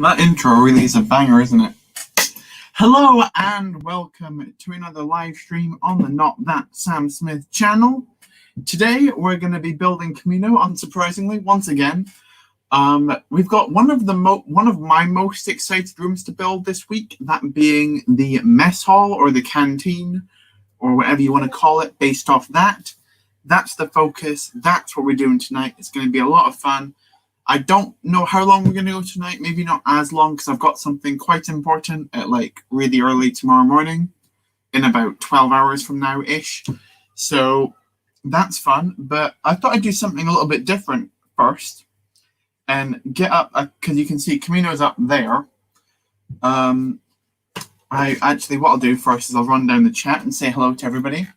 That intro really is a banger, isn't it? Hello and welcome to another live stream on the Not That Sam Smith channel. Today we're going to be building Kamino, unsurprisingly, once again. We've got one of my most excited rooms to build this week, that being the mess hall or the canteen or whatever you want to call it based off that. That's the focus. That's what we're doing tonight. It's going to be a lot of fun. I don't know how long we're going to go tonight. Maybe not as long because I've got something quite important at like really early tomorrow morning in about 12 hours from now-ish. So that's fun. But I thought I'd do something a little bit different first and get up because you can see Kamino's up there. What I'll do first is I'll run down the chat and say hello to everybody.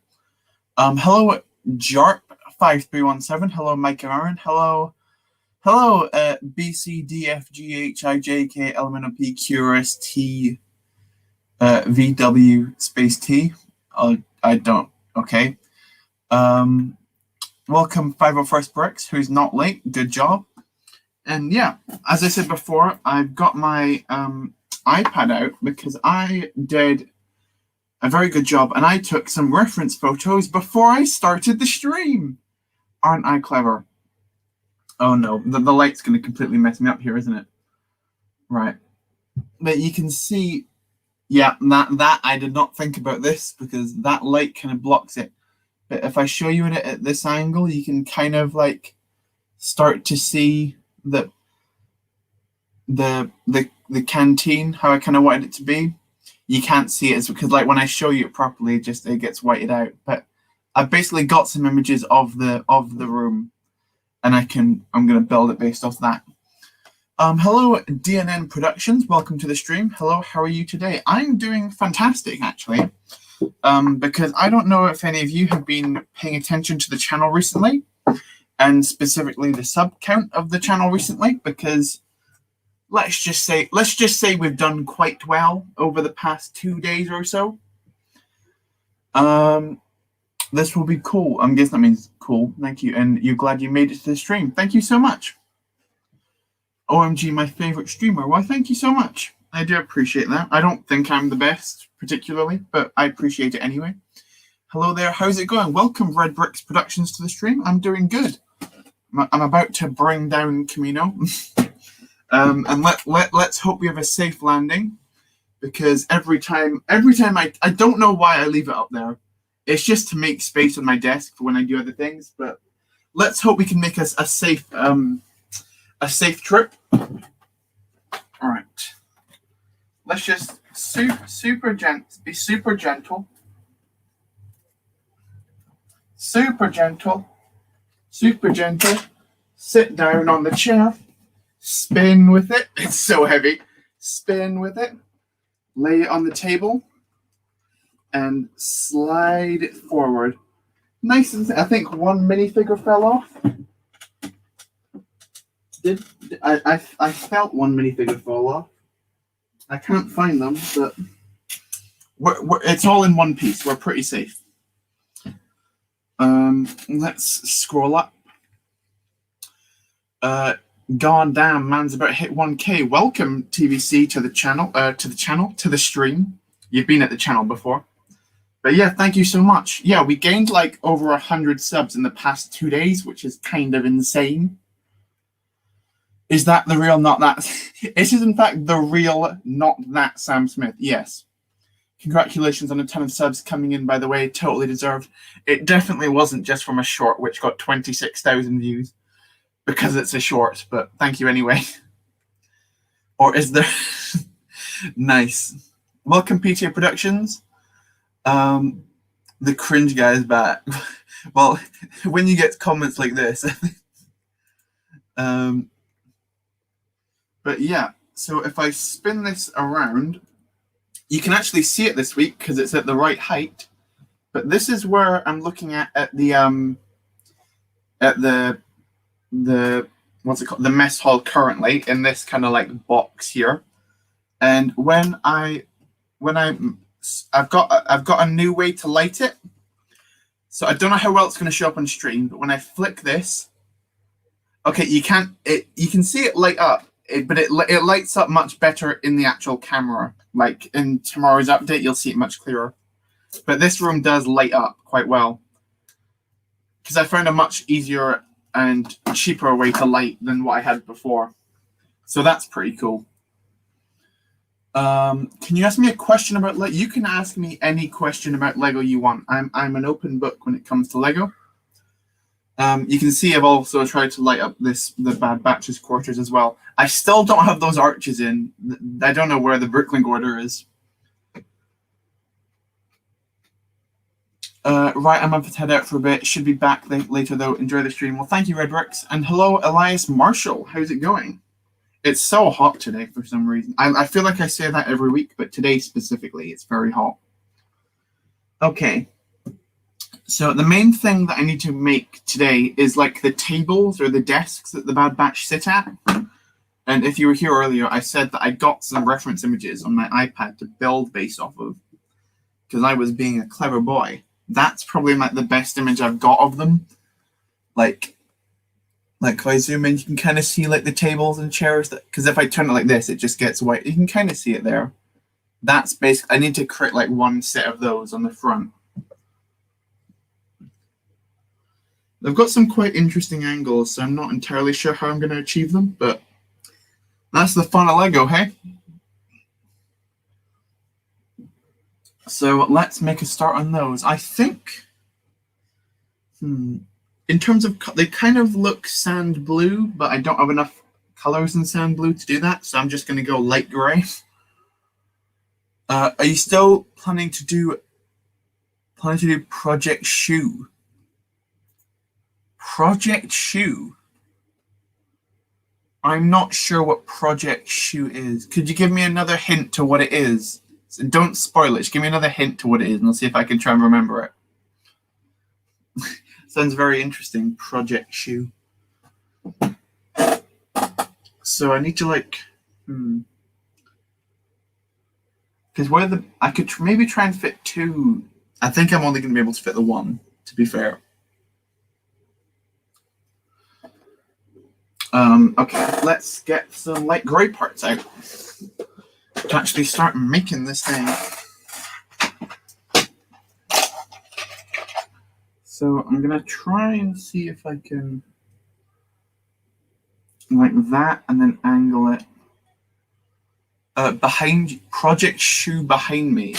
Hello, Jarp5317. Hello, Mike and Aaron. Hello, BCDFGHIJK LMNOP Curious T VW space T. I don't. Okay. Welcome 501st Bricks, who's not late. Good job. And yeah, as I said before, I've got my iPad out because I did a very good job and I took some reference photos before I started the stream. Aren't I clever? Oh no, the light's going to completely mess me up here, isn't it? Right. But you can see, yeah, that I did not think about this because that light kind of blocks it. But if I show you it at this angle, you can kind of like start to see the canteen, how I kind of wanted it to be. You can't see it because like when I show you it properly, it gets whited out. But I've basically got some images of the room. And I'm going to build it based off that. Hello, DNN Productions. Welcome to the stream. Hello, how are you today? I'm doing fantastic, actually, because I don't know if any of you have been paying attention to the channel recently, and specifically the sub count of the channel recently, because let's just say we've done quite well over the past 2 days or so. This will be cool. I'm guessing that means cool. Thank you. And you're glad you made it to the stream. Thank you so much. OMG, my favorite streamer. Well, thank you so much. I do appreciate that. I don't think I'm the best particularly, but I appreciate it anyway. Hello there. How's it going? Welcome, Red Bricks Productions, to the stream. I'm doing good. I'm about to bring down Kamino. And let's hope we have a safe landing, because every time I don't know why I leave it up there. It's just to make space on my desk for when I do other things. But let's hope we can make us a safe trip. All right. Let's just be super gentle. Super gentle. Sit down on the chair. Spin with it. It's so heavy. Spin with it. Lay it on the table. And slide it forward. Nice. I think one minifigure fell off. I felt one minifigure fall off. I can't find them, but it's all in one piece. We're pretty safe. Let's scroll up. God damn, man's about to hit 1K. Welcome, TVC, to the channel. To the stream. You've been at the channel before. But yeah, thank you so much. Yeah, we gained like over 100 subs in the past 2 days, which is kind of insane. Is that the real Not That? It is in fact the real Not That Sam Smith. Yes. Congratulations on a ton of subs coming in, by the way. Totally deserved. It definitely wasn't just from a short, which got 26,000 views because it's a short, but thank you anyway. Or is there? Nice. Welcome, PTA Productions. The cringe guy is back. Well, when you get comments like this. But yeah, so if I spin this around, you can actually see it this week because it's at the right height. But this is where I'm looking at the what's it called? The mess hall currently in this kind of like box here. And I've got a new way to light it. So I don't know how well it's going to show up on stream, but when I flick this, okay, you can see it light up but it lights up much better in the actual camera. Like in tomorrow's update, you'll see it much clearer. But this room does light up quite well, because I found a much easier and cheaper way to light than what I had before. So that's pretty cool. Can you ask me a question about Lego? You can ask me any question about Lego you want. I'm an open book when it comes to Lego. You can see I've also tried to light up the Bad Batch's quarters as well. I still don't have those arches in. I don't know where the Brooklyn order is. Right, I'm going to head out for a bit. Should be back later though. Enjoy the stream. Well, thank you, Red Bricks. And hello, Elias Marshall. How's it going? It's so hot today for some reason. I feel like I say that every week, but today specifically, it's very hot. Okay. So the main thing that I need to make today is like the tables or the desks that the Bad Batch sit at. And if you were here earlier, I said that I got some reference images on my iPad to build based off of, because I was being a clever boy. That's probably like the best image I've got of them. Like if I zoom in, you can kind of see like the tables and chairs. Because if I turn it like this, it just gets white. You can kind of see it there. That's basically, I need to create like one set of those on the front. They've got some quite interesting angles, so I'm not entirely sure how I'm going to achieve them, but that's the fun of Lego, hey? So let's make a start on those. I think, in terms of, they kind of look sand blue, but I don't have enough colors in sand blue to do that, so I'm just going to go light gray. Are you still planning to do Project Shoe? Project Shoe? I'm not sure what Project Shoe is. Could you give me another hint to what it is? So don't spoil it. Just give me another hint to what it is, and I'll see if I can try and remember it. Sounds very interesting. Project Shoe. So I need to like, because I could maybe try and fit two. I think I'm only going to be able to fit the one, to be fair. Okay, let's get some light gray parts out to actually start making this thing. So I'm going to try and see if I can, like that, and then angle it. Behind, Project Shoe behind me.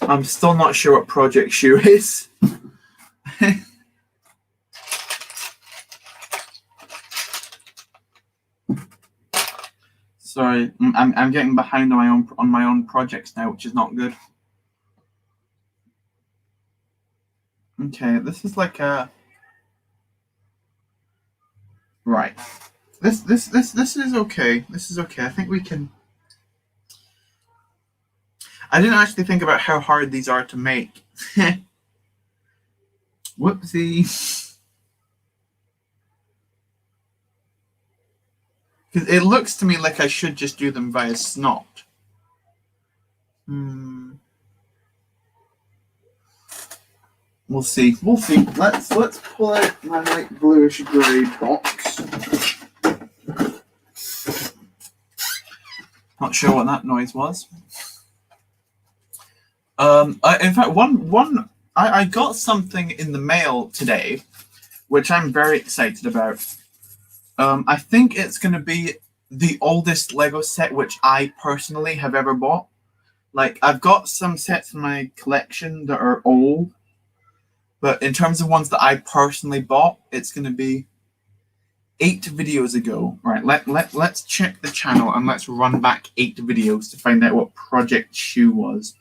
I'm still not sure what Project Shoe is. Sorry, I'm getting behind on my own projects now, which is not good. Okay, this is like a right. This is okay. This is okay. I think we can. I didn't actually think about how hard these are to make. Whoopsie. Because it looks to me like I should just do them via snot. We'll see. We'll see. Let's pull out my light bluish grey box. Not sure what that noise was. In fact, I got something in the mail today, which I'm very excited about. I think it's going to be the oldest Lego set which I personally have ever bought. Like, I've got some sets in my collection that are old, but in terms of ones that I personally bought, it's going to be 8 videos ago. Right, let's check the channel and let's run back 8 videos to find out what Project Shoe was.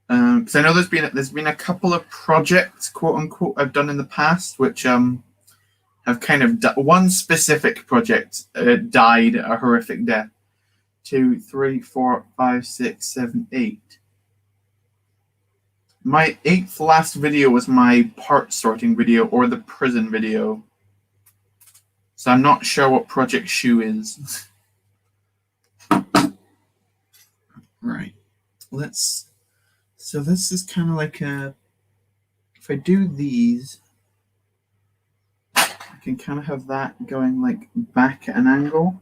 Because I know there's been a couple of projects, quote unquote, I've done in the past, which have kind of one specific project died a horrific death. 2, 3, 4, 5, 6, 7, 8. My 8th last video was my part sorting video or the prison video. So I'm not sure what Project Shoe is. Right. So this is kind of like a, if I do these, can kind of have that going like back at an angle,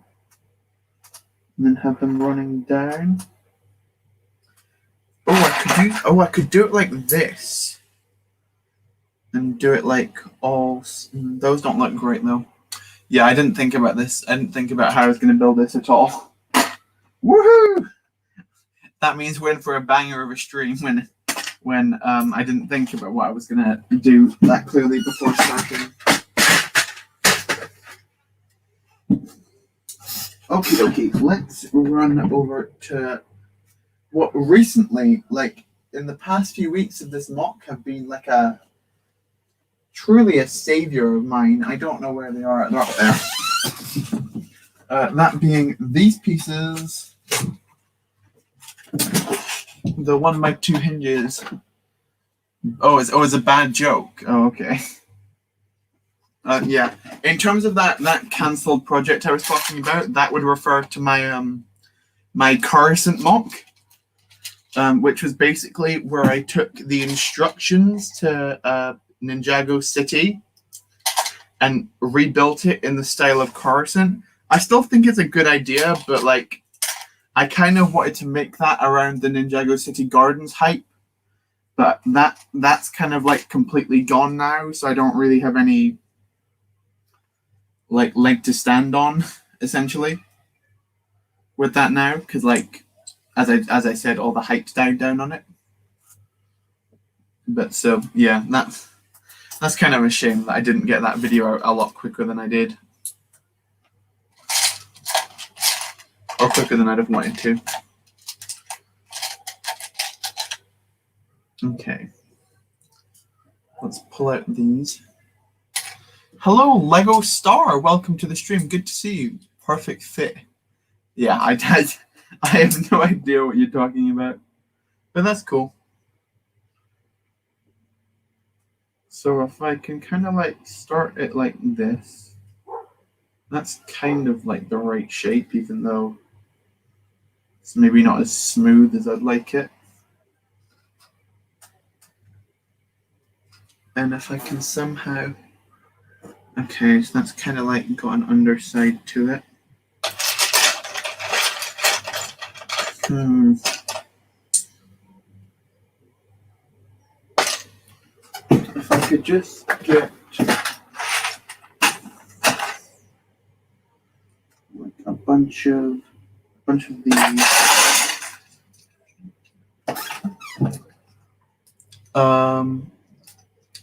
and then have them running down. I could do it like this, and do it like all. Those don't look great though. Yeah, I didn't think about this. I didn't think about how I was going to build this at all. Woohoo! That means we're in for a banger of a stream when I didn't think about what I was going to do that clearly before starting. Okay, let's run over to what recently, like in the past few weeks of this mock, have been like truly a savior of mine. I don't know where they are. They're up there. That being these pieces, the 1x2 hinges. Oh, it's a bad joke. Oh, okay. Yeah. In terms of that cancelled project I was talking about, that would refer to my my Coruscant mock, which was basically where I took the instructions to Ninjago City and rebuilt it in the style of Coruscant. I still think it's a good idea, but like I kind of wanted to make that around the Ninjago City Gardens hype, but that's kind of like completely gone now, so I don't really have any like leg to stand on essentially with that now, because like as I said, all the hype's died down on it. But so yeah, that's kind of a shame that I didn't get that video out a lot quicker than I did, or quicker than I'd have wanted to. Okay, let's pull out these. Hello, Lego Star. Welcome to the stream. Good to see you. Perfect fit. Yeah, I have no idea what you're talking about, but that's cool. So if I can kind of like start it like this, that's kind of like the right shape, even though it's maybe not as smooth as I'd like it. And if I can somehow... Okay, so that's kind of like got an underside to it. If I could just get like a bunch of these.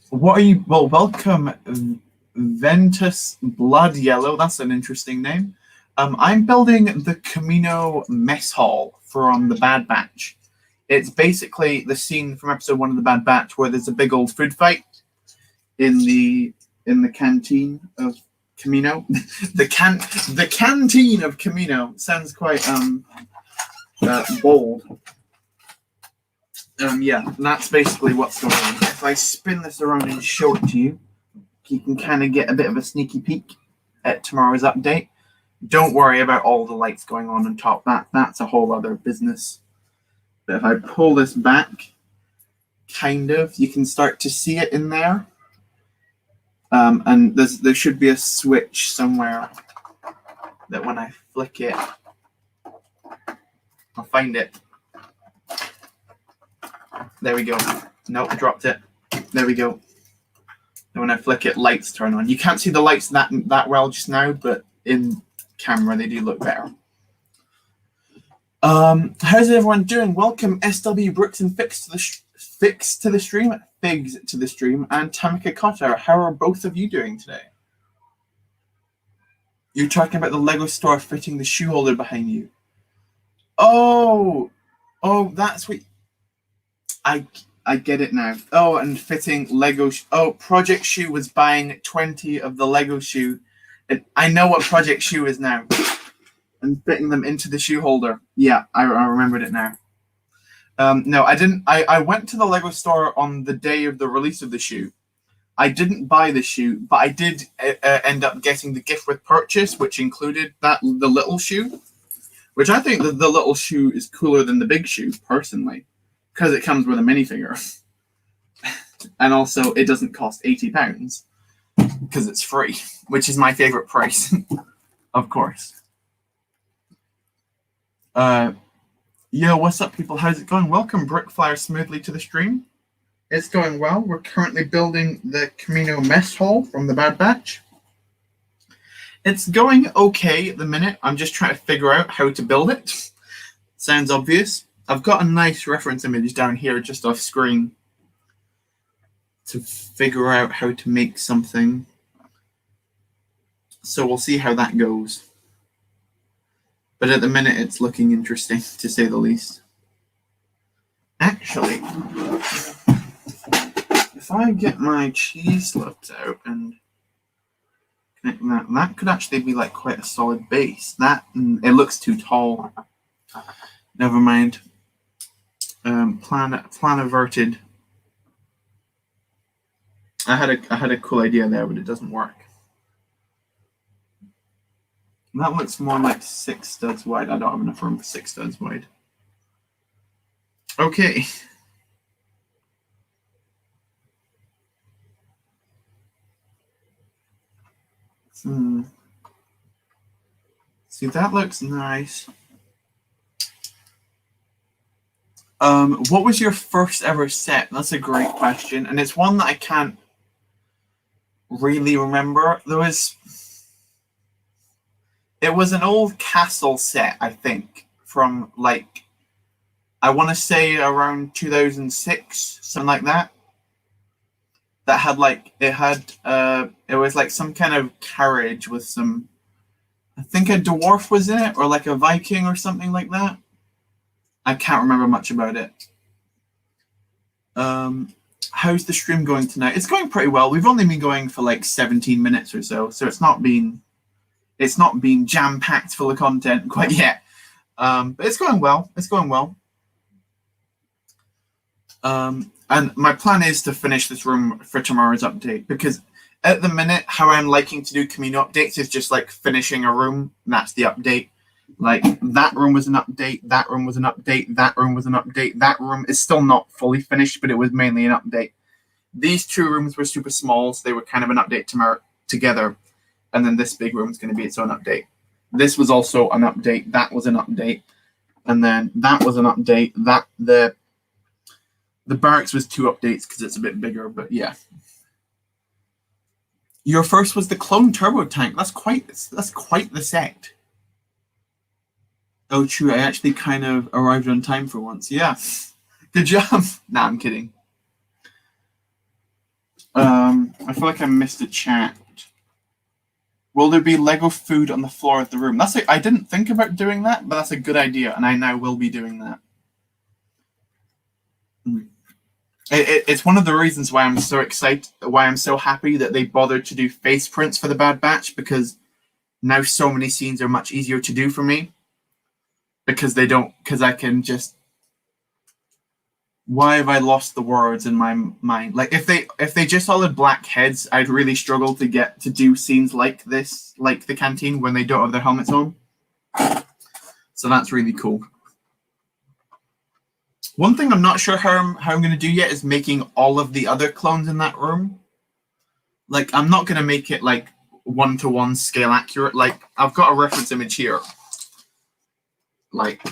What are you? Well, welcome, Ventus Blood Yellow. That's an interesting name. I'm building the Kamino mess hall from the Bad Batch. It's basically the scene from episode 1 of the Bad Batch where there's a big old food fight in the canteen of Kamino. the canteen of Kamino sounds quite bold. Yeah, and that's basically what's going on. If I spin this around and show it to you, you can kind of get a bit of a sneaky peek at tomorrow's update. Don't worry about all the lights going on top. That's a whole other business. But if I pull this back, kind of, you can start to see it in there. And there should be a switch somewhere that when I flick it, I'll find it. There we go. Nope, dropped it. There we go. And when I flick it, lights turn on. You can't see the lights that well just now, but in camera they do look better. How's everyone doing? Welcome SW Brooks and Fix to the stream, Figs to the stream, and Tamika Cotter. How are both of you doing today? You're talking about the Lego store fitting the shoe holder behind you. Oh, that's what. I get it now. Oh, and fitting Lego. Project Shoe was buying 20 of the Lego shoe. And I know what Project Shoe is now. And fitting them into the shoe holder. Yeah, I remembered it now. No, I didn't. I went to the Lego store on the day of the release of the shoe. I didn't buy the shoe, but I did end up getting the gift with purchase, which included the little shoe. Which I think the little shoe is cooler than the big shoe, personally. Because it comes with a minifigure. And also, it doesn't cost £80. because it's free, which is my favorite price, of course. Yo, what's up, people? How's it going? Welcome, Brickflyer, smoothly to the stream. It's going well. We're currently building the Kamino mess hall from the Bad Batch. It's going okay at the minute. I'm just trying to figure out how to build it. Sounds obvious. I've got a nice reference image down here just off screen to figure out how to make something. So we'll see how that goes. But at the minute, it's looking interesting, to say the least. Actually, if I get my cheese slips out and connect that could actually be like quite a solid base. It looks too tall. Never mind. Plan averted. I had a cool idea there, but it doesn't work. That looks more like 6 studs wide. I don't have enough room for 6 studs wide. Okay. See, that looks nice. What was your first ever set? That's a great question, and it's one that I can't really remember. It was an old castle set, I think, from like, I want to say around 2006, something like that. That had like, it was like some kind of carriage with some, I think a dwarf was in it, or like a Viking or something like that. I can't remember much about it. How's the stream going tonight? It's going pretty well. We've only been going for like 17 minutes or so, so it's not been jam-packed full of content quite yet. But it's going well. It's going well. And my plan is to finish this room for tomorrow's update, because at the minute, how I'm liking to do Kamino updates is just like finishing a room. That's the update. Like, that room was an update, that room was an update, that room was an update, that room is still not fully finished, but it was mainly an update. These 2 rooms were super small, so they were kind of an update together. And then this big room is going to be its own update. This was also an update, that was an update. And then that was an update. The barracks was 2 updates because it's a bit bigger, but yeah. Your first was the clone turbo tank. That's quite the set. Oh, true. I actually kind of arrived on time for once. Yeah. Good job. Nah, I'm kidding. I feel like I missed a chat. Will there be Lego food on the floor of the room? I didn't think about doing that, but that's a good idea, and I now will be doing that. It's one of the reasons why I'm so excited, why I'm so happy that they bothered to do face prints for the Bad Batch, because now so many scenes are much easier to do for me. Because I can just, why have I lost the words in my mind? Like, if they just all had black heads, I'd really struggle to get to do scenes like this, like the canteen, when they don't have their helmets on. So that's really cool. One thing I'm not sure how I'm going to do yet is making all of the other clones in that room. Like, I'm not going to make it like 1-to-1 scale accurate. Like, I've got a reference image here. Like,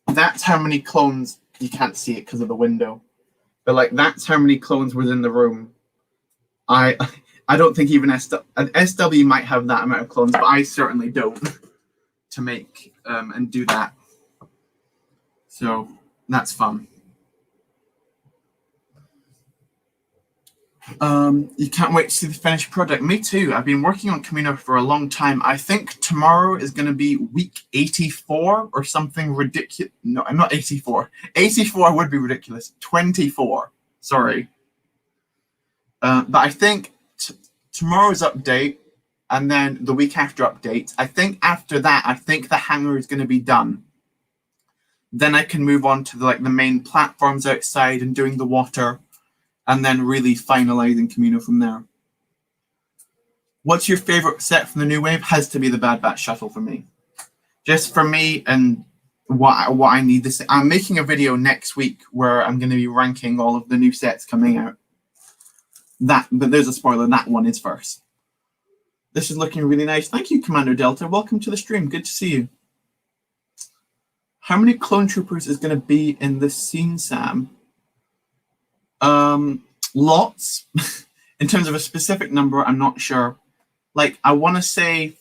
that's how many clones, you can't see it because of the window, but like, that's how many clones was in the room. I don't think even SW might have that amount of clones, but I certainly don't to make and do that. So that's fun. You can't wait to see the finished product. Me too. I've been working on Kamino for a long time. I think tomorrow is going to be week 84 or something ridiculous. No, I'm not 84. 84 would be ridiculous. 24. Sorry. But I think tomorrow's update and then the week after update, I think after that, I think the hangar is going to be done. Then I can move on to the main platforms outside and doing the water, and then really finalizing Kamino from there. What's your favorite set from the new wave? Has to be the Bad Batch shuttle for me. Just for me and what I need this. I'm making a video next week where I'm going to be ranking all of the new sets coming out. but there's a spoiler, that one is first. This is looking really nice. Thank you, Commander Delta. Welcome to the stream. Good to see you. How many clone troopers is going to be in this scene, Sam? Lots. In terms of a specific number, I'm not sure. Like, I want to say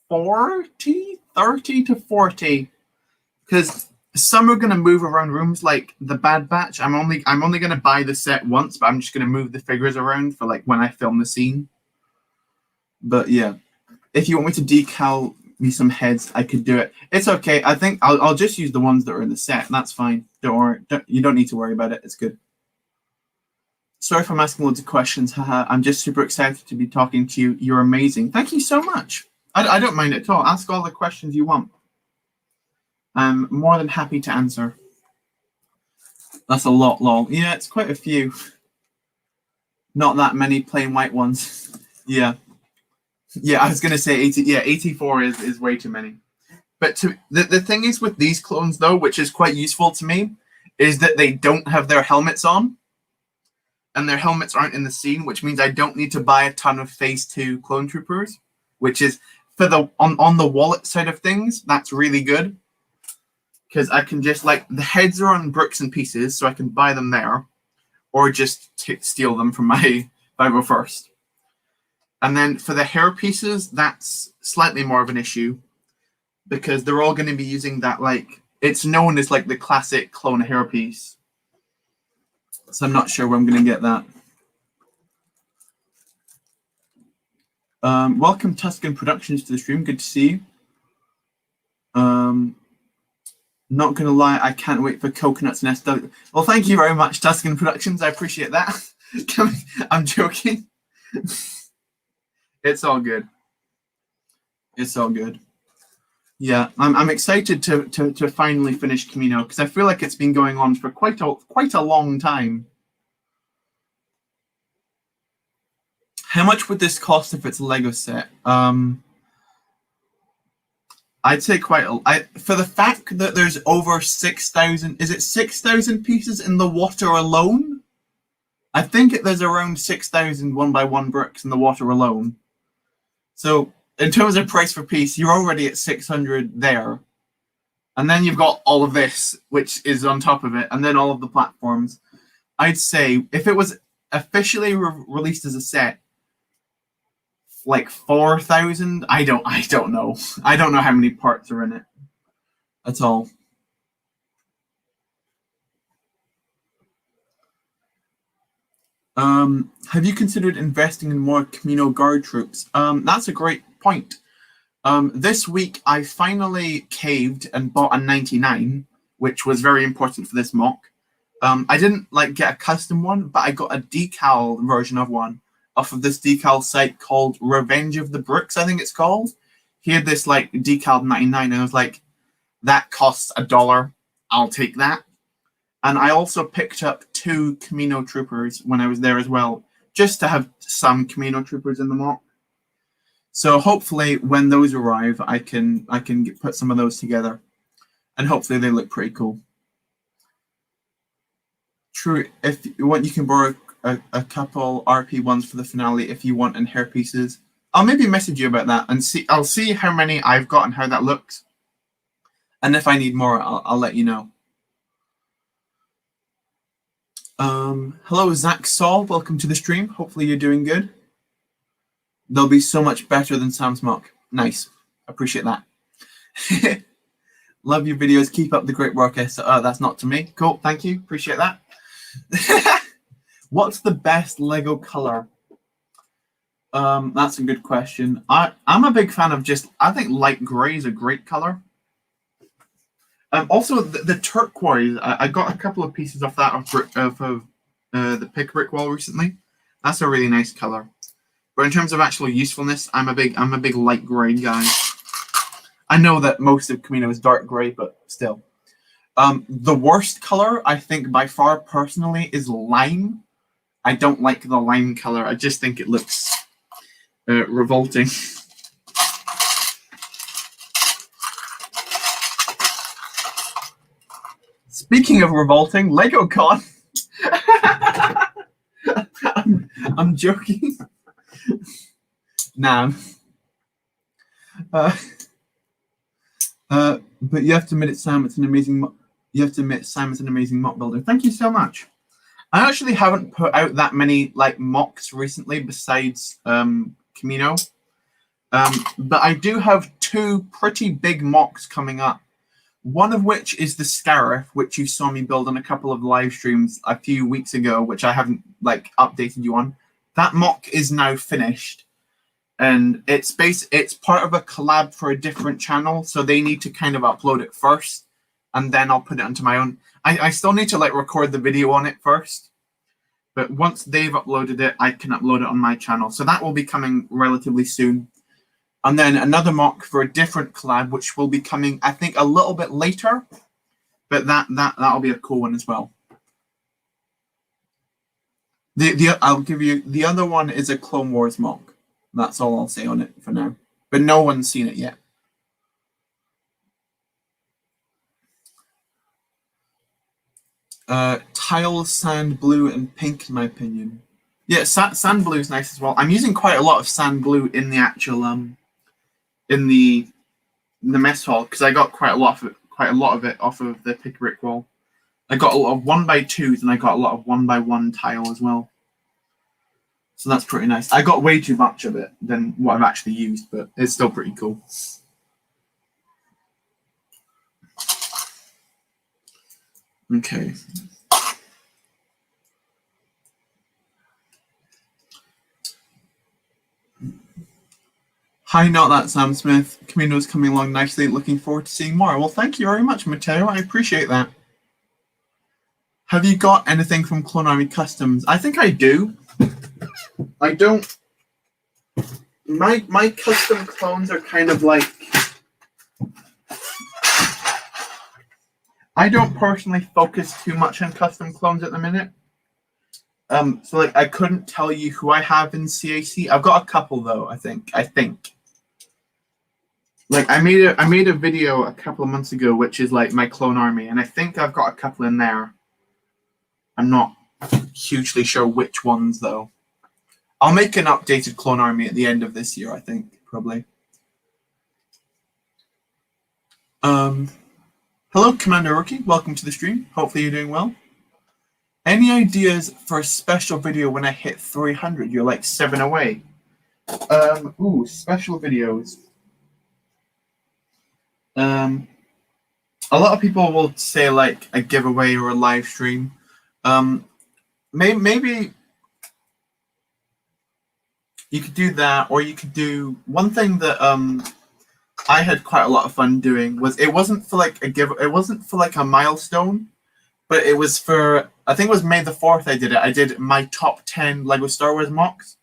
30 to 40. Because some are going to move around rooms, like the Bad Batch. I'm only going to buy the set once, but I'm just going to move the figures around for like when I film the scene. But yeah, if you want me to decal me some heads, I could do it. It's okay. I think I'll just use the ones that are in the set. That's fine. Don't worry. You don't need to worry about it. It's good. Sorry if I'm asking loads of questions. Haha. I'm just super excited to be talking to you. You're amazing. Thank you so much. I don't mind it at all. Ask all the questions you want. I'm more than happy to answer. That's a lot, lol. Yeah, it's quite a few. Not that many plain white ones. Yeah. Yeah, I was going to say 80. Yeah, 84 is way too many. But the thing is with these clones, though, which is quite useful to me, is that they don't have their helmets on. And their helmets aren't in the scene, which means I don't need to buy a ton of Phase 2 clone troopers, which is, for the on the wallet side of things, that's really good. Because I can just, like, the heads are on bricks and pieces, so I can buy them there, or just steal them from my 501st. And then for the hair pieces, that's slightly more of an issue, because they're all going to be using that, like, it's known as, like, the classic clone hair piece. So I'm not sure where I'm going to get that. Welcome, Tuscan Productions, to the stream. Good to see you. Not going to lie, I can't wait for Coconuts and SW. Well, thank you very much, Tuscan Productions. I appreciate that. I'm joking. It's all good. It's all good. Yeah, I'm excited to finally finish Kamino, because I feel like it's been going on for quite a long time. How much would this cost if it's a Lego set? I'd say for the fact that there's over 6,000. Is it 6,000 pieces in the water alone? I think there's around 6,000 1x1 bricks in the water alone. So in terms of price per piece, you're already at 600 there. And then you've got all of this, which is on top of it, and then all of the platforms. I'd say if it was officially released as a set, like 4,000. I don't know. I don't know how many parts are in it. That's all. Have you considered investing in more Kamino guard troops? That's a great point. This week I finally caved and bought a 99, which was very important for this mock. I didn't get a custom one, but I got a decal version of one off of this decal site called Revenge of the Bricks, I think it's called. He had this decal 99, and I was like, that costs $1. I'll take that. And I also picked up 2 Kamino troopers when I was there as well, just to have some Kamino troopers in the mock. So hopefully when those arrive, I can put some of those together, and hopefully they look pretty cool. True, if you want, you can borrow a couple RP ones for the finale if you want, and hair pieces. I'll maybe message you about that and see. I'll see how many I've got and how that looks. And if I need more, I'll let you know. Hello, Zach Saul. Welcome to the stream. Hopefully you're doing good. They'll be so much better than Sam's mock. Nice. Appreciate that. Love your videos. Keep up the great work. That's not to me. Cool. Thank you. Appreciate that. What's the best Lego color? That's a good question. I'm a big fan of I think light gray is a great color. Also, the turquoise, I got a couple of pieces of that of the pick brick wall recently. That's a really nice color. But in terms of actual usefulness, I'm a big light gray guy. I know that most of Kamino is dark gray, but still. The worst color, I think by far personally, is lime. I don't like the lime color. I just think it looks revolting. Speaking of revolting, LegoCon. I'm joking. Nah. But you have to admit, Sam, it's an amazing. You have to admit, Sam is an amazing mock builder. Thank you so much. I actually haven't put out that many like mocks recently, besides Kamino. But I do have 2 pretty big mocks coming up. One of which is the Scarif, which you saw me build on a couple of live streams a few weeks ago, which I haven't like updated you on. That mock is now finished. And it's part of a collab for a different channel, so they need to kind of upload it first, and then I'll put it onto my own. I still need to like record the video on it first, but once they've uploaded it, I can upload it on my channel. So that will be coming relatively soon. And then another mock for a different collab, which will be coming, I think, a little bit later, but that'll be a cool one as well. I'll give you the other one is a Clone Wars mock. That's all I'll say on it for now. But no one's seen it yet. Tiles, sand blue, and pink, in my opinion. Yeah, sand blue is nice as well. I'm using quite a lot of sand blue in the actual in the mess hall, because I got quite a lot of it off of the pick brick wall. I got a lot of 1x2s, and I got a lot of 1x1 tile as well. So that's pretty nice. I got way too much of it than what I've actually used, but it's still pretty cool. Okay. Hi, not that Sam Smith. Kamino's coming along nicely. Looking forward to seeing more. Well, thank you very much, Mateo. I appreciate that. Have you got anything from Clone Army Customs? I think I do. I don't. My custom clones are kind of like. I don't personally focus too much on custom clones at the minute. So like I couldn't tell you who I have in CAC. I've got a couple though. I think. Like I made a video a couple of months ago, which is like my clone army, and I think I've got a couple in there. I'm not hugely sure which ones though. I'll make an updated clone army at the end of this year, I think, probably. Hello, Commander Rookie. Welcome to the stream. Hopefully you're doing well. Any ideas for a special video when I hit 300? You're like 7 away. Special videos. A lot of people will say like a giveaway or a live stream. Maybe you could do that, or you could do one thing that I had quite a lot of fun doing. Was it wasn't for like it wasn't for like a milestone, but it was for, I think it was May the 4th I did it. I did my top 10 Lego Star Wars mocks.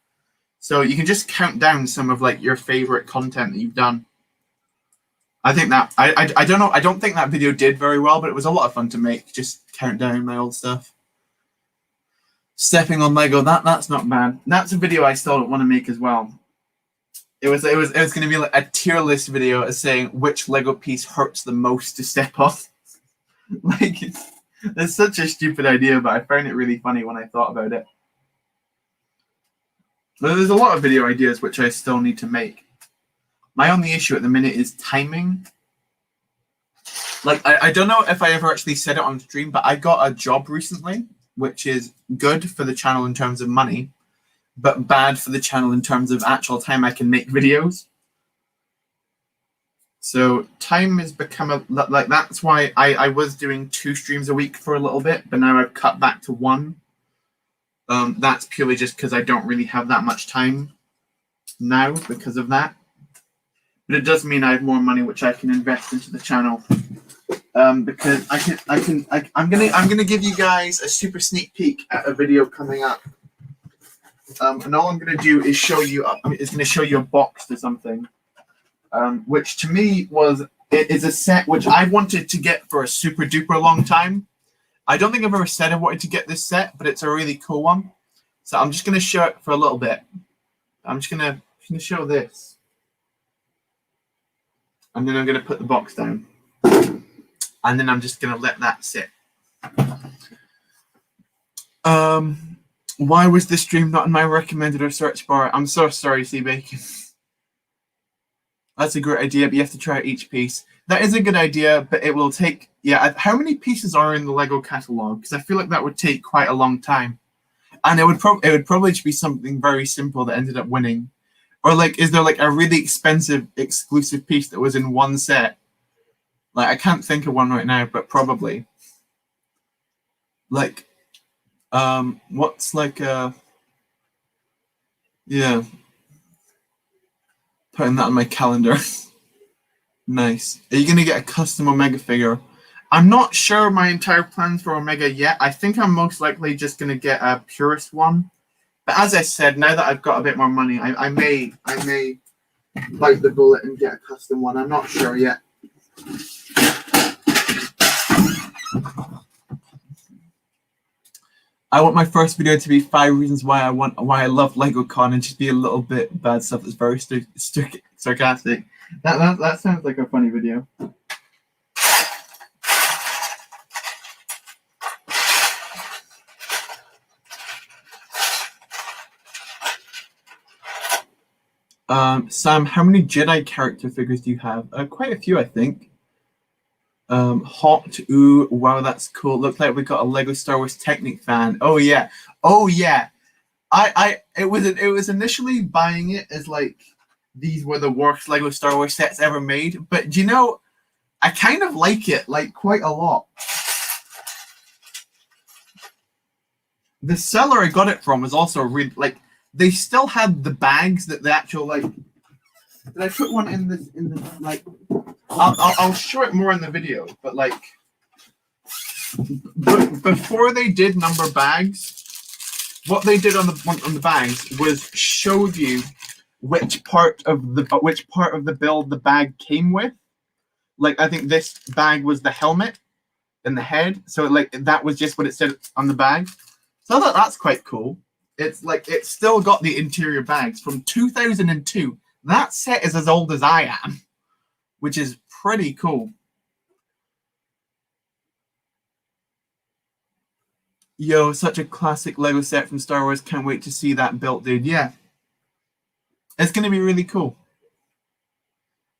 So you can just count down some of like your favorite content that you've done. I think that I don't know, I don't think that video did very well, but it was a lot of fun to make. Just count down my old stuff. Stepping on Lego, that's not bad. That's a video I still don't want to make as well. It was going to be like a tier list video saying which Lego piece hurts the most to step off. Like it's such a stupid idea, but I found it really funny when I thought about it. But there's a lot of video ideas which I still need to make. My only issue at the minute is timing. Like I don't know if I ever actually said it on stream, but I got a job recently, which is good for the channel in terms of money, but bad for the channel in terms of actual time I can make videos. So time has become like that's why I was doing 2 streams a week for a little bit, but now I've cut back to 1. That's purely just because I don't really have that much time now because of that. But it does mean I have more money which I can invest into the channel. Because I'm gonna give you guys a super sneak peek at a video coming up. And all I'm gonna do is show you a box to something. Which to me is a set which I wanted to get for a super duper long time. I don't think I've ever said I wanted to get this set, but it's a really cool one. So I'm just gonna show it for a little bit. I'm just gonna show this. And then I'm gonna put the box down. And then I'm just gonna let that sit. Why was this stream not in my recommended or search bar? I'm so sorry, C Bacon. That's a great idea, but you have to try each piece. That is a good idea, but it will take... Yeah, how many pieces are in the Lego catalog? Because I feel like that would take quite a long time. And it would probably just be something very simple that ended up winning. Or, like, is there, like, a really expensive exclusive piece that was in one set? Like, I can't think of one right now, but probably. Like, what's, like, yeah. Putting that on my calendar. Nice. Are you going to get a custom Omega figure? I'm not sure my entire plans for Omega yet. I think I'm most likely just going to get a purist one. But as I said, now that I've got a bit more money, I may bite the bullet and get a custom one. I'm not sure yet. I want my first video to be 5 reasons why I love LegoCon and just be a little bit bad stuff that's very sarcastic. That sounds like a funny video. Sam, how many Jedi character figures do you have? Quite a few, I think. Hot, ooh, wow, that's cool. Looks like we got a Lego Star Wars Technic fan. Oh yeah, oh yeah. It was initially buying it as like these were the worst Lego Star Wars sets ever made, but do you know, I kind of like it like quite a lot. The seller I got it from was also really like they still had the bags that the actual like. Did I put one in this like? I'll show it more in the video, but like before they did number bags, what they did on the bags was showed you which part of the build the bag came with. Like I think this bag was the helmet and the head, so like that was just what it said on the bag. So I thought that's quite cool. It's like it's still got the interior bags from 2002. That set is as old as I am, which is pretty cool. Yo, such a classic Lego set from Star Wars. Can't wait to see that built, dude. Yeah. It's going to be really cool.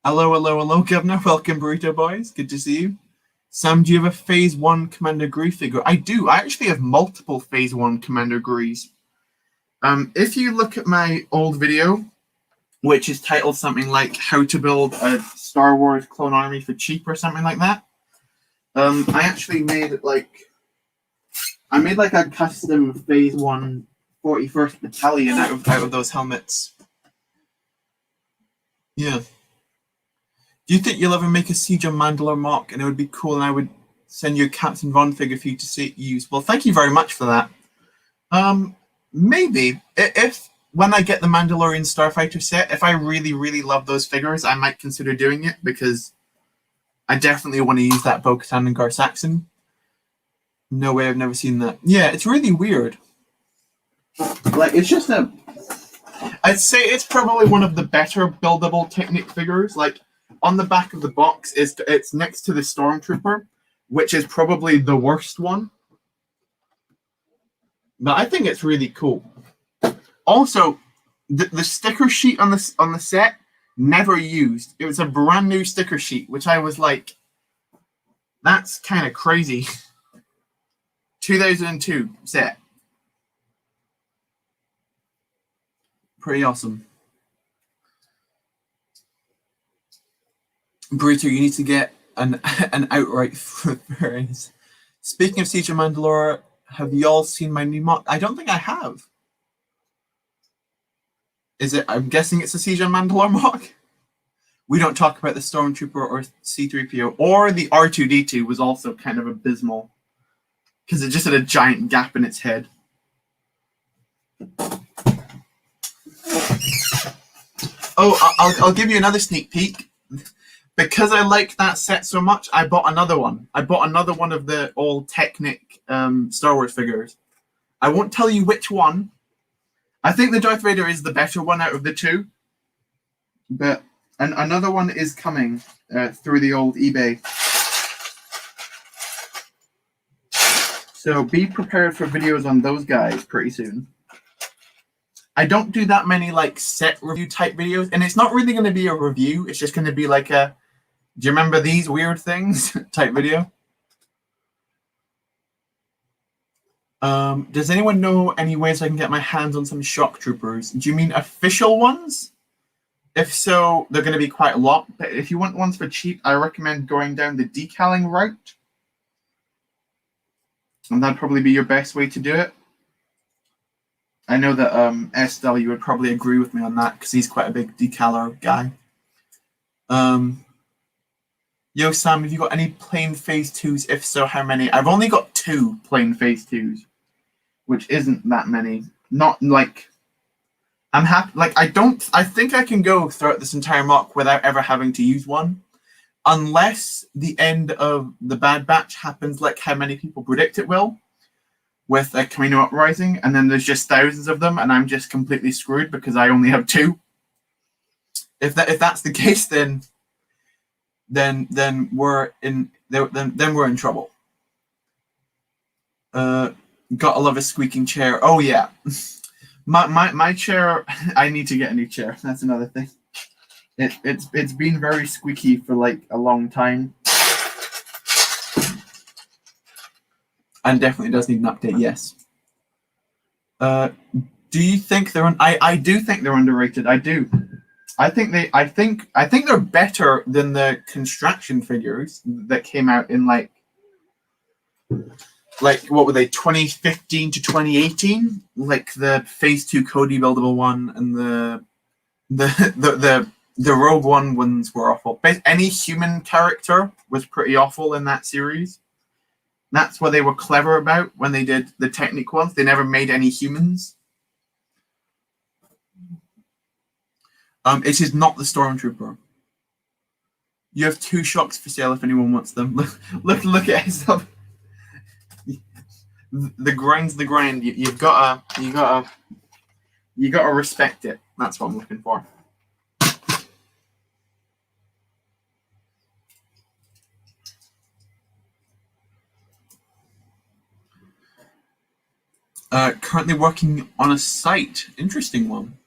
Hello, hello, hello, Governor. Welcome, Burrito Boys. Good to see you. Sam, do you have a Phase 1 Commander Gree figure? I do. I actually have multiple Phase 1 Commander Grees. If you look at my old video, which is titled something like How to Build a Star Wars Clone Army for Cheap or something like that, I actually made like a custom Phase 1 41st Battalion out of those helmets. Yeah. Do you think you'll ever make a Siege on Mandalore mock and it would be cool and I would send you a Captain Von figure for you to use? Well, thank you very much for that. Maybe. If when I get the Mandalorian Starfighter set, if I really, really love those figures, I might consider doing it because I definitely want to use that Bo-Katan and Gar Saxon. No way, I've never seen that. Yeah, it's really weird. Like, it's just I'd say it's probably one of the better buildable Technic figures. Like, on the back of the box, it's next to the Stormtrooper, which is probably the worst one. But I think it's really cool. Also, the sticker sheet on the set, never used. It was a brand new sticker sheet, which I was like, that's kind of crazy. 2002 set. Pretty awesome. Burrito, you need to get an outright phrase. Speaking of Siege of Mandalore, have y'all seen my new mock? I don't think I have. Is it? I'm guessing it's a Siege on Mandalore mock. We don't talk about the Stormtrooper or C-3PO, or the R2-D2 was also kind of abysmal because it just had a giant gap in its head. Oh, I'll give you another sneak peek. Because I like that set so much, I bought another one. I bought another one of the old Technic Star Wars figures. I won't tell you which one. I think the Darth Vader is the better one out of the two. But another one is coming through the old eBay. So be prepared for videos on those guys pretty soon. I don't do that many like set review type videos, and it's not really going to be a review. It's just going to be like a, do you remember these weird things type video. Does anyone know any ways I can get my hands on some shock troopers? Do you mean official ones? If so, they're going to be quite a lot. But if you want ones for cheap, I recommend going down the decaling route. And that'd probably be your best way to do it. I know that SW would probably agree with me on that because he's quite a big decaler guy. Yo, Sam, have you got any plain phase 2s? If so, how many? I've only got 2 plain phase 2s, which isn't that many. Not like, I'm happy. Like, I think I can go throughout this entire mock without ever having to use one. Unless the end of the Bad Batch happens like how many people predict it will, with a Kamino Uprising, and then there's just thousands of them, and I'm just completely screwed because I only have 2. If that's the case, then we're in trouble. Gotta love a squeaking chair. Oh yeah, my chair. I need to get a new chair. That's another thing. It's been very squeaky for like a long time. And definitely does need an update, yes. Do you think they're I do think they're underrated. I do. I think they're better than the construction figures that came out in like what were they, 2015 to 2018? Like the phase 2 Cody buildable one and the Rogue One ones were awful. But any human character was pretty awful in that series. That's what they were clever about when they did the Technic ones. They never made any humans. It is not the Stormtrooper. You have 2 shocks for sale if anyone wants them. Look at yourself. The grind's the grind. You gotta respect it. That's what I'm looking for. Currently working on a site. Interesting one.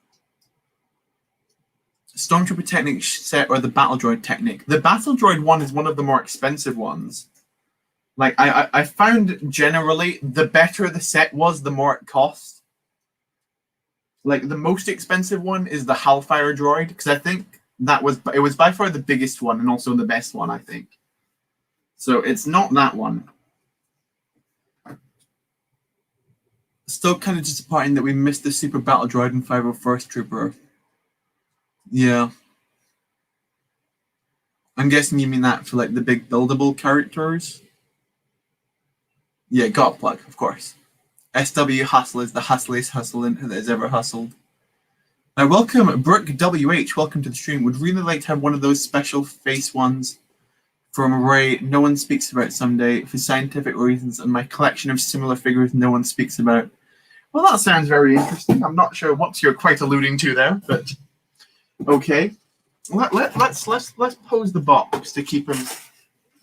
Stormtrooper Technic set or the Battle Droid Technic. The Battle Droid one is one of the more expensive ones. Like I found generally the better the set was, the more it cost. Like the most expensive one is the Hellfire Droid because I think it was by far the biggest one and also the best one, I think. So it's not that one. Still kind of disappointing that we missed the Super Battle Droid and 501st Trooper. Yeah. I'm guessing you mean that for like the big buildable characters. Yeah, got a plug, of course. SW Hustle is the hustliest hustle that has ever hustled. Welcome, Brooke WH. Welcome to the stream. Would really like to have one of those special face ones from Ray no one speaks about someday for scientific reasons, and my collection of similar figures no one speaks about. Well, that sounds very interesting. I'm not sure what you're quite alluding to there, but okay. Let's pose the box to keep him.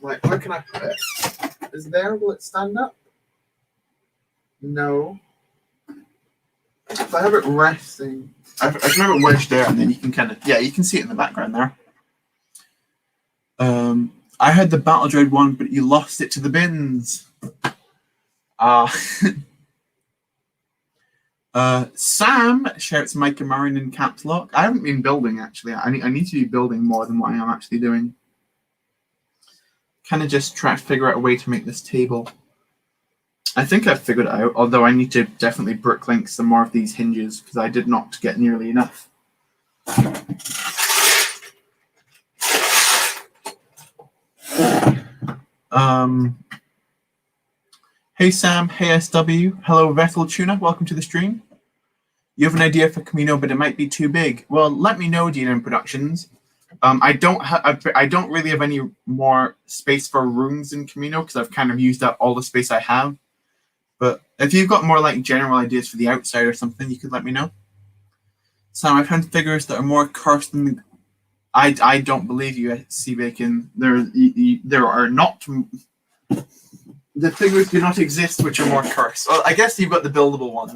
Like, where can I put it? Is there? Will it stand up? No. If I have it resting, I can have it wedged there, and then you can kind of, yeah, you can see it in the background there. I had the Battle Droid one, but you lost it to the bins. Sam shouts Mike and Marin in caps lock. I haven't been building, actually. I need to be building more than what I am actually doing. Kind of just try to figure out a way to make this table. I think I've figured it out, although I need to definitely bricklink some more of these hinges because I did not get nearly enough. Hey Sam, hey SW, hello Vettel Tuna, welcome to the stream. You have an idea for Kamino, but it might be too big. Well, let me know, DNM Productions. I don't really have any more space for rooms in Kamino because I've kind of used up all the space I have. But if you've got more like general ideas for the outside or something, you could let me know. Sam, I found figures that are more cursed than the... I don't believe you, C Bacon. There are not. the figures do not exist which are more cursed. Well, I guess you've got the buildable ones,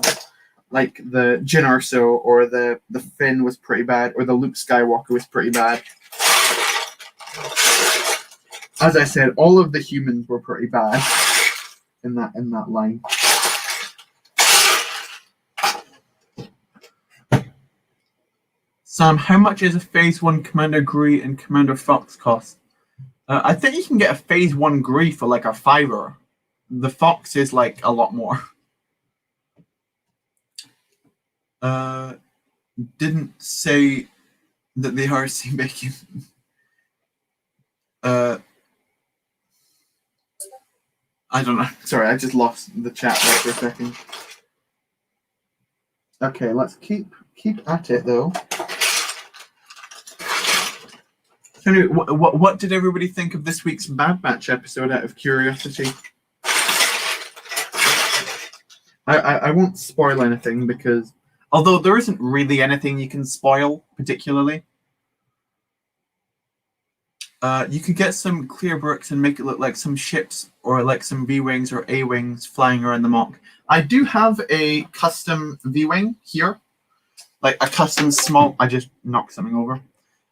like the Jyn Erso, or the Finn was pretty bad, or the Luke Skywalker was pretty bad. As I said, all of the humans were pretty bad in that line. Sam, how much is a Phase 1 Commander Gree and Commander Fox cost? I think you can get a Phase 1 Gree for like a $5. The Fox is like a lot more. Didn't say that they are sea bacon. I don't know. Sorry, I just lost the chat there for a second. Okay, let's keep at it though. So anyway, what did everybody think of this week's Bad Batch episode, out of curiosity? I won't spoil anything, because although there isn't really anything you can spoil particularly, you could get some clear bricks and make it look like some ships or like some V-Wings or A-Wings flying around the mock. I do have a custom V-Wing here, like a custom small... I just knocked something over.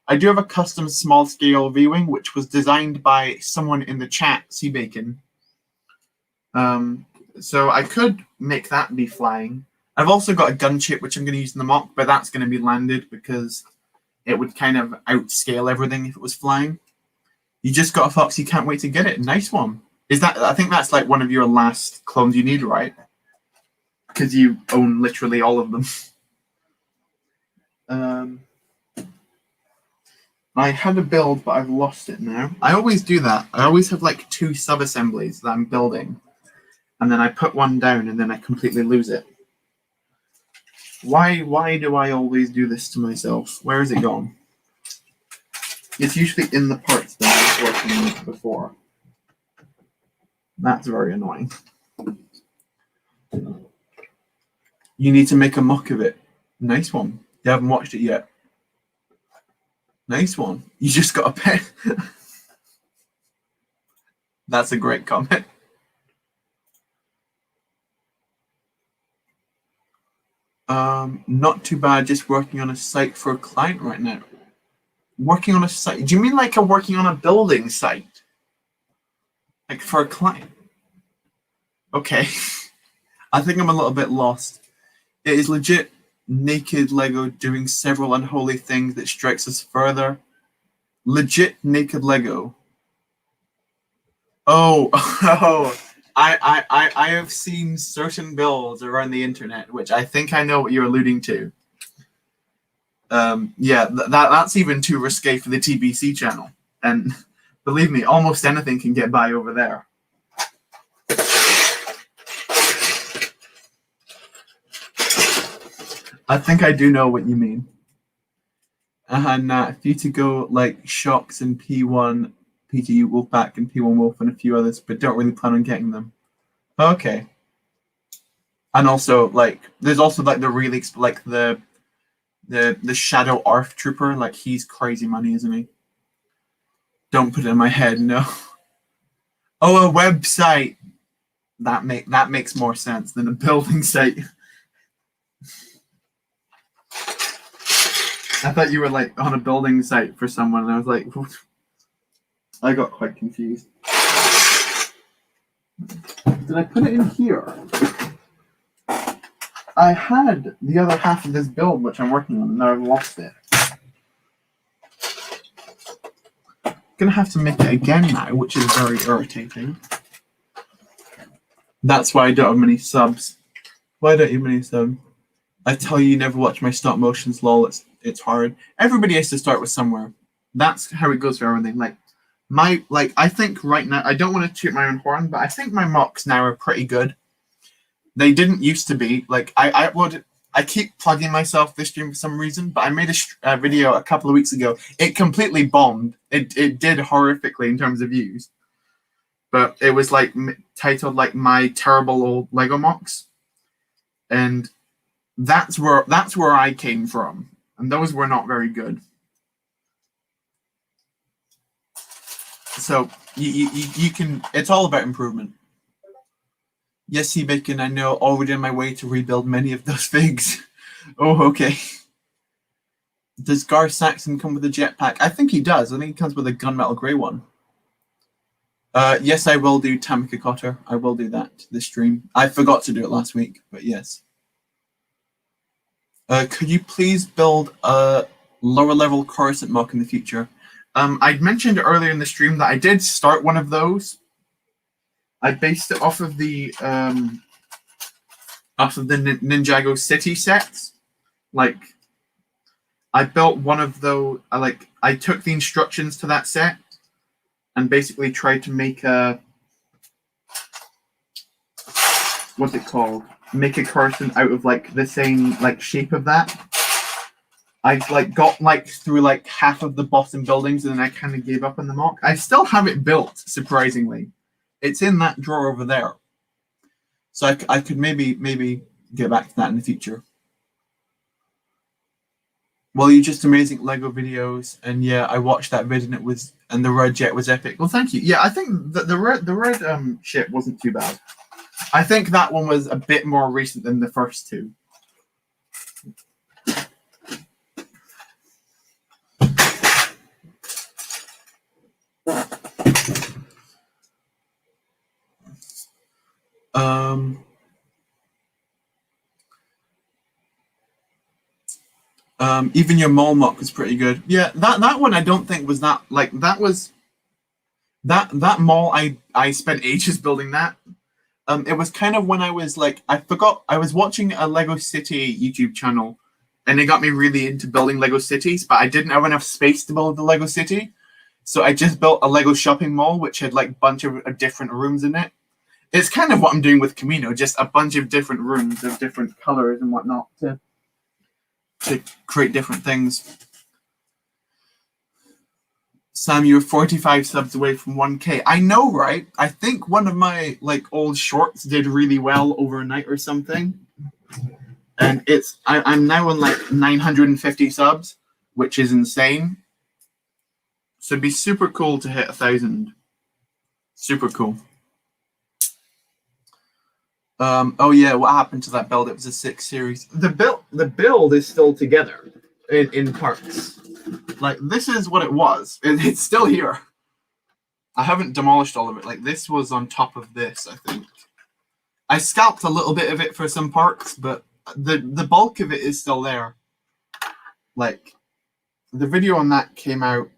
I do have a custom small-scale V-Wing, which was designed by someone in the chat, Seabacon. So I could make that be flying. I've also got a gunship, which I'm going to use in the mock, but that's going to be landed because it would kind of outscale everything if it was flying. You just got a Fox, you can't wait to get it. Nice one. I think that's like one of your last clones you need, right? Because you own literally all of them. I had a build, but I've lost it now. I always do that. I always have like 2 sub-assemblies that I'm building, and then I put one down, and then I completely lose it. Why do I always do this to myself? Where is it gone? It's usually in the parts that I was working with before. That's very annoying. You need to make a mock of it. Nice one. You haven't watched it yet. Nice one. You just got a pen. That's a great comment. Not too bad, just working on a site for a client right now. Working on a site? Do you mean like working on a building site? Like for a client? Okay. I think I'm a little bit lost. It is legit naked Lego doing several unholy things that strikes us further. Legit naked Lego. Oh, I have seen certain builds around the internet, which I think I know what you're alluding to. Yeah, that's even too risque for the TBC channel. And believe me, almost anything can get by over there. I think I do know what you mean. Nah, if you to go like Shocks and P1, PTU Wolfpack and P1 Wolf and a few others, but don't really plan on getting them. Okay. And also, like, there's also like the really, like the Shadow Arf Trooper, like he's crazy money, isn't he? Don't put it in my head, no. Oh, a website. That makes more sense than a building site. I thought you were like on a building site for someone, and I was like, I got quite confused. Did I put it in here? I had the other half of this build, which I'm working on, and now I've lost it. I'm gonna have to make it again now, which is very irritating. That's why I don't have many subs. Why don't you have many subs? I tell you never watch my stop motions, lol. It's hard. Everybody has to start with somewhere. That's how it goes for everything. I think right now, I don't want to toot my own horn, but I think my mocks now are pretty good. They didn't used to be. Like, I keep plugging myself this stream for some reason, but I made a video a couple of weeks ago. It completely bombed. It did horrifically in terms of views. But it was like titled like My Terrible Old Lego Mocks. And that's where I came from. And those were not very good. So you can, it's all about improvement. Yes, Sea Bacon, I know, already on my way to rebuild many of those figs. Oh, okay. Does Gar Saxon come with a jetpack? I think he does. I think he comes with a gunmetal grey one. Yes, I will do Tamika Cotter. I will do that this stream. I forgot to do it last week, but yes. Could you please build a lower level Coruscant mock in the future? I'd mentioned earlier in the stream that I did start one of those. I based it off of the Ninjago City sets. Like, I built one of those. I took the instructions to that set and basically tried to make a, what's it called? Make a Coruscant out of like the same like shape of that. I got through half of the bottom buildings and then I kind of gave up on the mock. I still have it built, surprisingly. It's in that drawer over there. So I could maybe get back to that in the future. Well, you just amazing Lego videos, and yeah, I watched that vid and the red jet was epic. Well, thank you. Yeah, I think the red ship wasn't too bad. I think that one was a bit more recent than the first two. Even your mole mock was pretty good. Yeah, that one I don't think was that that mall I spent ages building that. It was kind of when I was I forgot I was watching a Lego City YouTube channel and it got me really into building Lego cities, but I didn't have enough space to build the Lego city. So I just built a Lego shopping mall which had a bunch of different rooms in it. It's kind of what I'm doing with Kamino, just a bunch of different rooms of different colors and whatnot to create different things. Sam, you're 45 subs away from 1K. I know, right? I think one of my old shorts did really well overnight or something. And I'm now on 950 subs, which is insane. So it'd be super cool to hit 1,000. Super cool. Oh yeah, what happened to that build? It was a 6 series. The build is still together in parts. This is what it was. It's still here. I haven't demolished all of it. This was on top of this, I think. I scalped a little bit of it for some parts, but the bulk of it is still there. The video on that came out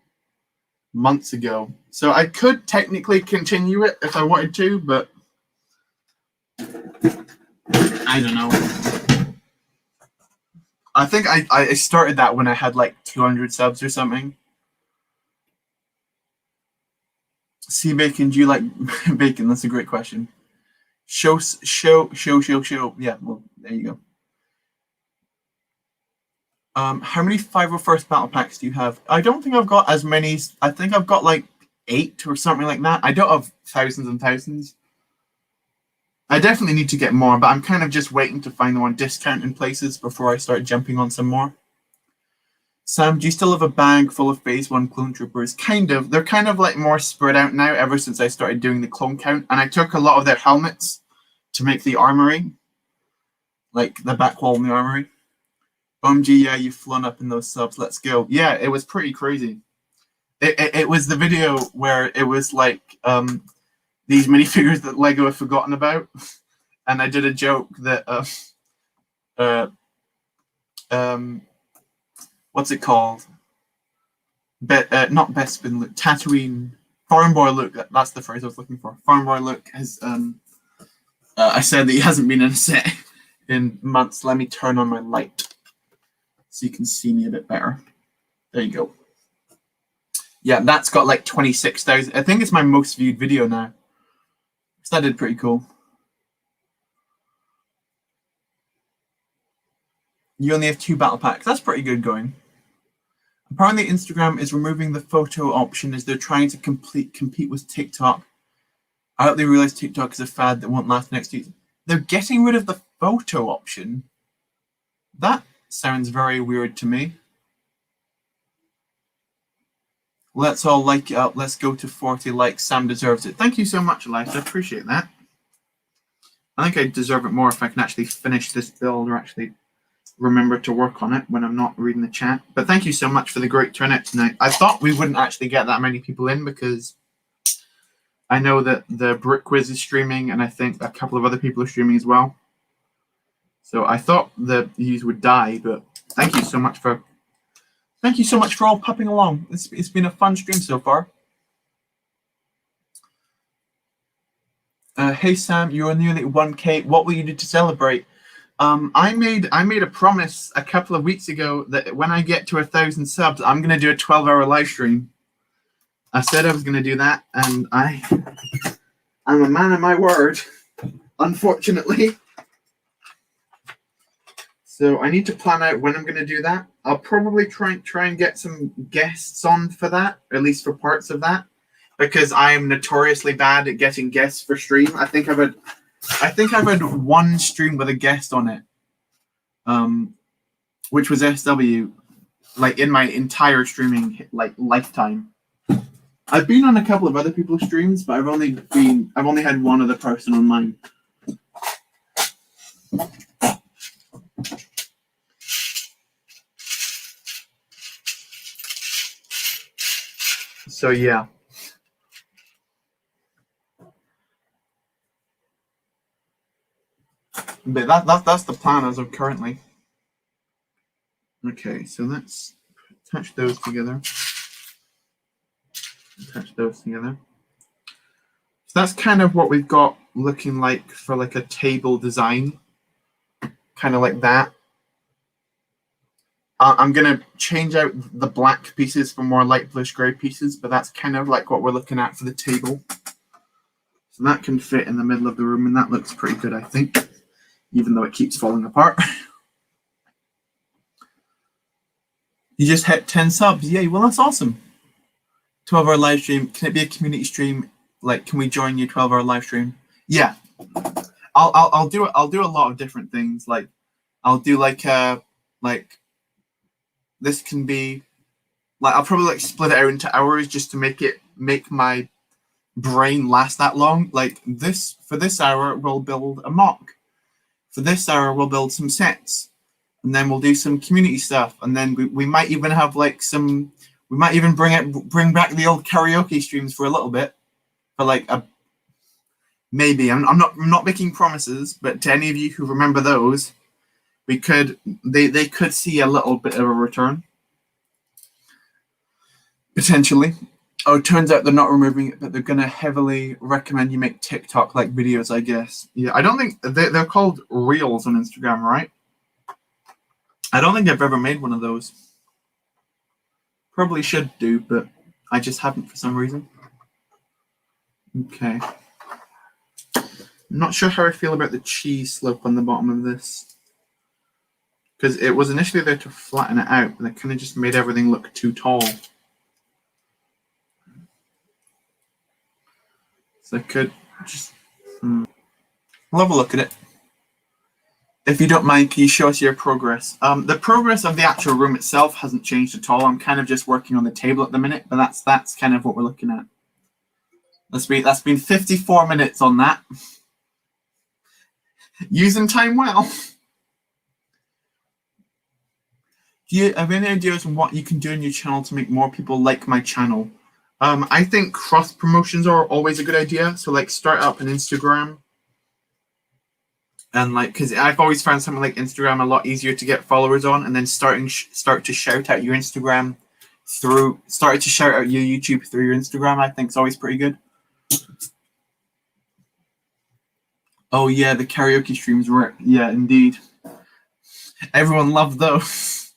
months ago. So I could technically continue it if I wanted to, but I don't know. I think I started that when I had 200 subs or something. Sea Bacon, do you like bacon? That's a great question. Show. Yeah, well, there you go. How many 501st battle packs do you have? I don't think I've got as many. I think I've got 8 or something like that. I don't have thousands and thousands. I definitely need to get more, but I'm kind of just waiting to find them on discount in places before I start jumping on some more. Sam, do you still have a bag full of Phase 1 clone troopers? Kind of. They're kind of more spread out now ever since I started doing the clone count, and I took a lot of their helmets to make the armory. The back wall in the armory. OMG, yeah, you've flown up in those subs. Let's go. Yeah, it was pretty crazy. It was the video where it was these minifigures that Lego had forgotten about, and I did a joke that what's it called? Not Bespin Luke, Tatooine, Foreign Boy Luke. That's the phrase I was looking for. Foreign Boy Luke has. I said that he hasn't been in a set in months. Let me turn on my light so you can see me a bit better. There you go. Yeah, that's got 26,000. I think it's my most viewed video now. So that did pretty cool. You only have 2 battle packs. That's pretty good going. Apparently, Instagram is removing the photo option as they're trying to compete with TikTok. I hope they realize TikTok is a fad that won't last next year. They're getting rid of the photo option. That sounds very weird to me. Let's all like it up. Let's go to 40 likes. Sam deserves it. Thank you so much, Elijah. I appreciate that. I think I deserve it more if I can actually finish this build or actually remember to work on it when I'm not reading the chat. But thank you so much for the great turnout tonight. I thought we wouldn't actually get that many people in because I know that the Brick Quiz is streaming and I think a couple of other people are streaming as well. So I thought the views would die, but thank you so much for all popping along. It's been a fun stream so far. Hey Sam, you're nearly 1K. What will you do to celebrate? I made a promise a couple of weeks ago that when I get to 1,000 subs, I'm gonna do a 12-hour live stream. I said I was gonna do that, and I'm a man of my word, unfortunately. So I need to plan out when I'm gonna do that. I'll probably try and get some guests on for that, or at least for parts of that, because I am notoriously bad at getting guests for stream. I think I've had one stream with a guest on it, which was SW, like in my entire streaming lifetime. I've been on a couple of other people's streams, but I've only had one other person on mine. So yeah. But that's the plan as of currently. Okay, so let's attach those together. So that's kind of what we've got looking like for like a table design. Kind of like that. I'm going to change out the black pieces for more light bluish gray pieces, but that's kind of like what we're looking at for the table. So that can fit in the middle of the room, and that looks pretty good, I think, even though it keeps falling apart. You just hit 10 subs. Yay, well, that's awesome. 12-hour live stream. Can it be a community stream? Like, can we join you 12-hour live stream? Yeah. I'll do it. I'll do a lot of different things. Like, I'll do like this can be like I'll probably like split it out into hours just to make my brain last that long. Like this for this hour we'll build a mock. For this hour we'll build some sets, and then we'll do some community stuff, and then we might even have like some. We might even bring back the old karaoke streams for a little bit, for like a maybe. I'm not making promises, but to any of you who remember those, they could see a little bit of a return potentially. Oh, it turns out they're not removing it, but they're going to heavily recommend you make TikTok like videos, I guess. Yeah, I don't think they're called Reels on Instagram, right? I don't think I've ever made one of those. Probably should do, but I just haven't for some reason. Okay. I'm not sure how I feel about the cheese slope on the bottom of this, because it was initially there to flatten it out, and it kind of just made everything look too tall. So I could just I'll have a look at it. If you don't mind, can you show us your progress? The progress of the actual room itself hasn't changed at all. I'm kind of just working on the table at the minute, but that's kind of what we're looking at. That's been 54 minutes on that. Using time well. Do you have any ideas on what you can do on your channel to make more people like my channel? I think cross promotions are always a good idea. So like start up an Instagram. And like, because I've always found something like Instagram a lot easier to get followers on, and then start to shout out your Instagram start to shout out your YouTube through your Instagram. I think is always pretty good. Oh yeah, the karaoke streams were, yeah, indeed. Everyone loved those.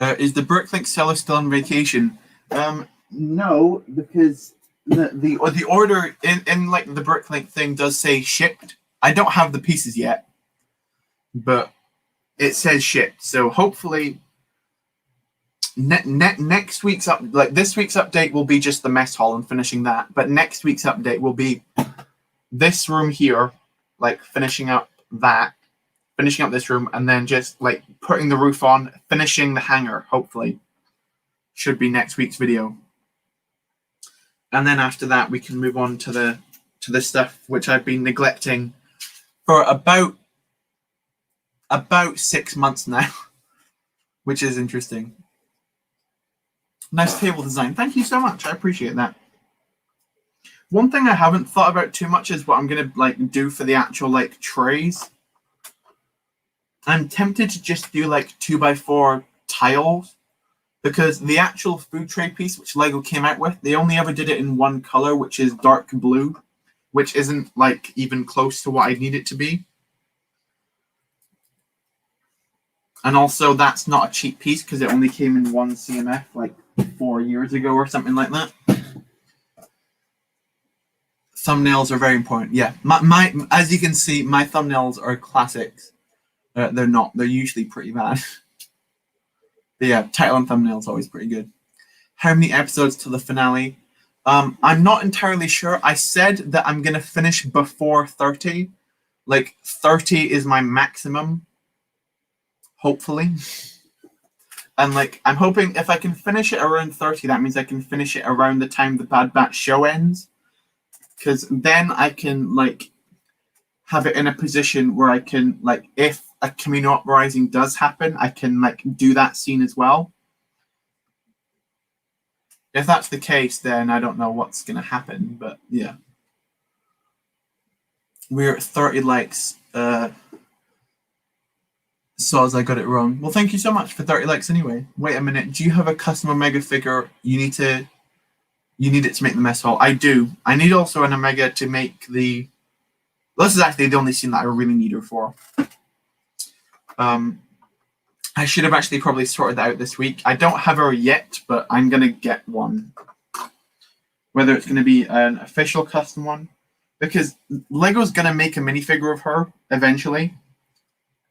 Is the Bricklink seller still on vacation? No, because the order in like the Bricklink thing does say shipped. I don't have the pieces yet, but it says shipped. So hopefully next week's this week's update will be just the mess hall and finishing that. But next week's update will be this room here, like finishing up this room, and then just like putting the roof on, finishing the hangar. Hopefully, should be next week's video. And then after that, we can move on to the stuff which I've been neglecting for about 6 months now, which is interesting. Nice table design. Thank you so much. I appreciate that. One thing I haven't thought about too much is what I'm gonna like do for the actual like trays. I'm tempted to just do like 2x4 tiles, because the actual food tray piece which Lego came out with, they only ever did it in one color, which is dark blue, which isn't like even close to what I need it to be. And also that's not a cheap piece because it only came in one CMF like 4 years ago or something like that. Thumbnails are very important. Yeah, my as you can see, my thumbnails are classics. They're not. They're usually pretty bad. But yeah, title and thumbnail is always pretty good. How many episodes to the finale? I'm not entirely sure. I said that I'm going to finish before 30. Like, 30 is my maximum, hopefully. And, like, I'm hoping if I can finish it around 30, that means I can finish it around the time the Bad Batch show ends. Because then I can, like, have it in a position where I can, like, if a Kamino uprising does happen, I can, like, do that scene as well. If that's the case, then I don't know what's going to happen, but yeah. We're at 30 likes. Soz, I got it wrong. Well, thank you so much for 30 likes anyway. Wait a minute. Do you have a custom Omega figure you need it to make the mess hall? I do. I need also an Omega to make the... This is actually the only scene that I really need her for. I should have actually probably sorted that out this week. I don't have her yet, but I'm going to get one. Whether it's going to be an official custom one. Because Lego's going to make a minifigure of her eventually.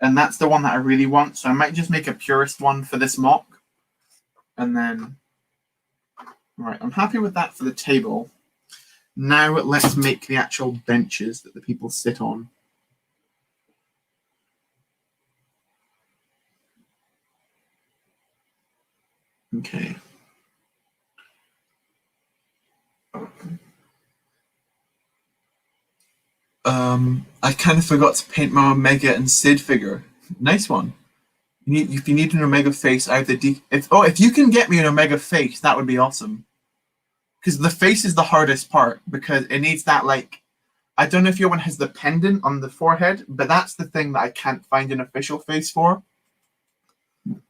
And that's the one that I really want. So I might just make a purist one for this mock. And then... Right, I'm happy with that for the table. Now let's make the actual benches that the people sit on. Okay. I kind of forgot to paint my Omega and Sid figure. Nice one. If you need an Omega face, I have the if you can get me an Omega face, that would be awesome. Because the face is the hardest part, because it needs that, like, I don't know if your one has the pendant on the forehead, but that's the thing that I can't find an official face for.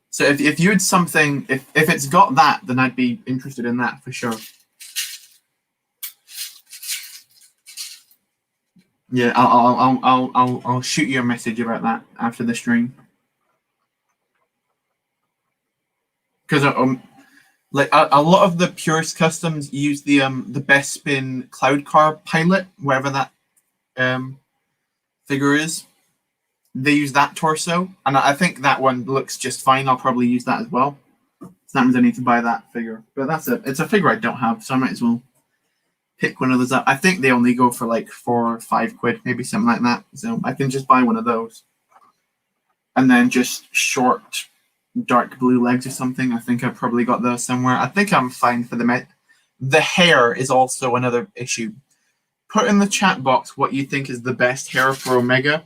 So if you had something, if it's got that, then I'd be interested in that for sure. Yeah, I'll shoot you a message about that after the stream. Because like a lot of the purist customs use the Bespin Cloud Car pilot, wherever that figure is. They use that torso, and I think that one looks just fine. I'll probably use that as well. So that means I need to buy that figure. But it's a figure I don't have, so I might as well pick one of those up. I think they only go for like 4 or 5 quid, maybe something like that. So I can just buy one of those. And then just short dark blue legs or something. I think I've probably got those somewhere. I think I'm fine for the hair is also another issue. Put in the chat box what you think is the best hair for Omega.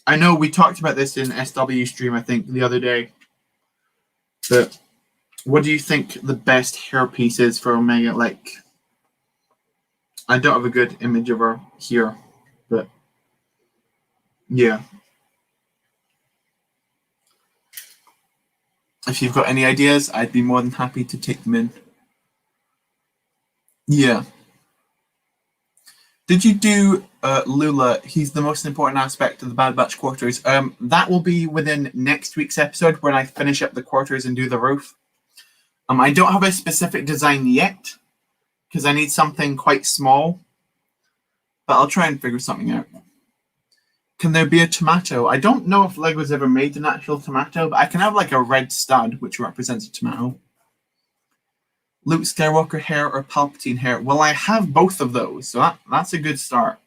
I know we talked about this in SW stream, I think, the other day. But what do you think the best hair piece is for Omega? Like, I don't have a good image of her here, but yeah. If you've got any ideas, I'd be more than happy to take them in. Yeah. Did you do Lula? He's the most important aspect of the Bad Batch quarters. That will be within next week's episode when I finish up the quarters and do the roof. I don't have a specific design yet because I need something quite small, but I'll try and figure something out. Can there be a tomato? I don't know if Lego's ever made an actual tomato, but I can have like a red stud, which represents a tomato. Luke Skywalker hair or Palpatine hair? Well, I have both of those, so that's a good start.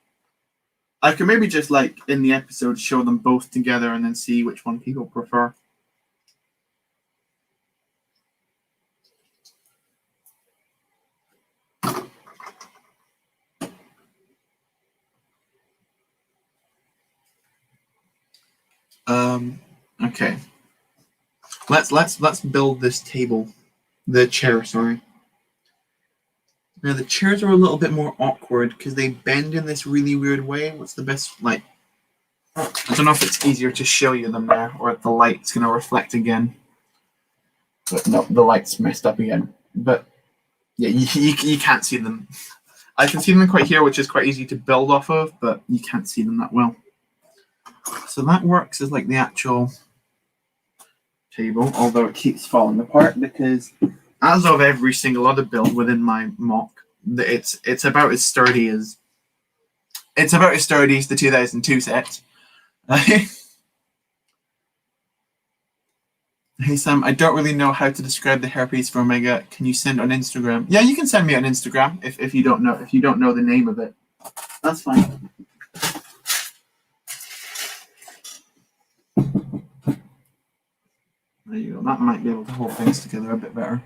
I could maybe just, like, in the episode, show them both together and then see which one people prefer. Okay. Let's build this table. The chair, sorry. Now the chairs are a little bit more awkward because they bend in this really weird way. What's the best, like, I don't know if it's easier to show you them there or if the light's going to reflect again. But no, the light's messed up again. But yeah, you can't see them. I can see them quite here, which is quite easy to build off of, but you can't see them that well. So that works as like the actual table, although it keeps falling apart because, as of every single other build within my mock, it's about as sturdy as the 2002 set. Hey Sam, I don't really know how to describe the hairpiece for Omega. Can you send on Instagram? Yeah, you can send me on Instagram if you don't know the name of it. That's fine. There you go. That might be able to hold things together a bit better.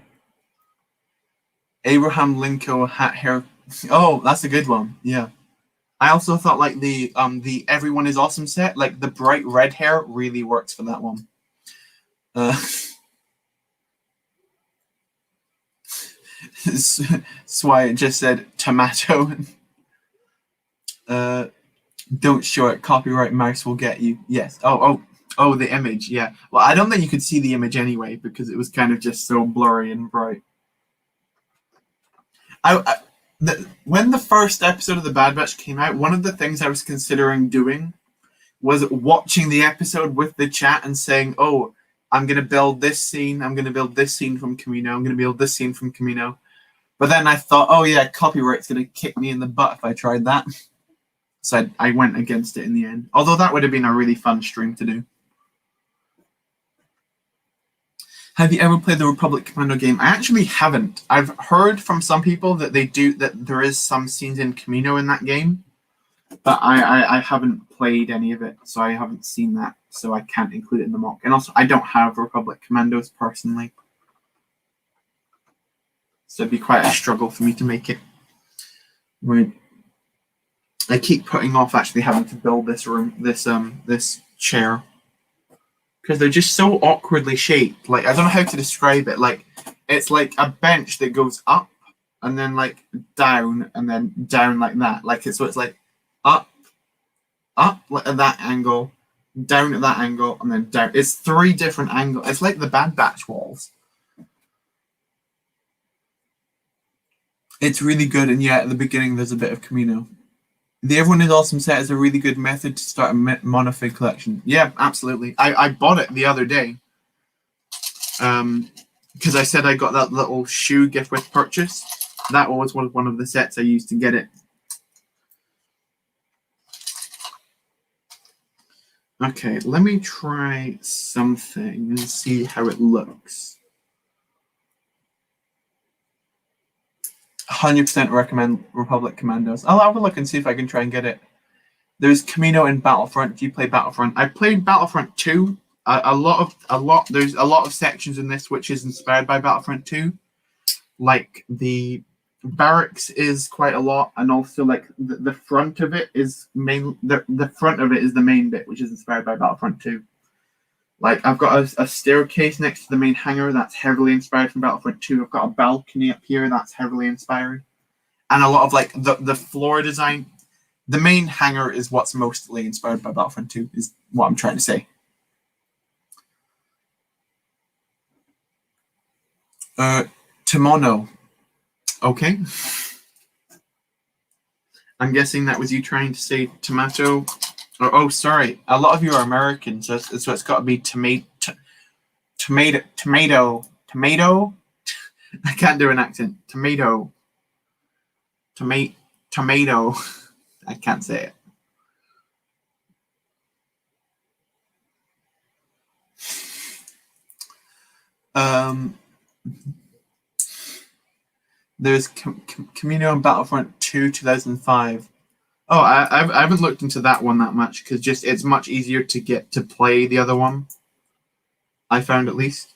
Abraham Lincoln hat hair. Oh, that's a good one. Yeah. I also thought like the Everyone is Awesome set, like the bright red hair really works for that one. Swire just said tomato. Don't show it. Copyright mouse will get you. Yes. Oh, the image. Yeah. Well, I don't think you could see the image anyway because it was kind of just so blurry and bright. When the first episode of The Bad Batch came out, one of the things I was considering doing was watching the episode with the chat and saying, "Oh, I'm gonna build this scene. I'm gonna build this scene from Kamino. I'm gonna build this scene from Kamino." But then I thought, "Oh yeah, copyright's gonna kick me in the butt if I tried that." So I went against it in the end. Although that would have been a really fun stream to do. Have you ever played the Republic Commando game? I actually haven't. I've heard from some people that there is some scenes in Kamino in that game, but I haven't played any of it, so I haven't seen that, so I can't include it in the mock. And also, I don't have Republic Commandos personally, so it'd be quite a struggle for me to make it. Right. I keep putting off actually having to build this chair because they're just so awkwardly shaped. Like, I don't know how to describe it. Like, it's like a bench that goes up and then like down and then down like that. Like so it's like up at that angle, down at that angle, and then down. It's 3 different angles. It's like the Bad Batch walls. It's really good, and yeah, at the beginning there's a bit of Kamino. The Everyone is Awesome set is a really good method to start a monofig collection. Yeah, absolutely. I bought it the other day because I said I got that little shoe gift with purchase. That was one of the sets I used to get it. Okay, let me try something and see how it looks. 100% recommend Republic Commandos. I'll have a look and see if I can try and get it. There's Kamino and Battlefront. Do you play Battlefront? I played Battlefront 2. There's a lot of sections in this which is inspired by Battlefront 2. Like the barracks is quite a lot, and also like the front of it is the front of it is the main bit, which is inspired by Battlefront 2. Like I've got a staircase next to the main hangar that's heavily inspired from Battlefront 2. I've got a balcony up here that's heavily inspired, and a lot of like the floor design. The main hangar is what's mostly inspired by Battlefront 2. Is what I'm trying to say. Timono. Okay. I'm guessing that was you trying to say tomato. Oh, sorry. A lot of you are American, so it's got to be tomato. I can't do an accent. Tomato. I can't say it. There's Kamino and Battlefront 2 2005. Oh, I haven't looked into that one that much because just it's much easier to get to play the other one. I found at least.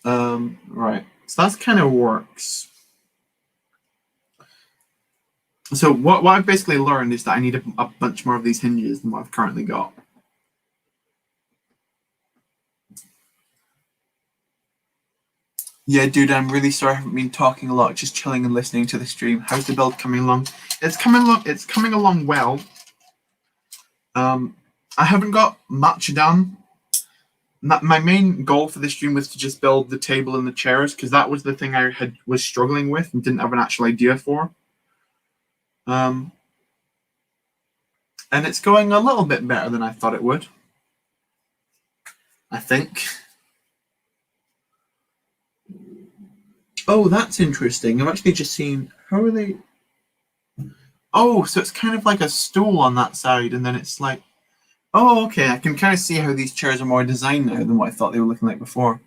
Right. So that's kind of works. So what I've basically learned is that I need a bunch more of these hinges than what I've currently got. Yeah, dude, I'm really sorry I haven't been talking a lot, just chilling and listening to the stream. How's the build coming along? It's coming along well. I haven't got much done. My main goal for this stream was to just build the table and the chairs, because that was the thing I was struggling with and didn't have an actual idea for. And it's going a little bit better than I thought it would, I think. Oh, that's interesting. I've actually just seen, how are they? Oh, so it's kind of like a stool on that side, and then it's like, oh, okay. I can kind of see how these chairs are more designed now than what I thought they were looking like before.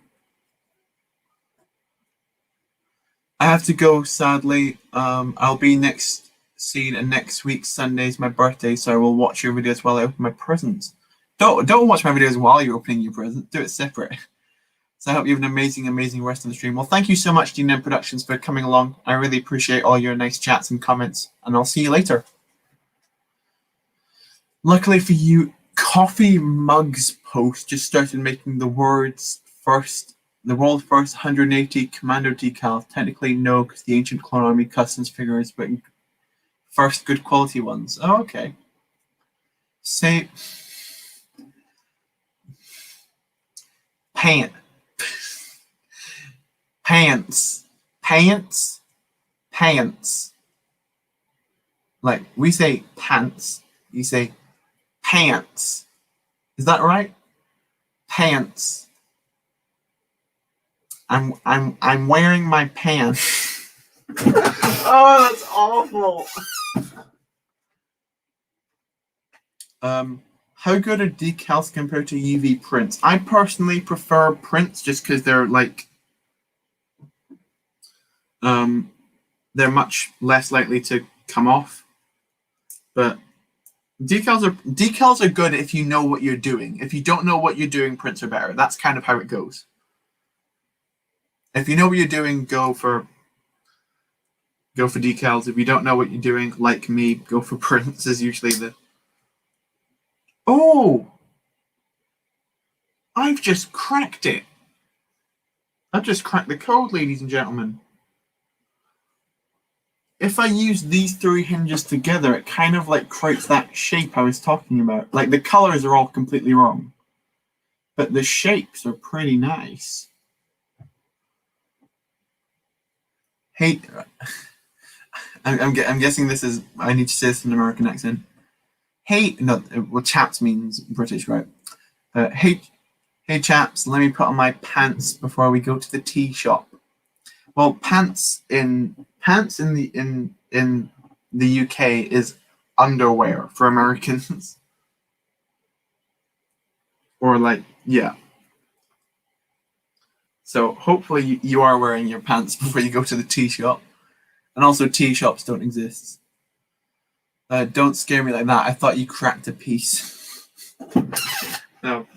I have to go, sadly. I'll be seen, and next week Sunday is my birthday, so I will watch your videos while I open my presents. Don't watch my videos while you're opening your present. Do it separate. So I hope you have an amazing rest of the stream. Well, thank you so much, DNM Productions, for coming along. I really appreciate all your nice chats and comments, and I'll see you later. Luckily for you, Coffee Mugs post just started making the world's first 180 Commando decal. Technically, no, because the Ancient Clone Army customs figures, but first good quality ones. Oh, okay. Say pants. Like, we say pants, you say pants. Is that right? Pants. I'm wearing my pants. Oh, that's awful. How good are decals compared to UV prints? I personally prefer prints just because they're like they're much less likely to come off. But decals are good if you know what you're doing. If you don't know what you're doing, prints are better. That's kind of how it goes. If you know what you're doing, go for decals. If you don't know what you're doing, like me, go for prints is usually the... Oh! I've just cracked it. I've just cracked the code, ladies and gentlemen. If I use these three hinges together, it kind of like creates that shape I was talking about. Like, the colors are all completely wrong, but the shapes are pretty nice. Hey, I'm guessing this is, I need to say this in an American accent. Hey, no, well, chaps means British, right? Hey chaps, let me put on my pants before we go to the tea shop. Well, pants in the UK is underwear for Americans. Or like, yeah. So hopefully you are wearing your pants before you go to the tea shop. And also, tea shops don't exist. Don't scare me like that. I thought you cracked a piece. No.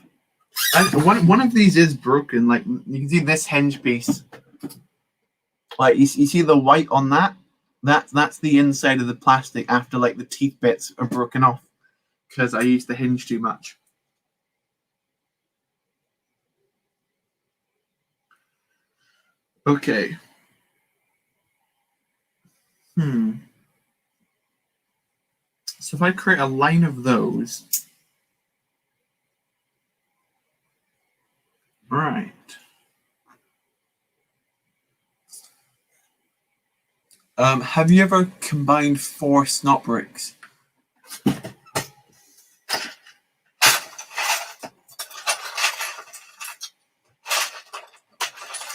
One of these is broken. Like, you can see this hinge piece. Like, you see the white on that? That's the inside of the plastic after, like, the teeth bits are broken off because I used the hinge too much. Okay. So if I create a line of those, right. Have you ever combined 4 snot bricks?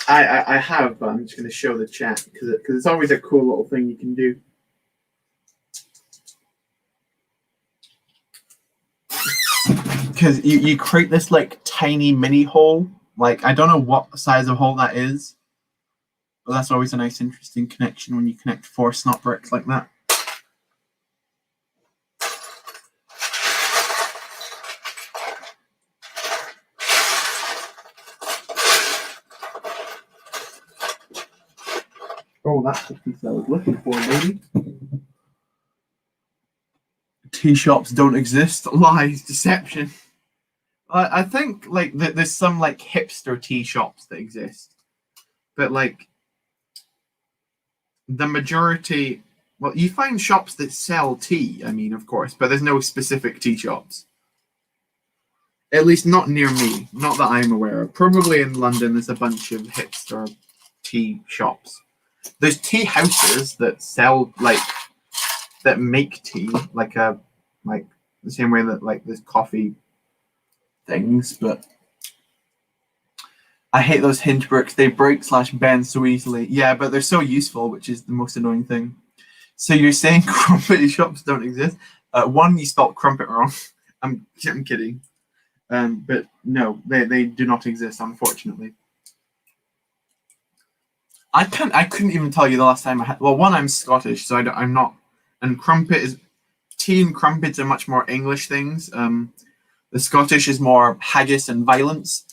I have, but I'm just going to show the chat because it's always a cool little thing you can do. Because you create this like tiny mini hole. Like, I don't know what size of hole that is, but that's always a nice, interesting connection when you connect 4 snot bricks like that. Oh, that's the piece I was looking for, baby. Tea shops don't exist. Lies, deception. I think like there's some like hipster tea shops that exist, but like the majority, well, you find shops that sell tea. I mean, of course, but there's no specific tea shops. At least not near me, not that I'm aware of. Probably in London, there's a bunch of hipster tea shops. There's tea houses that sell that make tea, like the same way that like there's coffee things, but I hate those hinge bricks. They break / bend so easily. Yeah, but they're so useful, which is the most annoying thing. So you're saying crumpet shops don't exist? One, you spelled crumpet wrong. I'm kidding. But no, they do not exist, unfortunately. I couldn't even tell you the last time I had. Well, one, I'm Scottish, so I'm not. And tea and crumpets are much more English things. The Scottish is more haggis and violence.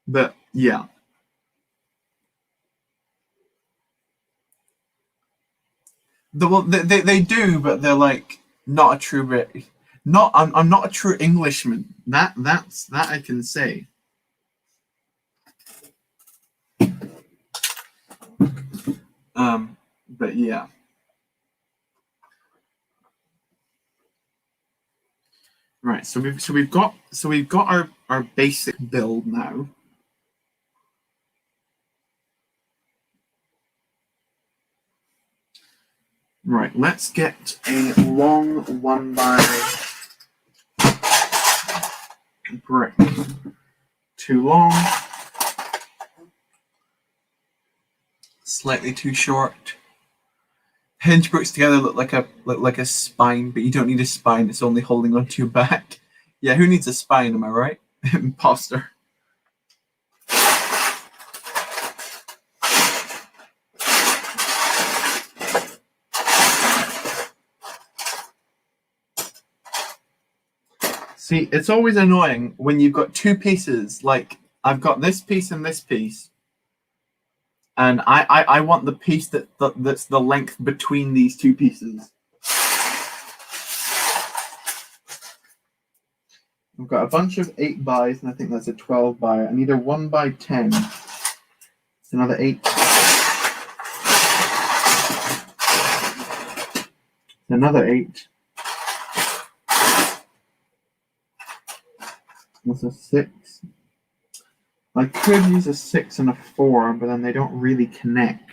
But yeah. They do, but they're like not a true Brit. I'm not a true Englishman. That I can say. But yeah. Right, so we've got our basic build now. Right, let's get a long 1x brick. Too long. Slightly too short. Hinge bricks together look like a spine, but you don't need a spine. It's only holding onto your back. Yeah, who needs a spine? Am I right? Imposter. See, it's always annoying when you've got two pieces. Like I've got this piece and this piece, and I want the piece that's the length between these two pieces. I've got a bunch of 8x, and I think that's a 12x. I need a 1x10. It's another 8. Another 8. That's a 6. I could use a 6 and a 4, but then they don't really connect.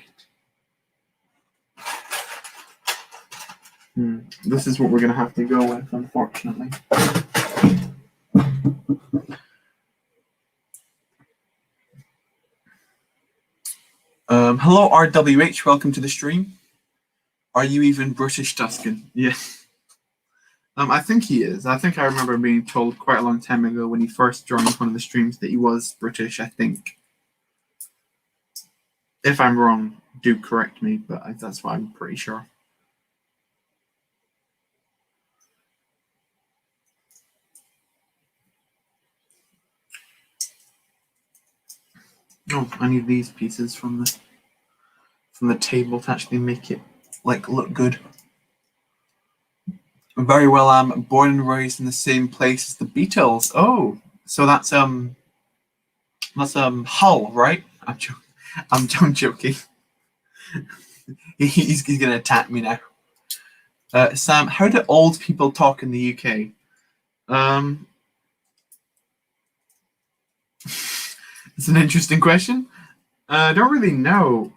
This is what we're going to have to go with, unfortunately. Hello, RWH. Welcome to the stream. Are you even British, Tuscan? Yes. I think he is. I think I remember being told quite a long time ago when he first joined one of the streams that he was British, I think. If I'm wrong, do correct me, but that's what I'm pretty sure. Oh, I need these pieces from the table to actually make it look good. Very well, I'm born and raised in the same place as the Beatles. Oh, so that's Hull, right? I'm joking. He's gonna attack me now. Sam, how do old people talk in the UK? It's an interesting question. I don't really know.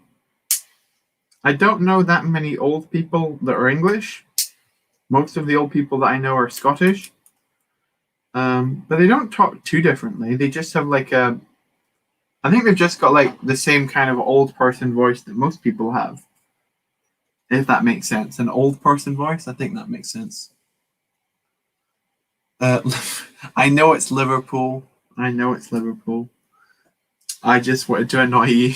I don't know that many old people that are English. Most of the old people that I know are Scottish. But they don't talk too differently. They just have I think they've just got the same kind of old person voice that most people have. If that makes sense. An old person voice? I think that makes sense. I know it's Liverpool. I just wanted to annoy you.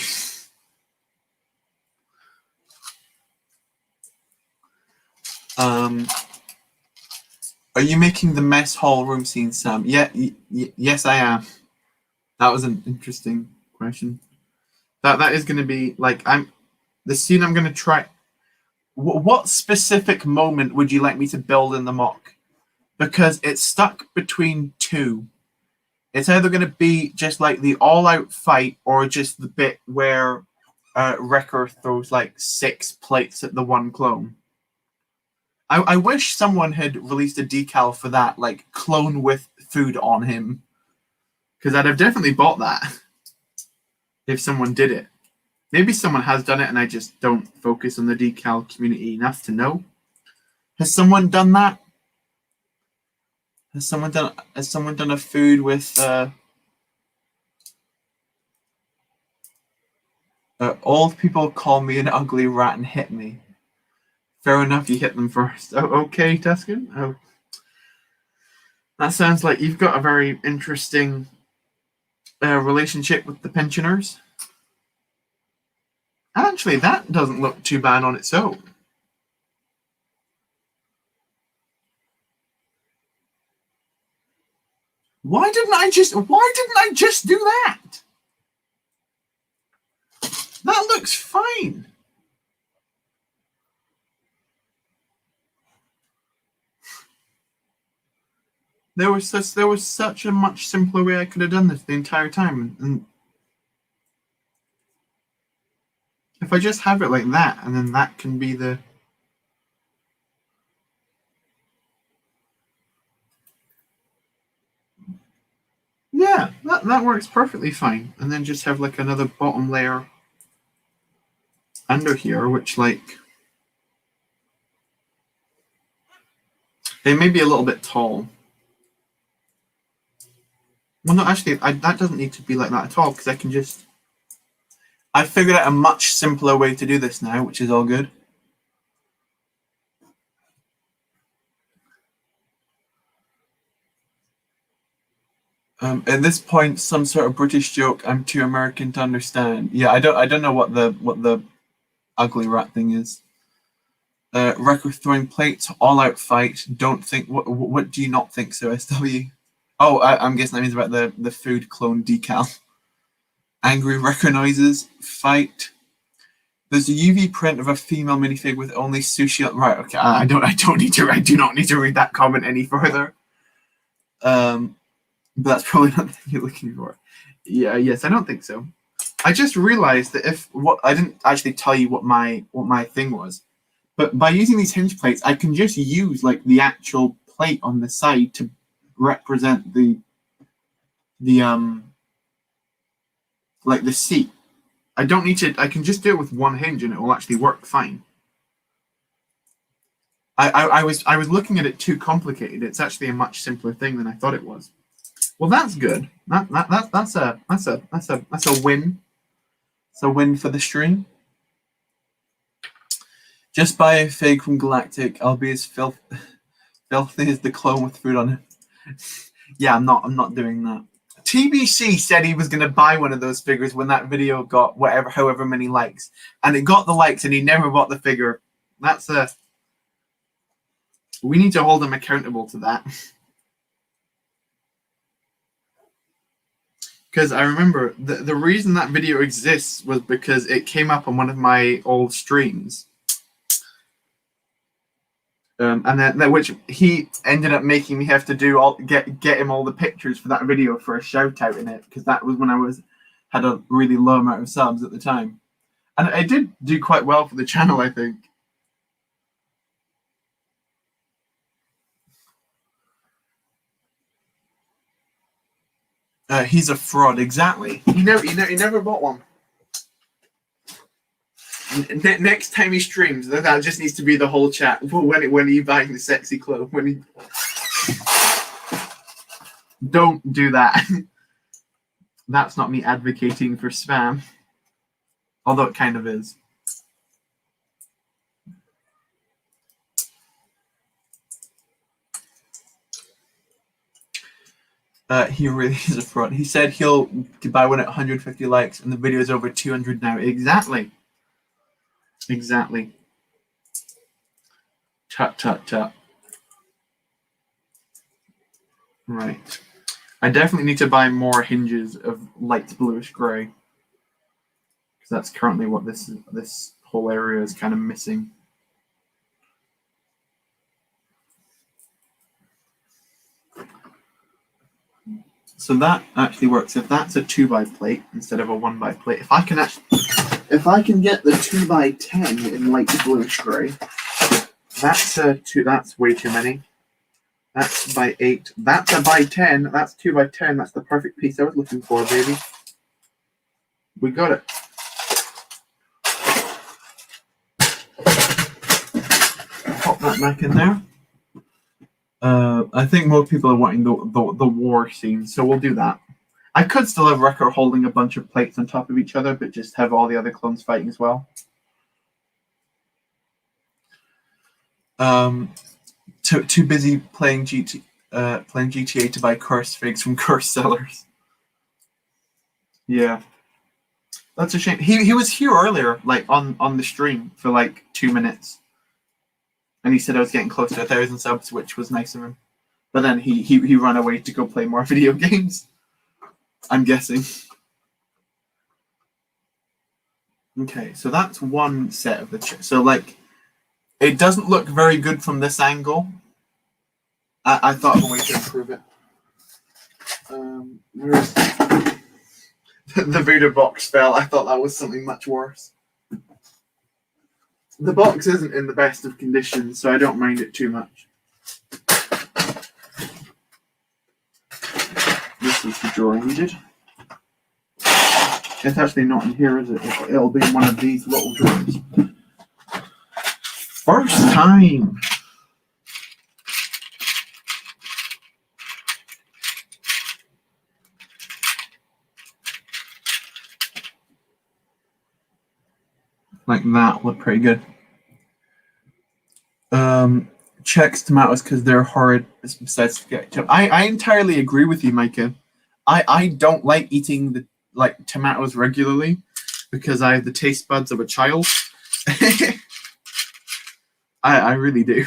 Are you making the mess hall room scene, Sam? Yeah, yes, I am. That was an interesting question. That is going to be like the scene I'm going to try. What specific moment would you like me to build in the mock? Because it's stuck between two. It's either going to be just like the all-out fight, or just the bit where Wrecker throws like 6 plates at the one clone. I wish someone had released a decal for that, like clone with food on him, because I'd have definitely bought that if someone did it. Maybe someone has done it and I just don't focus on the decal community enough to know. Has someone done that? Has someone done a food with old people call me an ugly rat and hit me? Fair enough, you hit them first. Oh, okay, Tuscan. Oh, that sounds like you've got a very interesting relationship with the pensioners. Actually, that doesn't look too bad on its own. Why didn't I just do that? That looks fine. There was such a much simpler way I could have done this the entire time. And if I just have it like that, and then that can be the... Yeah, that works perfectly fine. And then just have like another bottom layer under here, which like... They may be a little bit tall. Well, no, actually, that doesn't need to be like that at all, because I can just... I figured out a much simpler way to do this now, which is all good. At this point, some sort of British joke. I'm too American to understand. Yeah, I don't know what the ugly rat thing is. Record throwing plates, all out fight. Don't think. What do you not think so, SW? Oh, I'm guessing that means about the food clone decal. Angry Wrecker noises, fight. There's a UV print of a female minifig with only sushi. Right, okay. I do not need to read that comment any further. But that's probably not the thing you're looking for. Yeah, yes, I don't think so. I just realized that I didn't actually tell you what my thing was. But by using these hinge plates, I can just use like the actual plate on the side to represent the like the seat. I don't need to. I can just do it with one hinge, and it will actually work fine. I was looking at it too complicated. It's actually a much simpler thing than I thought it was. Well, that's good. That's a win. It's a win for the stream. Just buy a fig from Galactic. I'll be as filthy as the clone with food on it. Yeah, I'm not doing that. TBC said he was going to buy one of those figures when that video got however many likes, and it got the likes, and he never bought the figure. We need to hold him accountable to that. Because I remember the reason that video exists was because it came up on one of my old streams. And then which he ended up making me have to do get him all the pictures for that video for a shout out in it, because that was when I had a really low amount of subs at the time, and I did do quite well for the channel, I think. He's a fraud, exactly. He never bought one. Next time he streams, that just needs to be the whole chat. When are you buying the sexy clothes? Don't do that. That's not me advocating for spam, although it kind of is. He really is a fraud. He said he'll buy one at 150 likes, and the video is over 200 now. Exactly. Tut. Right. I definitely need to buy more hinges of light bluish grey. because that's currently what this whole area is kind of missing. So that actually works. If that's a 2x plate instead of a 1x plate, if I can get the 2x10 in light bluish grey, that's way too many. That's by 8. That's a by 10. That's 2x10. That's the perfect piece I was looking for, baby. We got it. Pop that back in there. I think most people are wanting the war scene, so we'll do that. I could still have Wrecker holding a bunch of plates on top of each other, but just have all the other clones fighting as well. Too busy playing GTA to buy cursed figs from cursed sellers. Yeah, that's a shame. He was here earlier, like on the stream for like 2 minutes. And he said I was getting close to 1,000 subs, which was nice of him. But then he ran away to go play more video games, I'm guessing. Okay, so that's one set of the so like it doesn't look very good from this angle. I thought of a way to improve it. Where's the Vader box fell? I thought that was something much worse. The box isn't in the best of conditions, so I don't mind it too much. This is the drawer I needed. It's actually not in here, is it? It'll be in one of these little drawers. First time! Like that look pretty good. Checks tomatoes because they're horrid. Besides ketchup, I entirely agree with you, Micah. I don't like eating the tomatoes regularly because I have the taste buds of a child. I really do.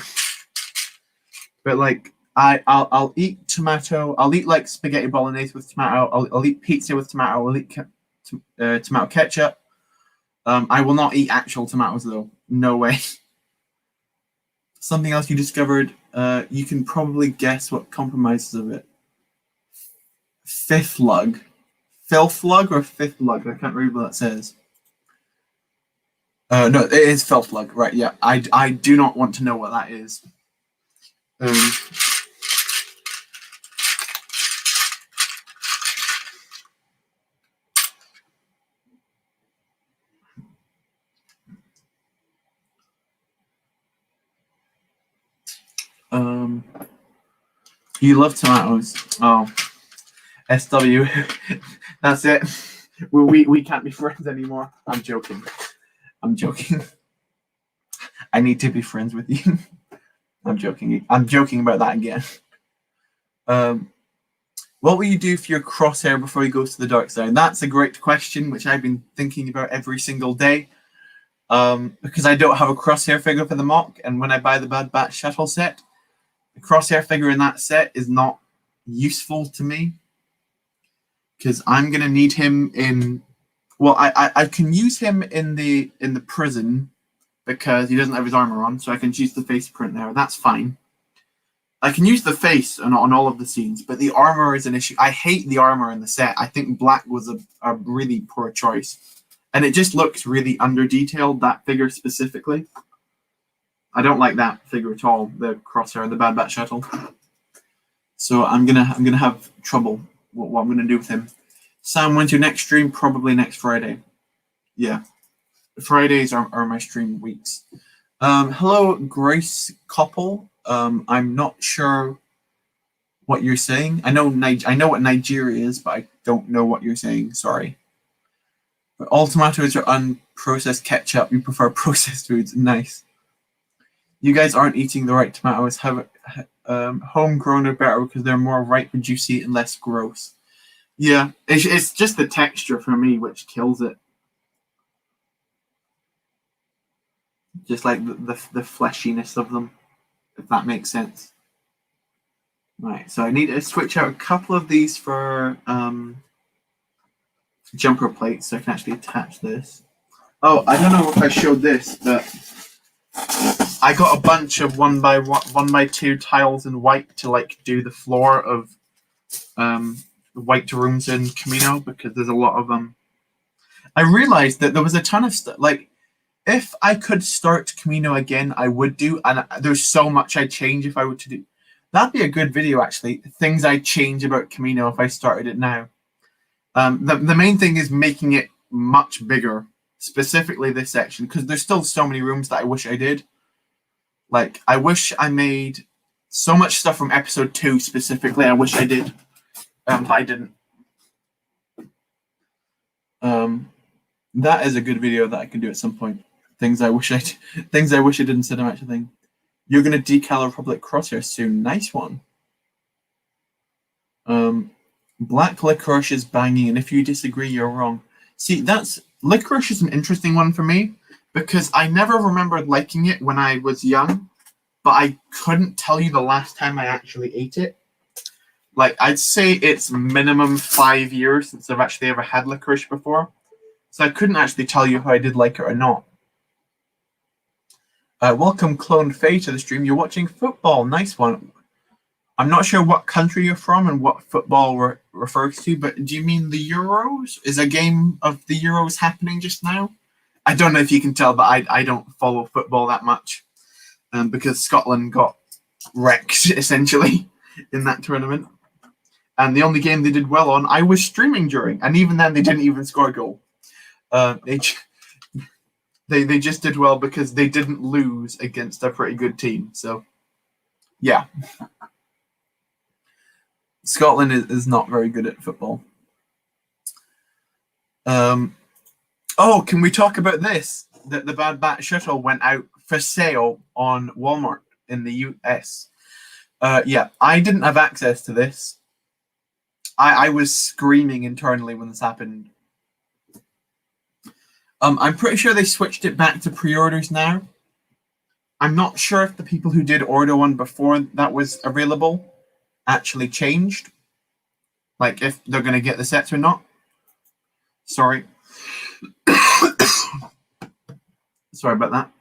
But like I'll eat tomato. I'll eat like spaghetti bolognese with tomato. I'll eat pizza with tomato. I'll eat tomato ketchup. I will not eat actual tomatoes though. No way. Something else you discovered, you can probably guess what compromises of it. Fifth lug. Filth lug or fifth lug? I can't read what that says. No, it is filth lug. Right, yeah. I do not want to know what that is. You love tomatoes. Oh, SW. That's it. We can't be friends anymore. I'm joking. I'm joking. I need to be friends with you. I'm joking. I'm joking about that again. What will you do for your crosshair before he goes to the dark side? That's a great question, which I've been thinking about every single day. Because I don't have a crosshair figure for the mock, and when I buy the Bad Batch shuttle set, the crosshair figure in that set is not useful to me. Because I'm gonna need him in. Well, I can use him in the prison because he doesn't have his armor on, so I can choose the face print there. That's fine. I can use the face on all of the scenes, but the armor is an issue. I hate the armor in the set. I think black was a really poor choice, and it just looks really under detailed. That figure specifically, I don't like that figure at all. The crosshair, the Bad Batch shuttle. So I'm gonna have trouble. What I'm gonna do with him. Sam, when's your next stream? Probably next Friday. Yeah, Fridays are my stream weeks. Hello, Grace Koppel. I'm not sure what you're saying. I know what Nigeria is, but I don't know what you're saying. Sorry. But all tomatoes are unprocessed ketchup. You prefer processed foods. Nice. You guys aren't eating the right tomatoes. Have homegrown are better because they're more ripe and juicy and less gross. Yeah, it's just the texture for me which kills it. Just like the fleshiness of them, if that makes sense. Right, so I need to switch out a couple of these for jumper plates so I can actually attach this. Oh, I don't know if I showed this, but I got a bunch of 1x2 tiles in white to like do the floor of the white rooms in Kamino, because there's a lot of I realized that there was a ton of stuff. Like, if I could start Kamino again, I would do, and there's so much I'd change if I were to do. That'd be a good video, actually. Things I'd change about Kamino if I started it now. The main thing is making it much bigger, specifically this section, because there's still so many rooms that I wish I did. Like, I wish I made so much stuff from episode 2 specifically. I wish I did, but I didn't. That is a good video that I can do at some point. Things I wish I did in cinematic thing. You're gonna decal Republic Crosshair soon. Nice one. Black licorice is banging, and if you disagree, you're wrong. See, licorice is an interesting one for me, because I never remembered liking it when I was young, but I couldn't tell you the last time I actually ate it. Like, I'd say it's minimum 5 years since I've actually ever had licorice before. So I couldn't actually tell you if I did like it or not. Welcome, Clone Faye, to the stream. You're watching football. Nice one. I'm not sure what country you're from and what football refers to, but do you mean the Euros? Is a game of the Euros happening just now? I don't know if you can tell, but I don't follow football that much, because Scotland got wrecked, essentially, in that tournament. And the only game they did well on, I was streaming during, and even then they didn't even score a goal. They just did well because they didn't lose against a pretty good team. So, yeah. Scotland is not very good at football. Oh, can we talk about this? That the Bad Batch shuttle went out for sale on Walmart in the US. Yeah, I didn't have access to this. I was screaming internally when this happened. I'm pretty sure they switched it back to pre-orders now. I'm not sure if the people who did order one before that was available actually changed. Like, if they're going to get the sets or not. Sorry. Sorry about that.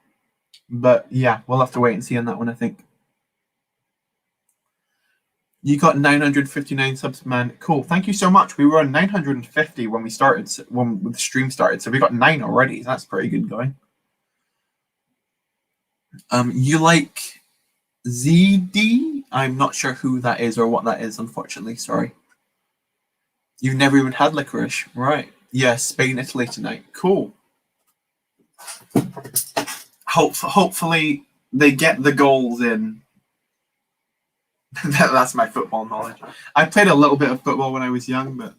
But yeah, we'll have to wait and see on that one, I think. You got 959 subs, man. Cool. Thank you so much. We were on 950 when we started, when the stream started. So we got 9 already. That's pretty good going. You like ZD? I'm not sure who that is or what that is, unfortunately. Sorry. You've never even had licorice. Right. Yeah, Spain, Italy tonight. Cool. Hopefully they get the goals in. That's my football knowledge. I played a little bit of football when I was young, but...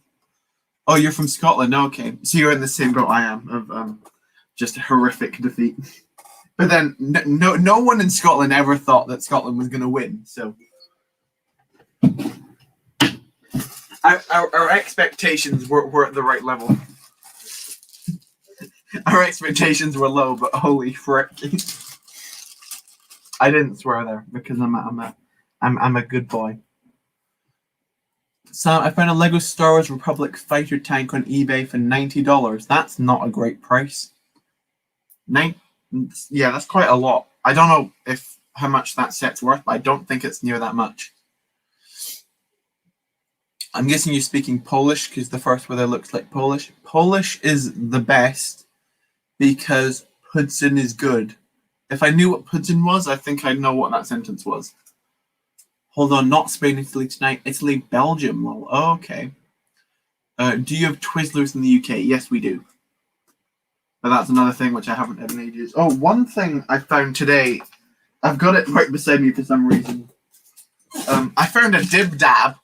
Oh, you're from Scotland? Okay. So you're in the same boat I am, of just a horrific defeat. But then no one in Scotland ever thought that Scotland was going to win, so... Our expectations were at the right level. Our expectations were low, but holy frick. I didn't swear there, because I'm a good boy. So I found a Lego Star Wars Republic fighter tank on eBay for $90. That's not a great price. Yeah, that's quite a lot. I don't know how much that set's worth, but I don't think it's near that much. I'm guessing you're speaking Polish because the first weather looks like Polish. Polish is the best because Hudson is good. If I knew what Hudson was, I think I'd know what that sentence was. Hold on, not Spain, Italy tonight. Italy, Belgium. Lol. Oh, okay. Do you have Twizzlers in the UK? Yes, we do. But that's another thing which I haven't had in ages. Oh, one thing I found today. I've got it right beside me for some reason. I found a Dib Dab.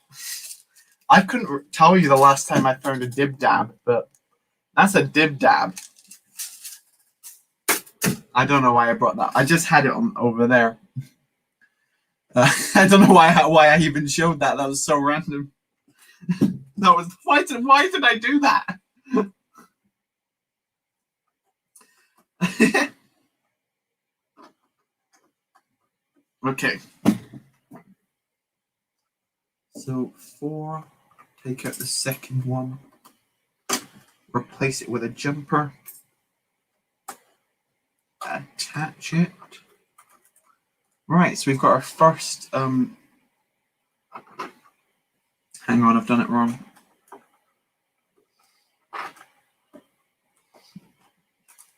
I couldn't tell you the last time I found a Dib Dab, but that's a Dib Dab. I don't know why I brought that. I just had it over there. I don't know why I even showed that. That was so random. That was why did I do that? Okay. So 4. Take out the second one. Replace it with a jumper. attach it. Right, so we've got our first, hang on, I've done it wrong.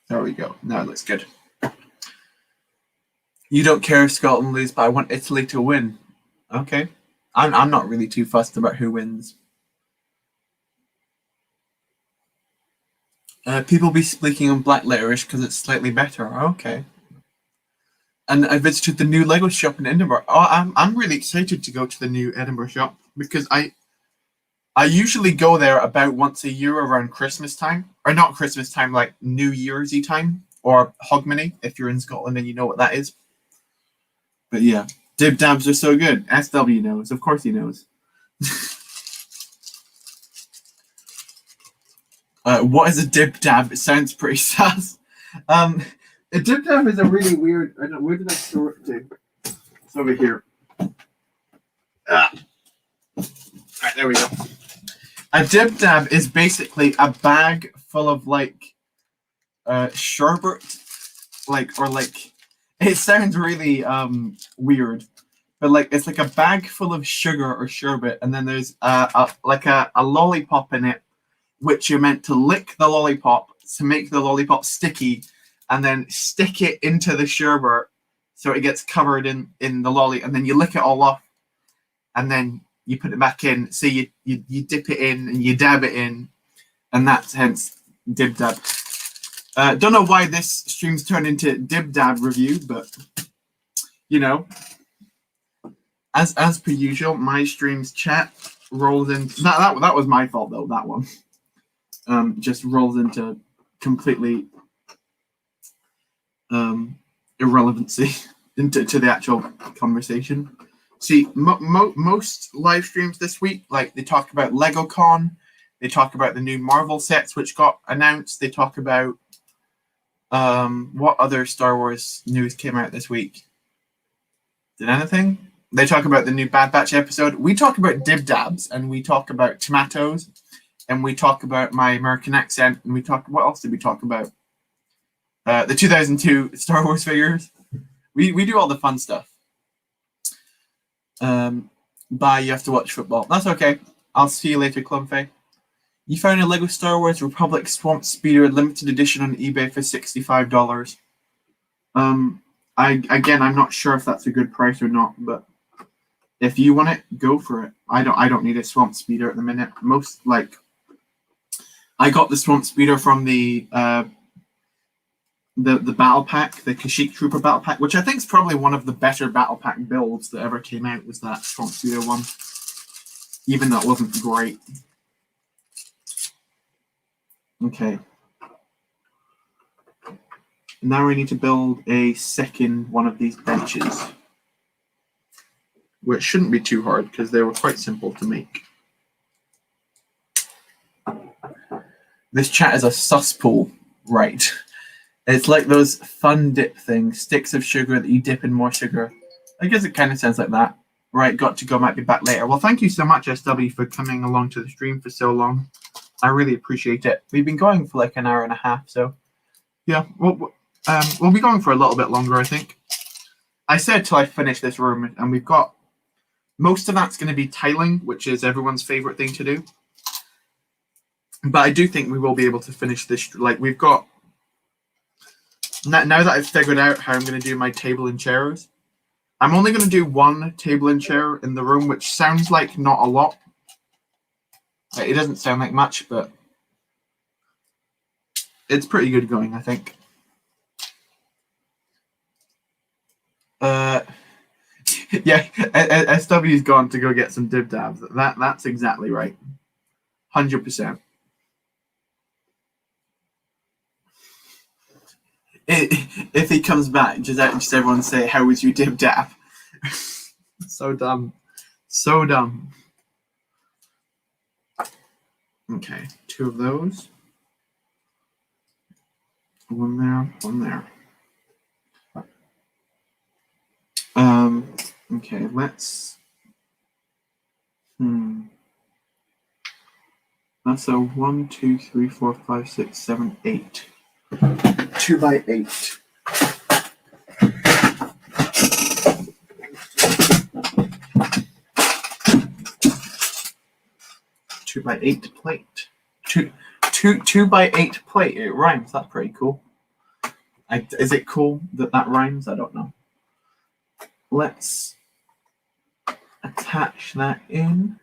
There we go, now it looks good. You don't care if Scotland lose, but I want Italy to win. Okay, I'm not really too fussed about who wins. People be speaking on black licorice because it's slightly better. Okay. And I visited the new Lego shop in Edinburgh. Oh, I'm really excited to go to the new Edinburgh shop because I usually go there about once a year around Christmas time, or not Christmas time, like New Year's-y time, or Hogmanay if you're in Scotland and you know what that is. But yeah, dib dabs are so good. SW knows, of course he knows. What is a dib dab? It sounds pretty sass. A dib dab is a really weird. I don't know, where did I store it to? It's over here. Alright, there we go. A dib dab is basically a bag full of like sherbet, it sounds really weird, but like it's like a bag full of sugar or sherbet, and then there's a lollipop in it, which you're meant to lick the lollipop to make the lollipop sticky, and then stick it into the sherbet so it gets covered in the lolly, and then you lick it all off, and then you put it back in. So you dip it in and you dab it in, and that's hence dib dab. Don't know why this stream's turned into dib dab review, but you know, as per usual, my stream's chat rolls in. That was my fault though. That one just rolls into completely irrelevancy into the actual conversation. See, most live streams this week, like they talk about LegoCon, they talk about the new Marvel sets which got announced, they talk about what other Star Wars news came out this week. Did anything? They talk about the new Bad Batch episode. We talk about dib dabs, and we talk about tomatoes, and we talk about my American accent, and we talk. What else did we talk about? The 2002 Star Wars figures. We do all the fun stuff. Bye. You have to watch football. That's okay. I'll see you later, Clumfay. You found a Lego Star Wars Republic Swamp Speeder limited edition on eBay for $65. I'm not sure if that's a good price or not, but if you want it, go for it. I don't need a Swamp Speeder at the minute. I got the Swamp Speeder from the battle pack, the Kashyyyk Trooper battle pack, which I think is probably one of the better battle pack builds that ever came out, was that Swamp Speeder one. Even though it wasn't great. Okay. Now we need to build a second one of these benches, which shouldn't be too hard because they were quite simple to make. This chat is a cesspool, right? It's like those fun dip things, sticks of sugar that you dip in more sugar. I guess it kind of sounds like that. Right, got to go, might be back later. Well, thank you so much, SW, for coming along to the stream for so long. I really appreciate it. We've been going for like an hour and a half, so yeah, we'll be going for a little bit longer, I think. I said till I finish this room, and we've got most of that's going to be tiling, which is everyone's favorite thing to do. But I do think we will be able to finish this. Like, we've got now that I've figured out how I'm going to do my table and chairs. I'm only going to do one table and chair in the room, which sounds like not a lot. It doesn't sound like much, but it's pretty good going, I think. Yeah, SW's gone to go get some dib dabs. That's exactly right. 100%. If he comes back, just everyone say, "How was your dib dab?" So dumb. So dumb. Okay, 2 of those. 1 there, 1 there. Okay, let's. That's a 1, 2, 3, 4, 5, 6, 7, 8. 2 by 8. 2x8 plate. 2x8 plate. It rhymes. That's pretty cool. Is it cool that that rhymes? I don't know. Let's attach that in.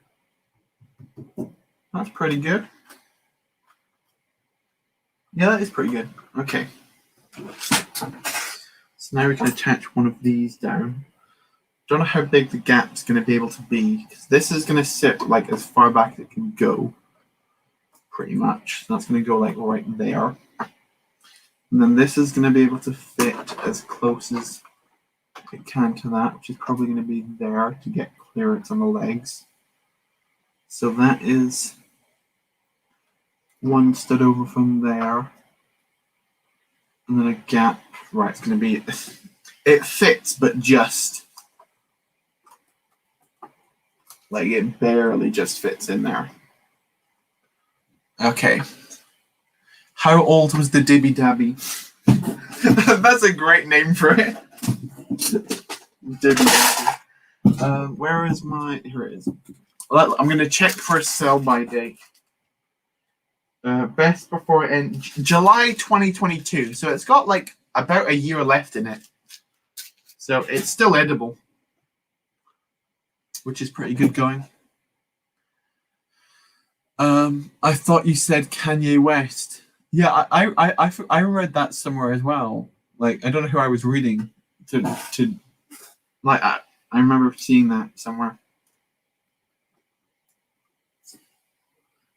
That's pretty good. Yeah, that is pretty good. Okay. So now we can attach one of these down. Don't know how big the gap's going to be able to be, because this is going to sit like as far back as it can go, pretty much. So that's going to go like right there. And then this is going to be able to fit as close as it can to that, which is probably going to be there to get clearance on the legs. So that is one stud over from there. And then a gap. Right, it's going to be... It fits, but just... Like, it barely just fits in there. Okay. How old was the Dibby Dabby? That's a great name for it. Dibby Dabby. Where is my... Here it is. Well, I'm going to check for a sell-by date. Best before end... July 2022. So it's got, like, about a year left in it. So it's still edible. Which is pretty good going. I thought you said Kanye West. Yeah, I read that somewhere as well. Like, I don't know who I was reading to like I remember seeing that somewhere.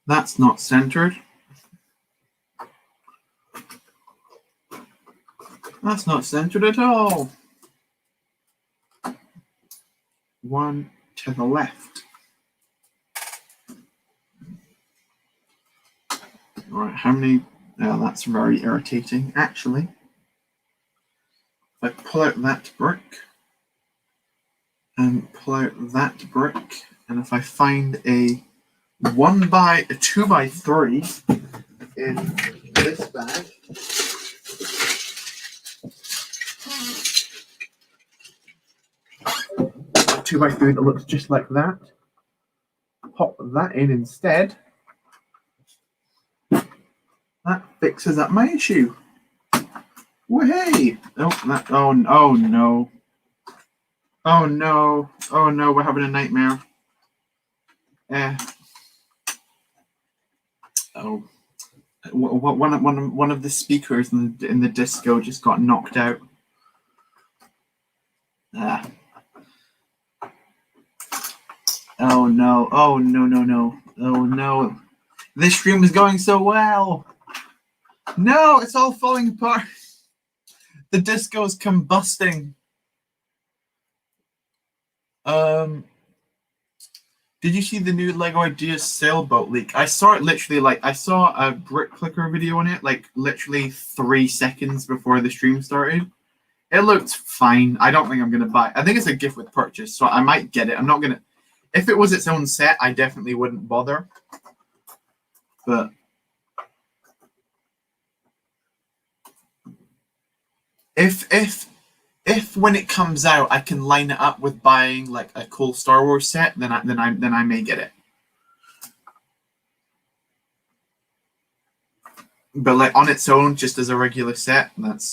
That's not centered. That's not centered at all. One to the left. All right, how many? That's very irritating, actually. If I pull out that brick and pull out that brick, and if I find a 2x3 in this bag, a 2x3 that looks just like that, pop that in instead. That fixes up my issue. Whey! Oh no! Oh no! Oh no! We're having a nightmare. Oh, one of the speakers in the disco just got knocked out. Oh no! Oh no! Oh no! This stream is going so well. No, it's all falling apart. The disco is combusting. Did you see the new Lego Ideas sailboat leak? I saw it literally, I saw a brick clicker video on it, literally 3 seconds before the stream started. It looked fine. I don't think I'm going to buy it. I think it's a gift with purchase, so I might get it. I'm not going to... If it was its own set, I definitely wouldn't bother. But... If when it comes out I can line it up with buying like a cool Star Wars set, then I may get it. But like on its own, just as a regular set,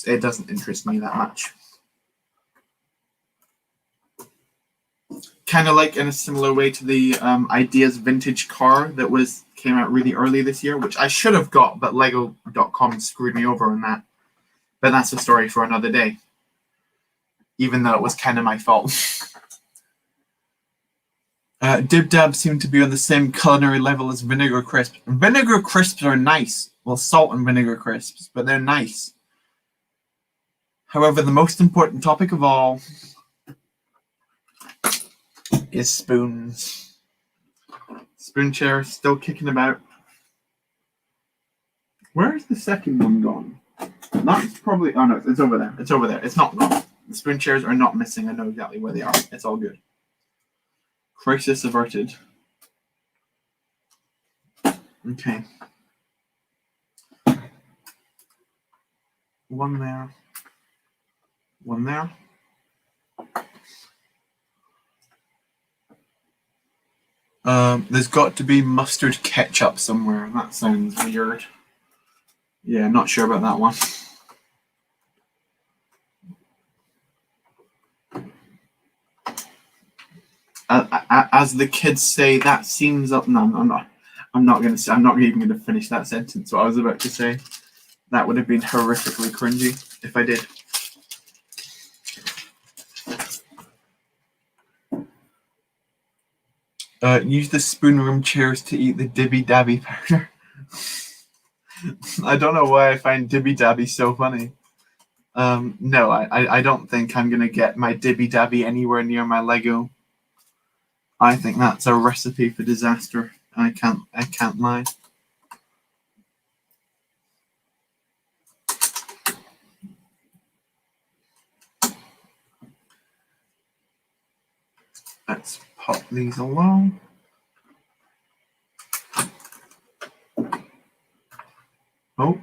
it doesn't interest me that much. Kind of like in a similar way to the Ideas vintage car that came out really early this year, which I should have got, but Lego.com screwed me over on that. But that's a story for another day. Even though it was kind of my fault. Dib Dab seem to be on the same culinary level as Vinegar Crisps. Vinegar Crisps are nice. Well, salt and vinegar crisps, but they're nice. However, the most important topic of all is spoons. Spoon chair still kicking about. Where's the second one gone? That's probably... Oh, no, it's over there. It's over there. It's not gone. The spoon chairs are not missing. I know exactly where they are. It's all good. Crisis averted. Okay. One there. One there. There's got to be mustard ketchup somewhere. That sounds weird. Yeah, not sure about that one. As the kids say, that seems up. No, I'm not. I'm not gonna say. I'm not even gonna finish that sentence. What I was about to say. That would have been horrifically cringy if I did. Use the spoon room chairs to eat the dibby dabby powder. I don't know why I find dibby dabby so funny. No, I don't think I'm gonna get my dibby dabby anywhere near my Lego. I think that's a recipe for disaster. I can't lie. Let's pop these along. Oh,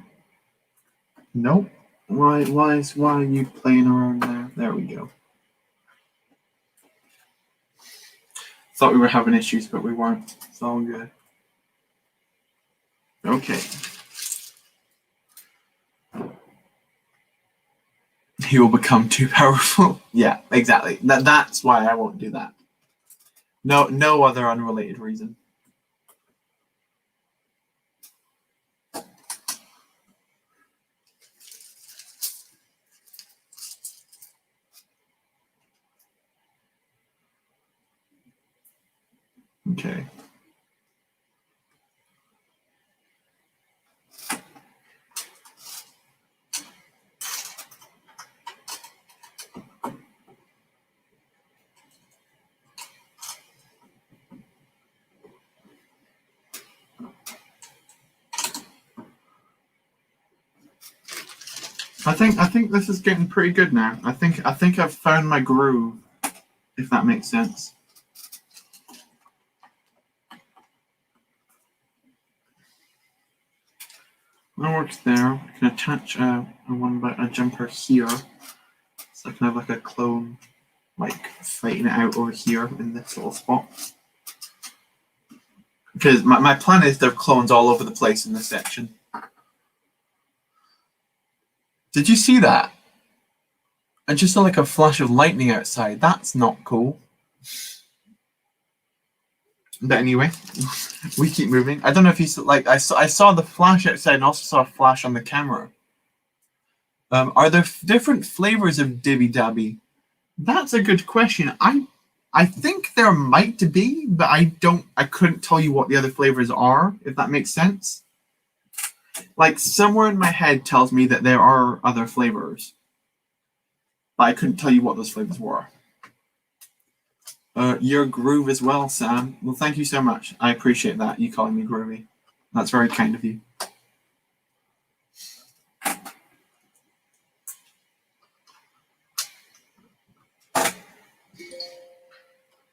nope. Why are you playing around there? There we go. Thought we were having issues, but we weren't. It's all good. Okay. He will become too powerful. Yeah, exactly. That's why I won't do that. No other unrelated reason. Okay. I think this is getting pretty good now. I think I've found my groove, if that makes sense. That works there. I can attach a jumper here, so I can have like a clone, like fighting it out over here in this little spot. Because my plan is there are clones all over the place in this section. Did you see that? I just saw like a flash of lightning outside. That's not cool. But anyway, we keep moving. I don't know if you saw, like I saw the flash outside and also saw a flash on the camera. Are there different flavors of Dibby Dabby? That's a good question. I think there might be, but I couldn't tell you what the other flavors are, if that makes sense. Like somewhere in my head tells me that there are other flavors, but I couldn't tell you what those flavors were. Your groove as well, Sam. Well, thank you so much. I appreciate that, you calling me groovy. That's very kind of you.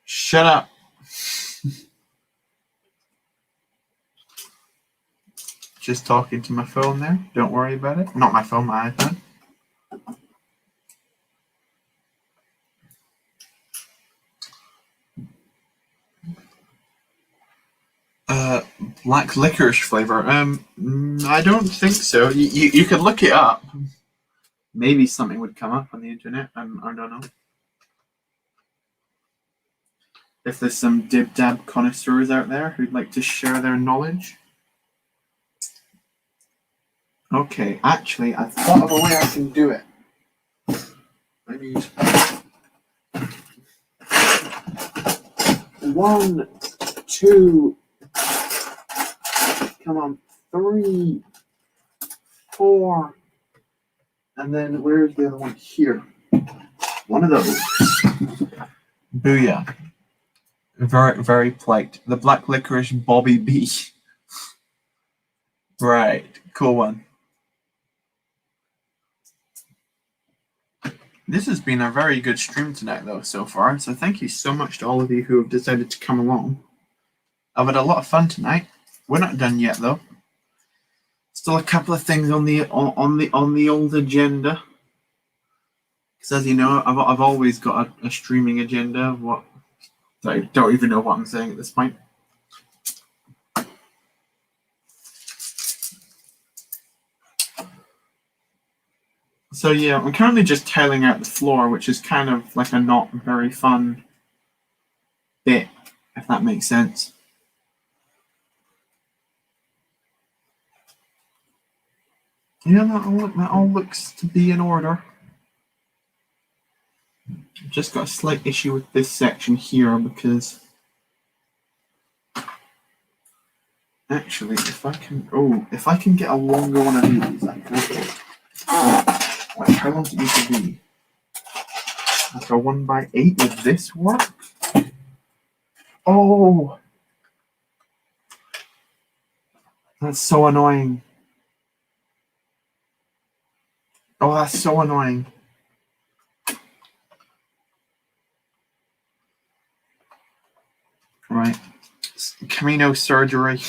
Shut up. Just talking to my phone there. Don't worry about it. Not my phone, my iPad. Black licorice flavor. I don't think so. You could look it up. Maybe something would come up on the internet. I don't know. If there's some dib-dab connoisseurs out there who'd like to share their knowledge. Okay, actually, I've thought of a way I can do it. I need 1, 2, come on, 3, 4, and then where's the other one? Here. One of those. Booyah. Very, very polite. The black licorice Bobby B. Right, cool one. This has been a very good stream tonight, though, so far. So thank you so much to all of you who have decided to come along. I've had a lot of fun tonight. We're not done yet, though. Still a couple of things on the old agenda. Because as you know, I've always got a streaming agenda of what I don't even know what I'm saying at this point. So yeah, I'm currently just tiling out the floor, which is kind of like a not very fun bit, if that makes sense. Yeah, that all looks to be in order. I've just got a slight issue with this section here because actually, if I can get a longer one of these, I can. Like, how long does it need to be? Like a 1x8 would this work? Oh, that's so annoying. Oh, that's so annoying. Right. Kamino surgery.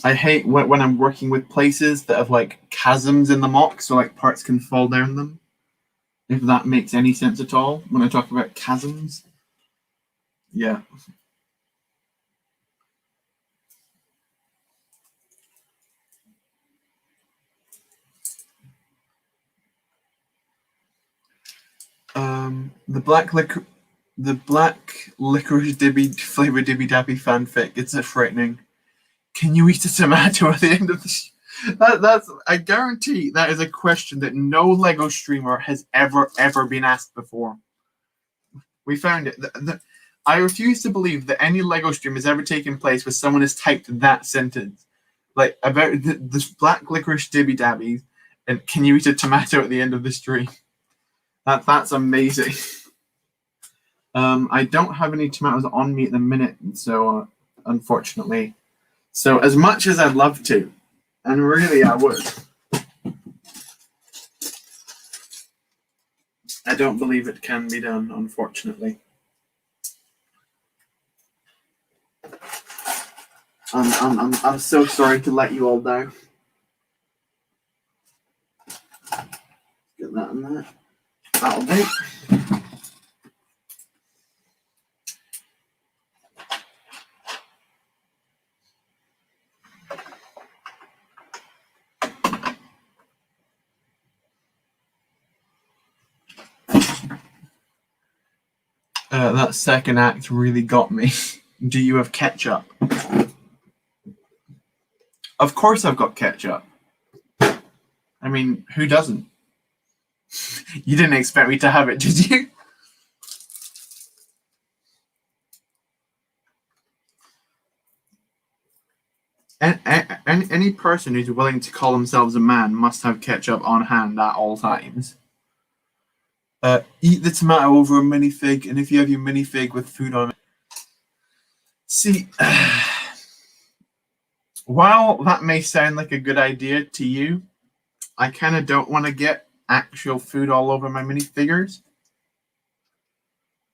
I hate when I'm working with places that have like chasms in the mock, so like parts can fall down them. If that makes any sense at all when I talk about chasms. Yeah. The black licorice dibby flavor dibby dabby fanfic. It's a frightening. Can you eat a tomato at the end of the? That's I guarantee that is a question that no Lego streamer has ever been asked before. We found it. I refuse to believe that any Lego stream has ever taken place where someone has typed that sentence, like about this black licorice dibby dabby, and can you eat a tomato at the end of the stream? That's amazing. I don't have any tomatoes on me at the minute, so unfortunately. So as much as I'd love to, and really I would, I don't believe it can be done, unfortunately. I'm so sorry to let you all down. Get that in there. That'll do. That second act really got me. Do you have ketchup? Of course I've got ketchup. I mean, who doesn't? You didn't expect me to have it, did you? Any person who's willing to call themselves a man must have ketchup on hand at all times. Eat the tomato over a minifig, and if you have your minifig with food on it. See, while that may sound like a good idea to you, I kind of don't want to get actual food all over my minifigures.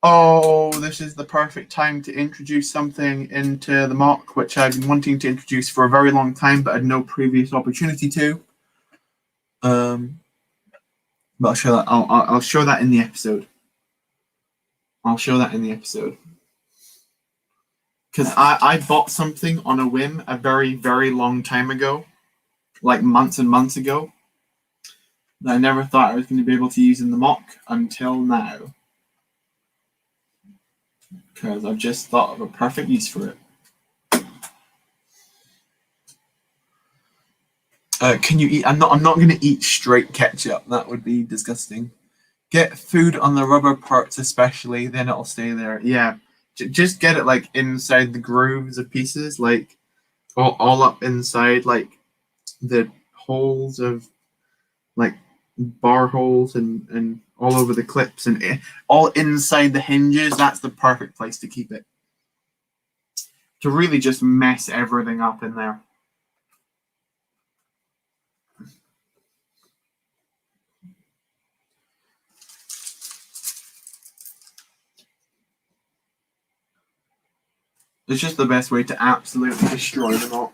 Oh, this is the perfect time to introduce something into the mock, which I've been wanting to introduce for a very long time, but had no previous opportunity to. But I'll show that. I'll show that in the episode. I'll show that in the episode. Because I bought something on a whim a very, very long time ago, like months and months ago, that I never thought I was going to be able to use in the mock until now. Because I've just thought of a perfect use for it. Can you eat? I'm not going to eat straight ketchup. That would be disgusting. Get food on the rubber parts, especially. Then it'll stay there. Yeah, just get it like inside the grooves of pieces, like all up inside, like the holes of like bar holes and all over the clips and all inside the hinges. That's the perfect place to keep it. To really just mess everything up in there. It's just the best way to absolutely destroy the mock.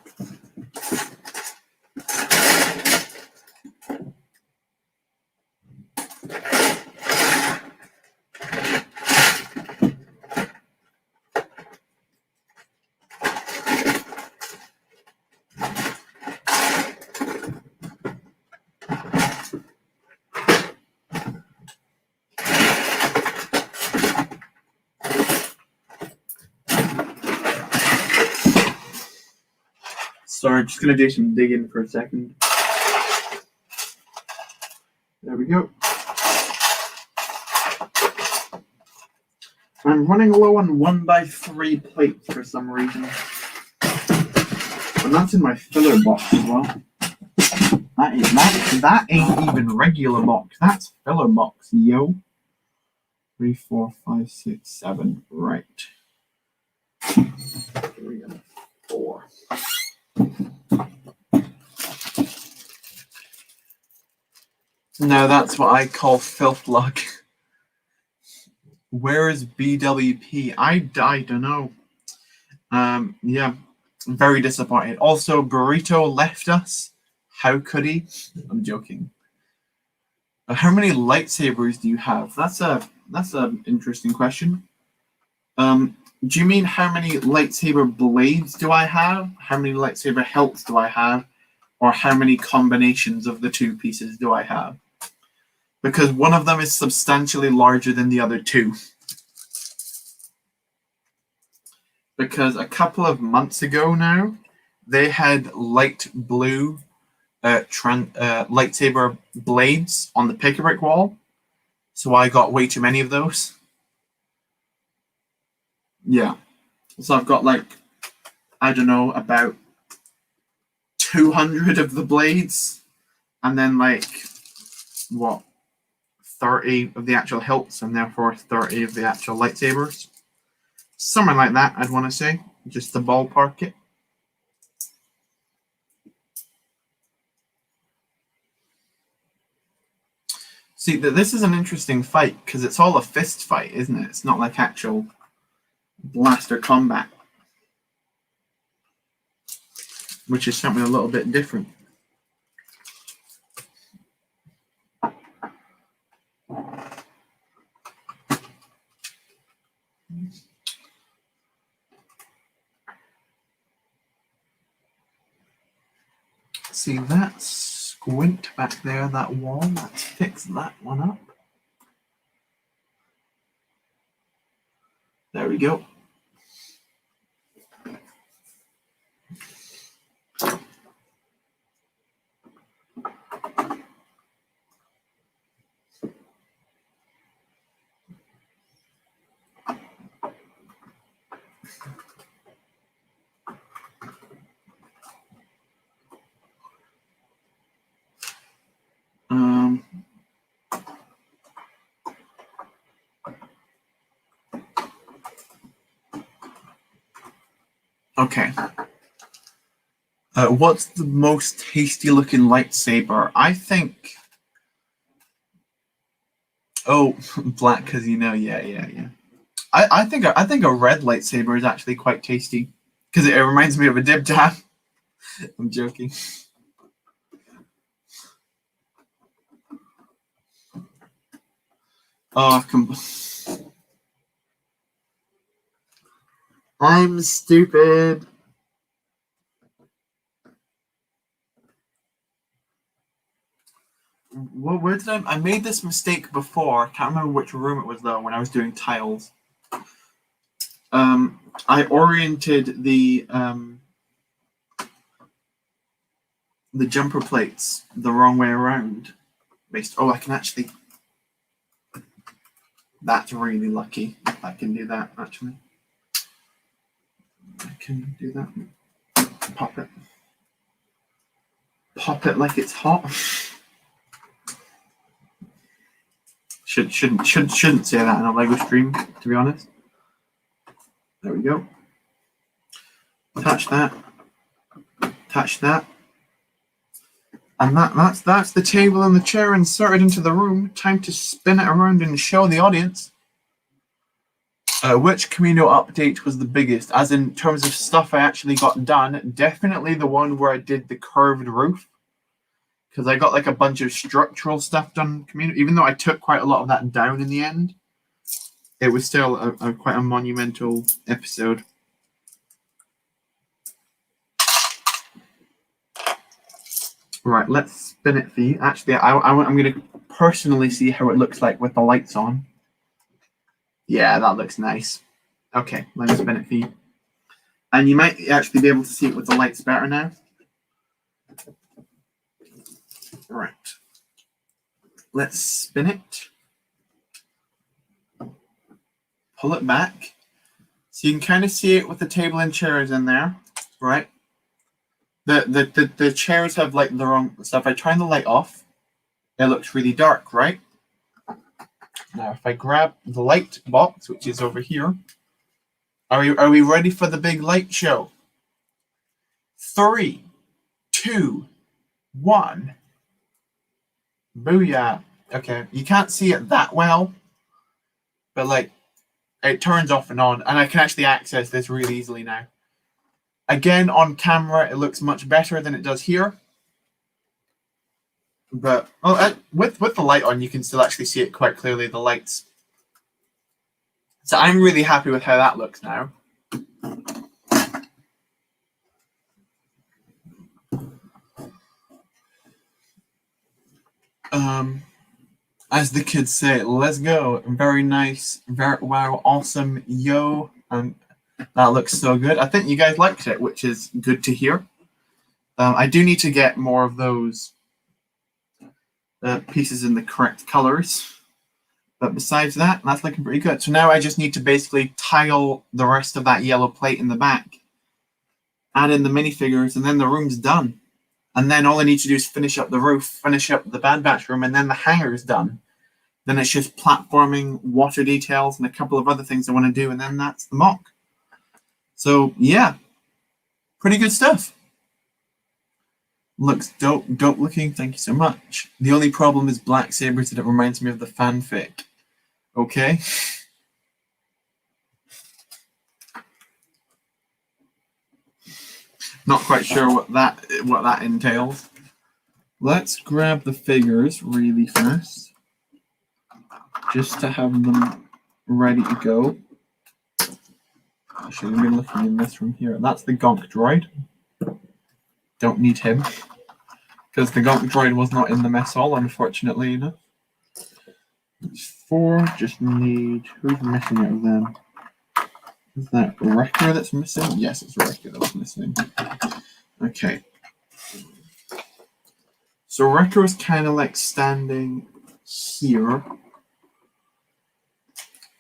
Sorry, just gonna do some digging for a second. There we go. I'm running low on 1x3 plates for some reason. And that's in my filler box as well. That ain't even regular box. That's filler box, yo. 3, 4, 5, 6, 7. Right. 3 and 4. No, that's what I call filth luck. Where is BWP? I don't know. Yeah, very disappointed. Also, Burrito left us. How could he? I'm joking. How many lightsabers do you have? That's an interesting question. Do you mean how many lightsaber blades do I have? How many lightsaber hilts do I have? Or how many combinations of the two pieces do I have? Because one of them is substantially larger than the other two. Because a couple of months ago now, they had light blue lightsaber blades on the pick-a-brick wall. So I got way too many of those. Yeah. So I've got like, I don't know, about 200 of the blades. And then like, what? 30 of the actual hilts, and therefore 30 of the actual lightsabers. Something like that, I'd want to say. Just to ballpark it. See, this is an interesting fight, because it's all a fist fight, isn't it? It's not like actual blaster combat. Which is something a little bit different. See, that squint back there, that wall, let's fix that one up. There we go. Okay. What's the most tasty looking lightsaber? I think. Oh, black Casino. Yeah. I think a red lightsaber is actually quite tasty because it reminds me of a dib dab. I'm joking. Oh, I'm stupid. Where did I made this mistake before. I can't remember which room it was though. When I was doing tiles, I oriented the jumper plates the wrong way around. I can actually. That's really lucky. I can do that actually. I can do that. Pop it like it's hot. Shouldn't say that in a LEGO stream, to be honest. There we go. Touch that. Touch that. And that's the table and the chair inserted into the room. Time to spin it around and show the audience. Which Kamino update was the biggest? As in terms of stuff I actually got done, definitely the one where I did the curved roof. Because I got like a bunch of structural stuff done Kamino. Even though I took quite a lot of that down in the end, it was still quite a monumental episode. Right, let's spin it for you. Actually, I'm going to personally see how it looks like with the lights on. Yeah, that looks nice. Okay, let me spin it for you. And you might actually be able to see it with the lights better now. Right. Let's spin it. Pull it back. So you can kind of see it with the table and chairs in there, right? The chairs have like the wrong stuff. I turn the light off, it looks really dark, right? Now if I grab the light box, which is over here, are we ready for the big light show? 3, 2, 1. Booyah. Okay, you can't see it that well, but like it turns off and on, and I can actually access this really easily now. Again, on camera, it looks much better than it does here. But with the light on, you can still actually see it quite clearly, the lights. So I'm really happy with how that looks now. As the kids say, let's go. Very nice, very wow, awesome, yo. That looks so good. I think you guys liked it, which is good to hear. I do need to get more of those pieces in the correct colors. But besides that, that's looking pretty good. So now I just need to basically tile the rest of that yellow plate in the back, add in the minifigures, and then the room's done. And then all I need to do is finish up the roof, finish up the Bad Batch room, and then the hangar is done. Then it's just platforming, water details, and a couple of other things I want to do, and then that's the mock. So yeah, pretty good stuff. Looks dope looking. Thank you so much. The only problem is black sabers, and it reminds me of the fanfic. Okay. Not quite sure what that entails. Let's grab the figures really fast, just to have them ready to go. I should have been looking in this room here. That's the Gonk droid. Don't need him, because the Gonk droid was not in the mess hall, unfortunately enough. It's 4. Just need, who's missing out of them? Is that Wrecker that's missing? Yes, it's Wrecker that's missing. Okay. So Wrecker is kind of like standing here.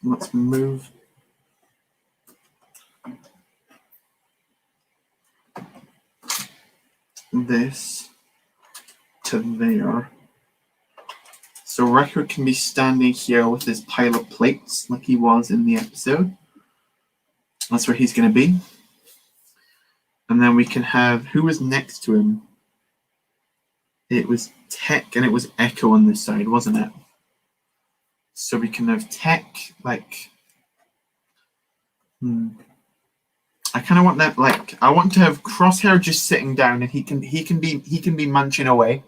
Let's move this to there. So Wrecker can be standing here with his pile of plates like he was in the episode. That's where he's going to be. And then we can have, who was next to him? It was Tech and it was Echo on this side, wasn't it? So we can have Tech, like, I kind of want that, like, I want to have Crosshair just sitting down, and he can be munching away.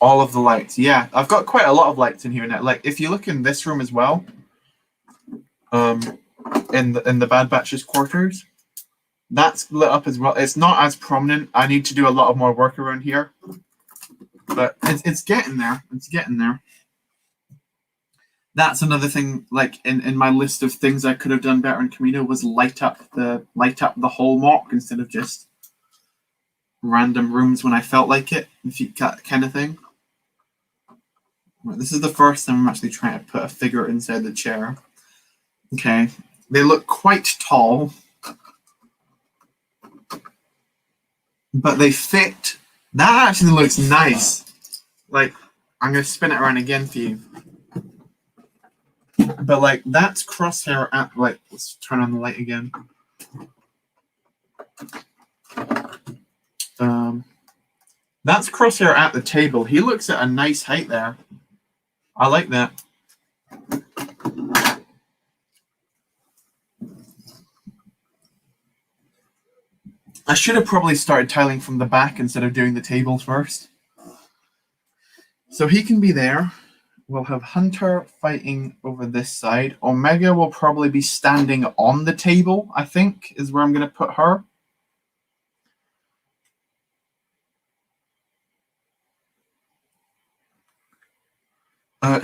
All of the lights, yeah, I've got quite a lot of lights in here now. Like, if you look in this room as well, in the Bad Batch's quarters, that's lit up as well. It's not as prominent. I need to do a lot of more work around here, but it's getting there. It's getting there. That's another thing, like in my list of things I could have done better in Kamino, was light up the whole mock instead of just random rooms when I felt like it, if you kind of thing. Right, this is the first time I'm actually trying to put a figure inside the chair. Okay, they look quite tall, but they fit. That actually looks nice. Like, I'm gonna spin it around again for you. But like, that's Crosshair at, like, let's turn on the light again. That's Crosshair at the table. He looks at a nice height there. I like that. I should have probably started tiling from the back instead of doing the tables first. So he can be there. We'll have Hunter fighting over this side. Omega will probably be standing on the table, I think, is where I'm going to put her.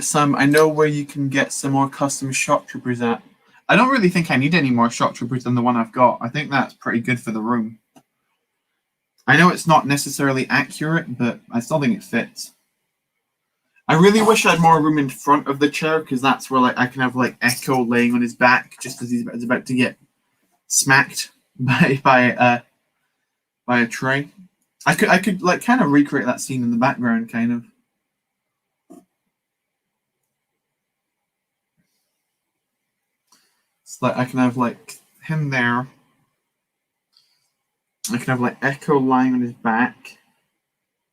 Sam, I know where you can get some more custom shock troopers at. I don't really think I need any more shock troopers than the one I've got. I think that's pretty good for the room. I know it's not necessarily accurate, but I still think it fits. I really wish I had more room in front of the chair, because that's where I can have Echo laying on his back just as he's about to get smacked by a tray. I could kind of recreate that scene in the background, kind of. It's I can have him there. I can have Echo lying on his back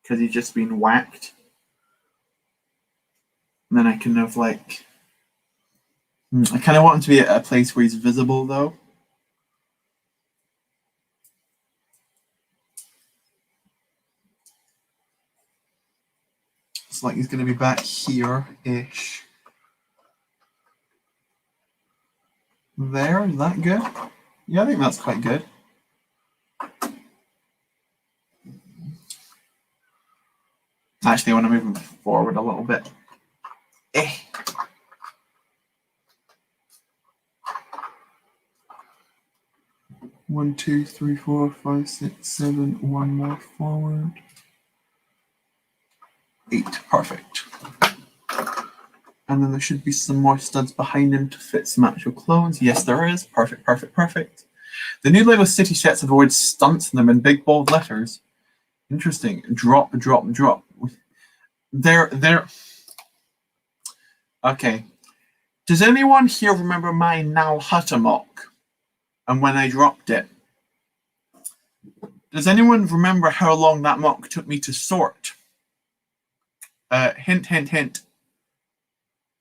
because he's just been whacked. And then I can have I kind of want him to be at a place where he's visible, though. It's he's going to be back here-ish. There, is that good? Yeah, I think that's quite good. Actually, I want to move him forward a little bit. 1, 2, 3, 4, 5, 6, 7. One more forward. 8. Perfect. And then there should be some more studs behind him to fit some actual clothes. Yes, there is. Perfect, perfect, perfect. The new Lego City sets have the word stunts in them in big bold letters. Interesting. Drop, drop, drop. They're... Okay. Does anyone here remember my Now Hutta mock? And when I dropped it? Does anyone remember how long that mock took me to sort? Hint, hint, hint.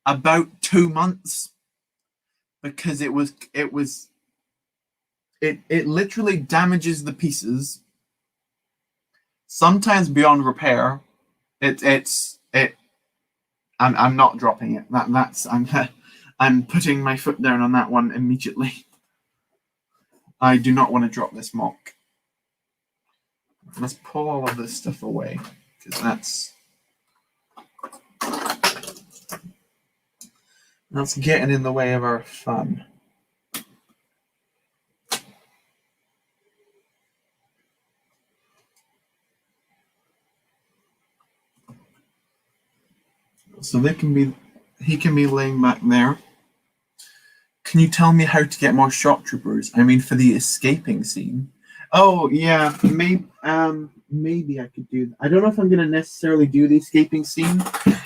About 2 months. Because it literally damages the pieces. Sometimes beyond repair. I'm not dropping it. I'm putting my foot down on that one immediately. I do not want to drop this mock. Let's pull all of this stuff away, because that's getting in the way of our fun. So he can be laying back there. Can you tell me how to get more shock troopers? I mean, for the escaping scene. Oh yeah, maybe I could do that. I don't know if I'm going to necessarily do the escaping scene.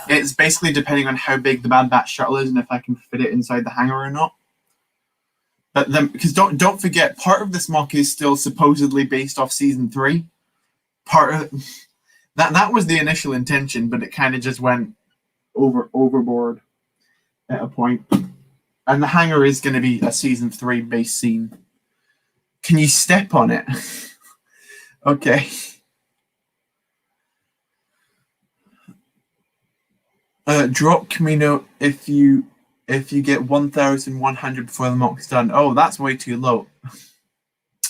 It's basically depending on how big the Bad Batch shuttle is and if I can fit it inside the hangar or not. But then, because don't forget, part of this mock is still supposedly based off season 3. Part of that was the initial intention, but it kind of just went overboard at a point. And the hangar is going to be a season 3 base scene. Can you step on it? Okay. Drop Kamino if you get 1,100 before the mock's done. Oh, that's way too low.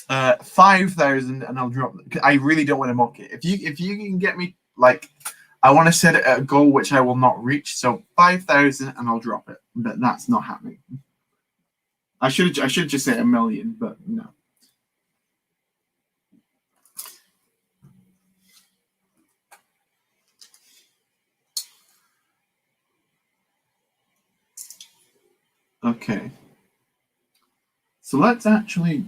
5,000 and I'll drop it. I really don't want to mock it. If you can get me I want to set it at a goal which I will not reach. So 5,000 and I'll drop it. But that's not happening. I should just say 1 million, but no. Okay. So let's actually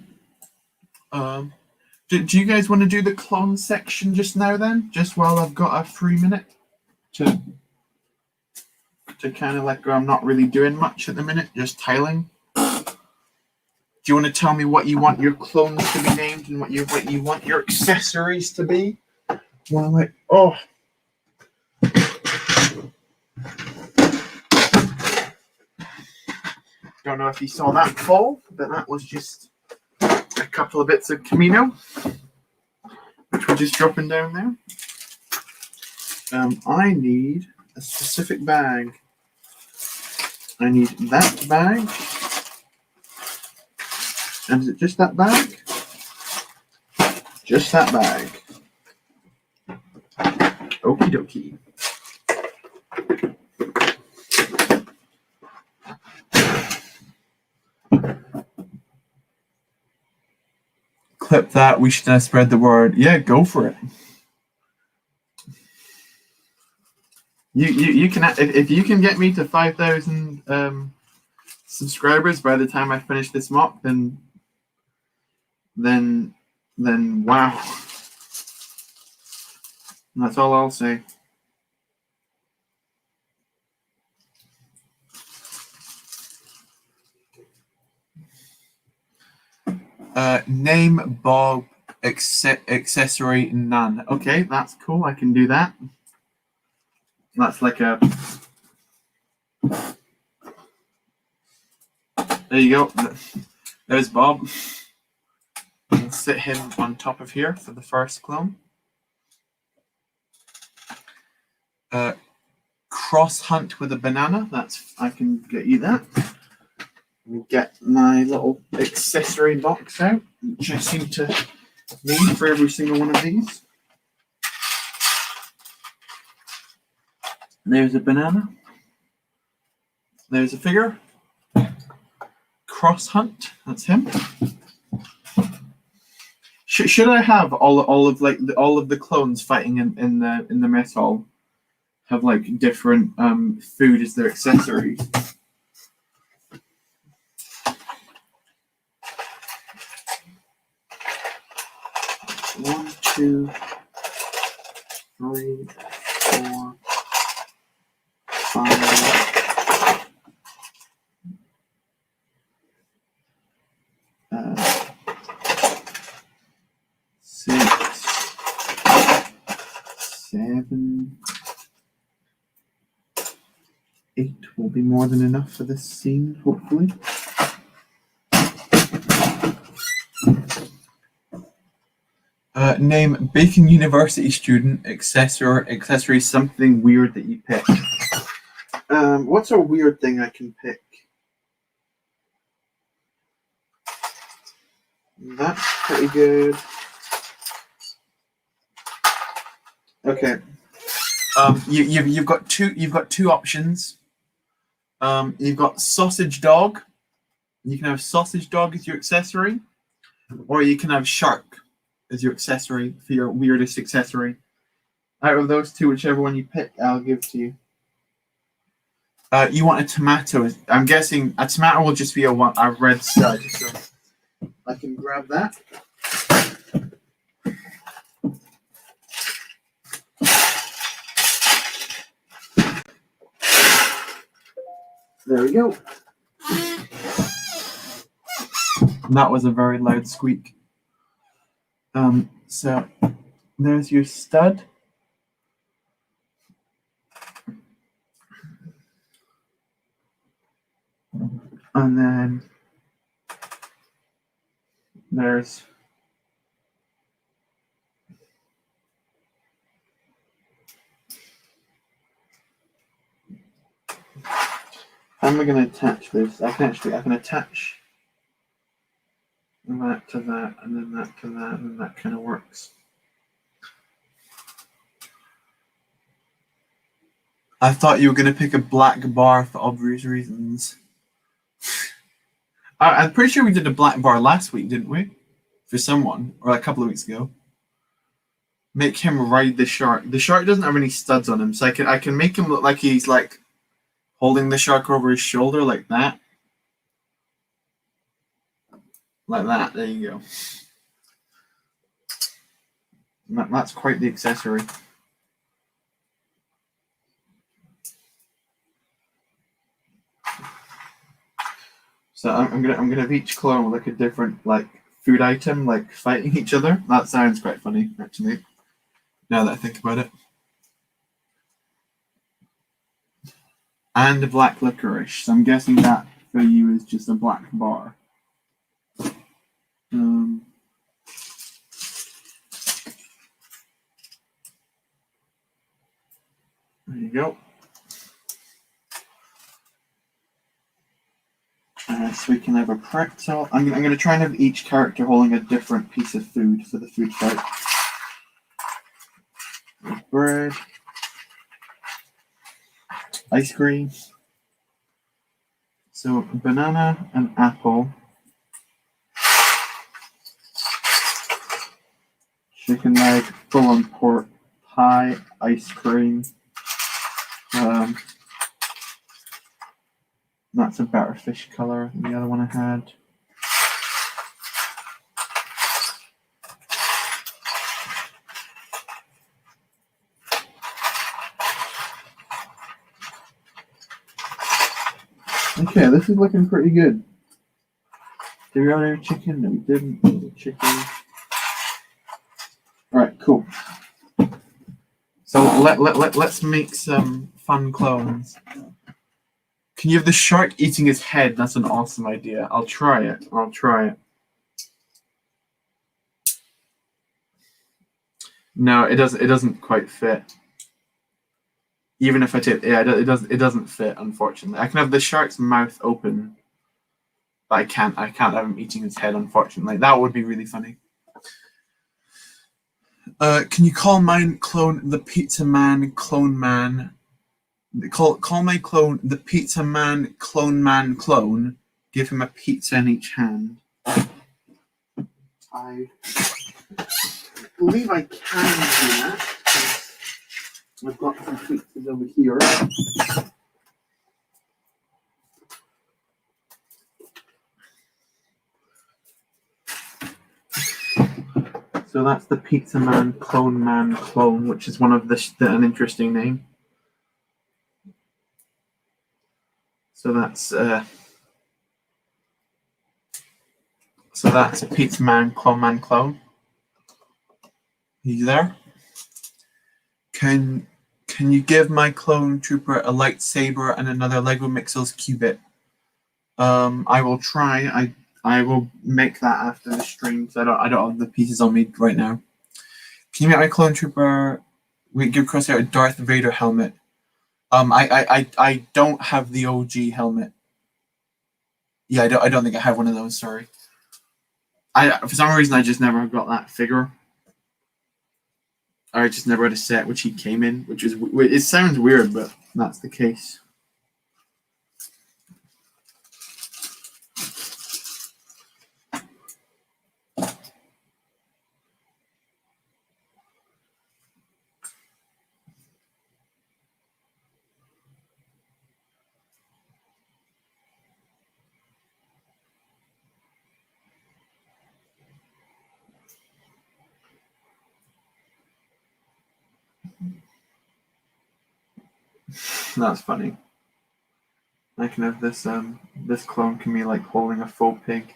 do you guys want to do the clone section just now then? Just while I've got a free minute to kind of go. I'm not really doing much at the minute, just tiling. Do you want to tell me what you want your clones to be named and what you want your accessories to be? Well, don't know if you saw that fall, but that was just a couple of bits of Kamino, which we're just dropping down there. I need a specific bag. I need that bag. And is it just that bag? Just that bag. Okie dokie. clip that. We should spread the word. Yeah, go for it. You can, if you can get me to 5,000 subscribers by the time I finish this mop, then wow. That's all I'll say. Name Bob accessory none. Okay, that's cool. I can do that. That's like a. There you go. There's Bob. We'll sit him on top of here for the first clone. Cross hunt with a banana. That's, I can get you that. We'll get my little accessory box out, which I seem to need for every single one of these. There's a banana. There's a figure. Cross hunt. That's him. Should I have all of the clones fighting in the mess hall have like different food as their accessories? One, two, three, four, five. Six, 7, 8 will be more than enough for this scene, hopefully. Name Bacon University student accessory something weird that you pick. What's a weird thing I can pick? That's pretty good. Okay. You've got two options. You've got sausage dog. You can have sausage dog as your accessory, or you can have shark as your accessory for your weirdest accessory. Out of those two, whichever one you pick, I'll give to you. You want a tomato? I'm guessing a tomato will just be a red stud. So I can grab that. There we go. And that was a very loud squeak. So there's your stud. And then there's how am I going to attach this? I can attach that to that, and then that to that, and that kind of works. I thought you were going to pick a black bar for obvious reasons. I'm pretty sure we did a black bar last week, didn't we? For someone, or a couple of weeks ago. Make him ride the shark. The shark doesn't have any studs on him, so I can make him look like he's like holding the shark over his shoulder like that. Like that. There you go. That's quite the accessory. So I'm gonna have each clone with like a different like food item, like fighting each other. That sounds quite funny, actually. Now that I think about it. And a black licorice. So I'm guessing that for you is just a black bar. There you go. So we can have a pretzel. I'm going to try and have each character holding a different piece of food for the food fight. Bread. Ice cream. So banana and apple. chicken leg, full-on pork pie, ice cream. That's a better fish color than the other one I had. Okay, this is looking pretty good. Did we order chicken? No, we didn't. Chicken. Alright, cool. So let's make some fun clones. Can you have the shark eating his head? That's an awesome idea. I'll try it. No, it doesn't quite fit. Even if I take, yeah, it doesn't fit, unfortunately. I can have the shark's mouth open, but I can't have him eating his head, unfortunately. That would be really funny. Can you call mine clone the Pizza Man Clone Man? Call my clone the Pizza Man Clone. Give him a pizza in each hand. I believe I can do that. I've got some pizzas over here. So that's the Pizza Man Clone, which is one of an interesting name. So that's a Pizza Man Clone. He's there. Can you give my clone trooper a lightsaber and another Lego Mixels Cubit? I will try. I will make that after the stream because I don't have the pieces on me right now. Can you make my clone trooper give Crosshair a Darth Vader helmet? I don't have the OG helmet. Yeah, I don't think I have one of those. Sorry. For some reason I just never got that figure. Or I just never had a set which he came in, which is it sounds weird, but that's the case. That's funny. I can have this this clone can be like holding a faux pig.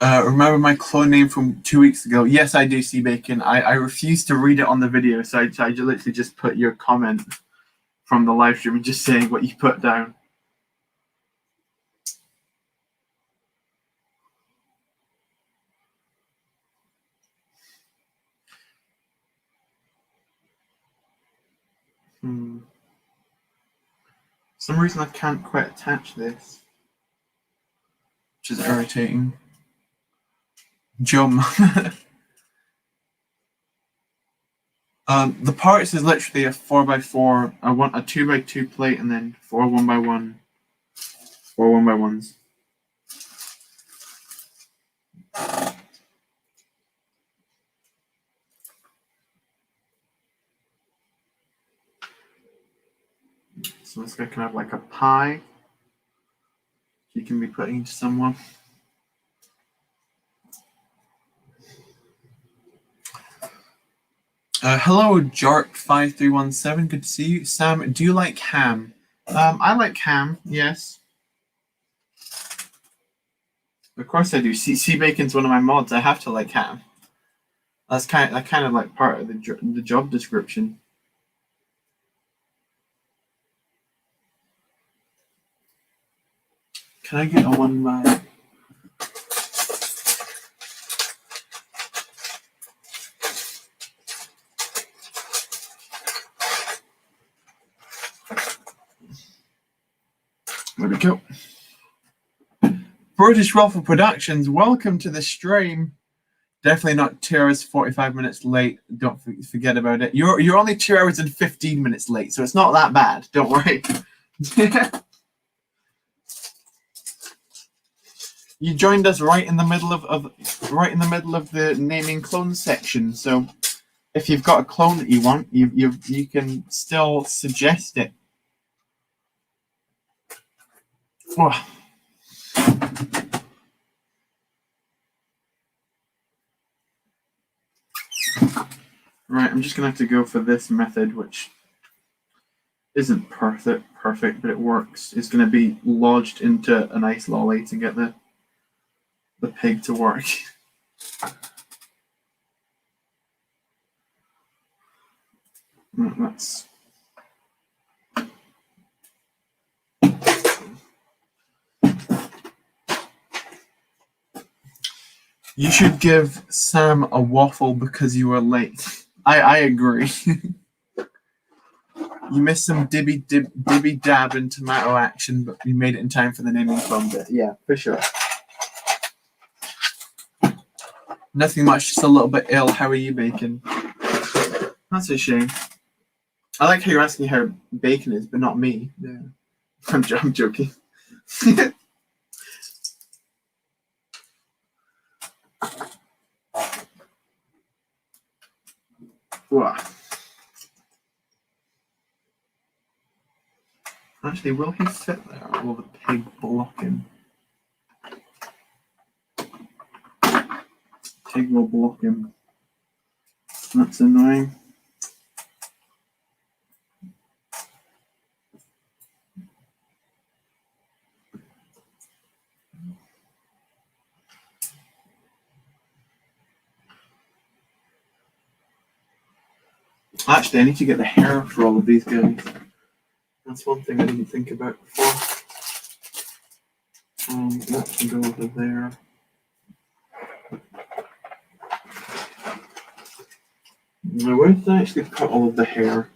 Remember my clone name from 2 weeks ago? Yes, I do, see Bacon. I refuse to read it on the video, so I literally just put your comment from the live stream and just saying what you put down. For some reason I can't quite attach this, which is irritating. Jum. The parts is literally a 4x4. I want a 2x2 plate and then 4 1x1, 4 1x1s. So this guy can have like a pie. You can be putting to someone. Hello, Jark5317. Good to see you. Sam, do you like ham? I like ham, yes. Of course I do. Sea Bacon's one of my mods. I have to like ham. That's kind of like part of the job description. Can I get a 1x? There we go. British Waffle Productions, welcome to the stream. Definitely not 2 hours 45 minutes late. Don't forget about it. You're only 2 hours and 15 minutes late, so it's not that bad. Don't worry. You joined us right in the middle of the naming clones section. So if you've got a clone that you want, you can still suggest it. Oh. Right, I'm just gonna have to go for this method, which isn't perfect, but it works. It's gonna be lodged into a nice lolly to get the pig to work. That's you should give Sam a waffle because you were late. I agree. You missed some dibby dab and tomato action, but you made it in time for the naming clone bit. Yeah, for sure. Nothing much, just a little bit ill. How are you, Bacon? That's a shame. I like how you're asking how Bacon is, but not me. Yeah, I'm joking. Wow. Actually, will he fit there, or will the pig block him? Pig will block him. That's annoying. Actually, I need to get the hair for all of these guys. That's one thing I didn't think about before. That can go over there. Now, where did I actually cut all of the hair?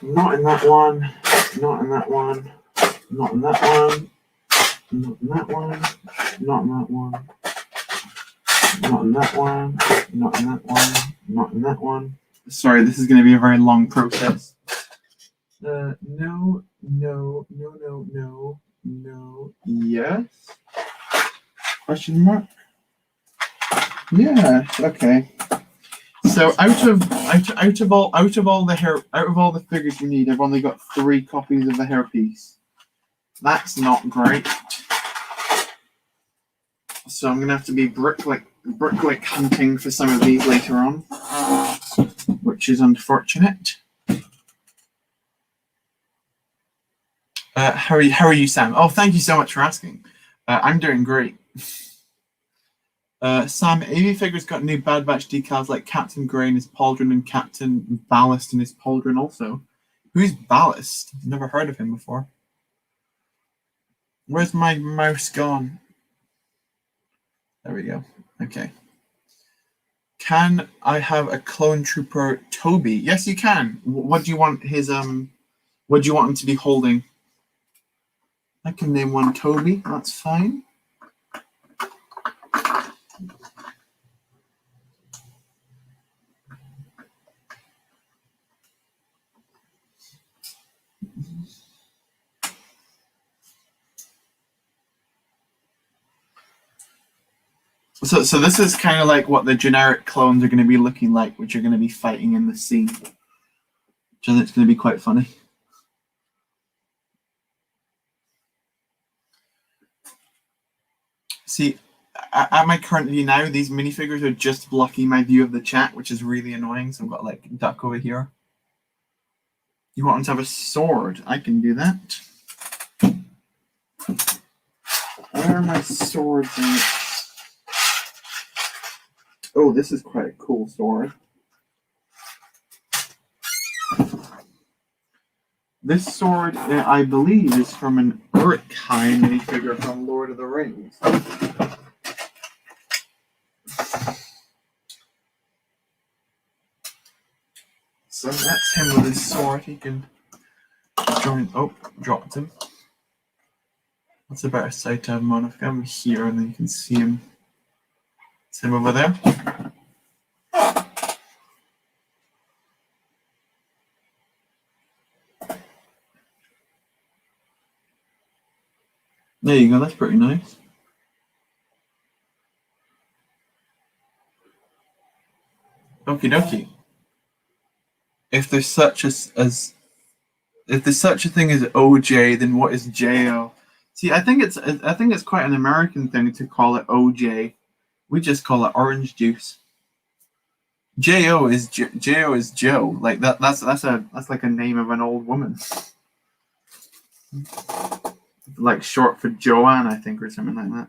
Not in that one. Not in that one. Not in that one. Not in that one. Not in that one. Not in that one. Not in that one. Not in that one. Sorry, this is going to be a very long process. No. Yes. Question mark. Yeah. Okay. So out of all the figures you need, I've only got 3 copies of the hairpiece. That's not great. So I'm gonna have to be brick-like hunting for some of these later on, which is unfortunate. How are you, Sam? Oh, thank you so much for asking. I'm doing great. Sam, AV Figure's got new Bad Batch decals like Captain Grey in his pauldron and Captain Ballast in his pauldron also. Who's Ballast? Never heard of him before. Where's my mouse gone? There we go. Okay. Can I have a clone trooper Toby? Yes, you can. What do you want his what do you want him to be holding? I can name one Toby, that's fine. So this is kind of like what the generic clones are going to be looking like, which are going to be fighting in the sea. Which I think it's going to be quite funny. See, at my current view now, these minifigures are just blocking my view of the chat, which is really annoying. So I've got like duck over here. You want them to have a sword? I can do that. Where are my swords? Oh, this is quite a cool sword. This sword, I believe, is from an Uruk-hai minifigure from Lord of the Rings. So that's him with his sword. He can join. Oh, dropped him. That's a better sight to have him on. If I have him here, and then you can see him. Same over there. There you go, that's pretty nice. Okie dokie. If there's such a thing as OJ, then what is JO? See, I think it's quite an American thing to call it OJ. We just call it orange juice. JO is Joe. Like that's like a name of an old woman. Like short for Joanne, I think, or something like that.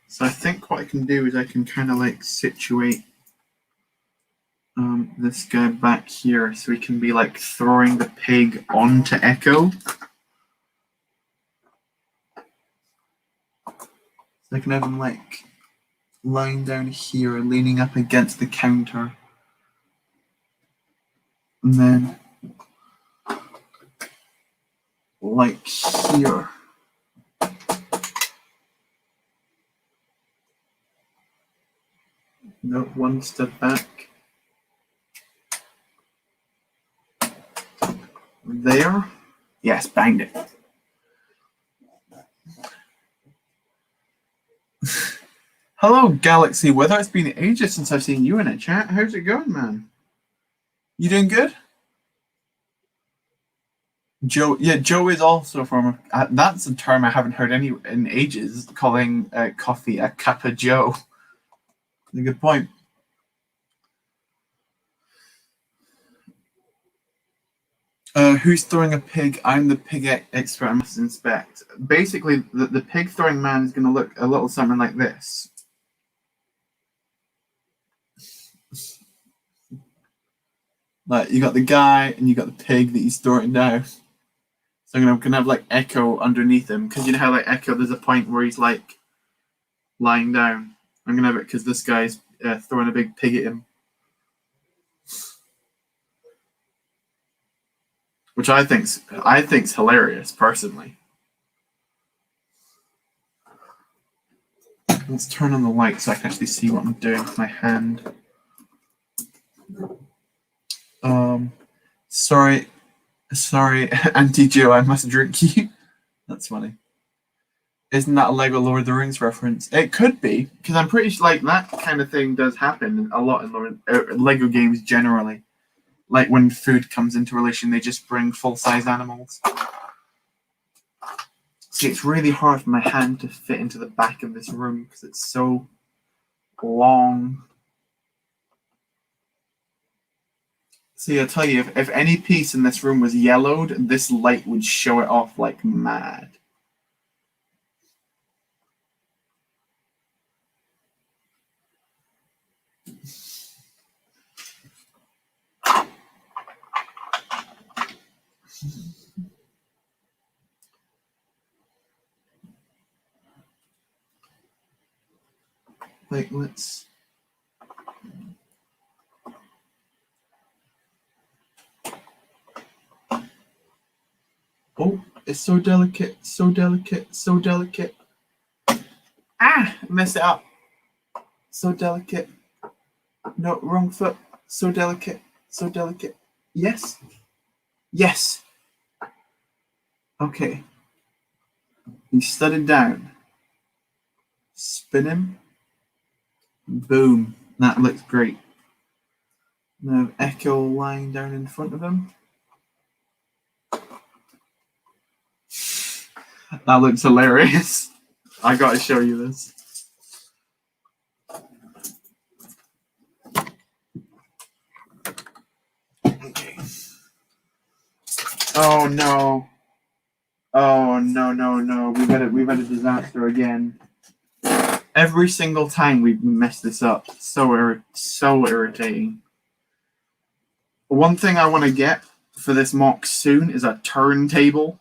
So I think what I can do is I can kind of like situate this guy back here so he can be like throwing the pig onto Echo. So I can have him like lying down here and leaning up against the counter. And then like here. No, one step back. There. Yes, banged it. Hello, Galaxy Weather. It's been ages since I've seen you in a chat. How's it going, man? You doing good? Joe, yeah, Joe is also from. That's a term I haven't heard any in ages. Calling coffee a cup of Joe. That's a good point. Who's throwing a pig? I'm the pig expert. I must inspect. Basically, the pig throwing man is going to look a little something like this. Like you got the guy and you got the pig that he's throwing down. So I'm gonna have like Echo underneath him because you know how like Echo, there's a point where he's like lying down. I'm gonna have it because this guy's throwing a big pig at him, which I think's hilarious personally. Let's turn on the light so I can actually see what I'm doing with my hand. Sorry, Auntie Joe, I must drink you. That's funny. Isn't that a Lego Lord of the Rings reference? It could be, because I'm pretty sure like that kind of thing does happen a lot in Lego games generally. Like when food comes into relation, they just bring full-size animals. See, it's really hard for my hand to fit into the back of this room because it's so long. See, I'll tell you, if any piece in this room was yellowed, this light would show it off like mad. Like, let's... Oh, it's so delicate, so delicate, so delicate. Ah, messed it up. So delicate. No, wrong foot. So delicate, so delicate. Yes. Yes. Okay. You set it down. Spin him. Boom. That looks great. Now Echo lying down in front of him. That looks hilarious. I gotta show you this. Okay. Oh no. Oh no. We've had a disaster again. Every single time we mess this up. So irritating. One thing I want to get for this mock soon is a turntable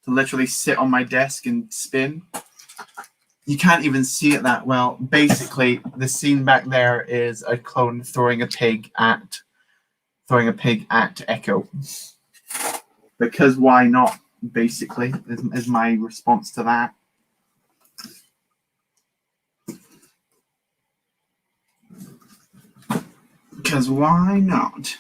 to literally sit on my desk and spin. You can't even see it that well. Basically, the scene back there is a clone throwing a pig at Echo. Because why not, basically, is my response to that. Because why not?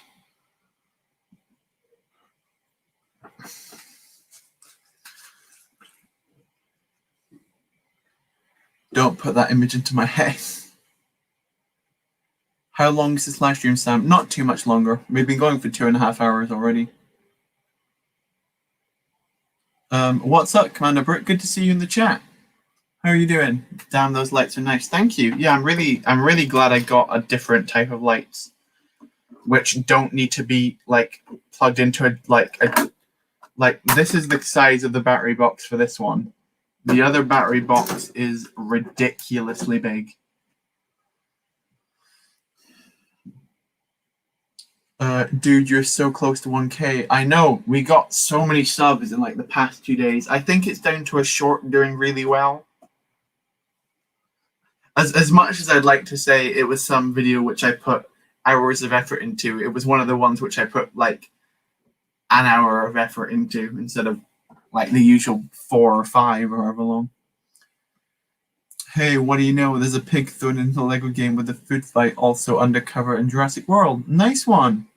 Don't put that image into my head. How long is this live stream, Sam? Not too much longer. We've been going for 2.5 hours already. What's up, Commander Brick? Good to see you in the chat. How are you doing? Damn, those lights are nice. Thank you. Yeah, I'm really glad I got a different type of lights, which don't need to be like plugged into like this is the size of the battery box for this one. The other battery box is ridiculously big. Dude, you're so close to 1K. I know, we got so many subs in like the past 2 days. I think it's down to a short doing really well. As much as I'd like to say it was some video which I put hours of effort into, it was one of the ones which I put like an hour of effort into instead of like the usual 4 or 5 or however long. Hey, what do you know? There's a pig thrown into the Lego game with a food fight also undercover in Jurassic World. Nice one.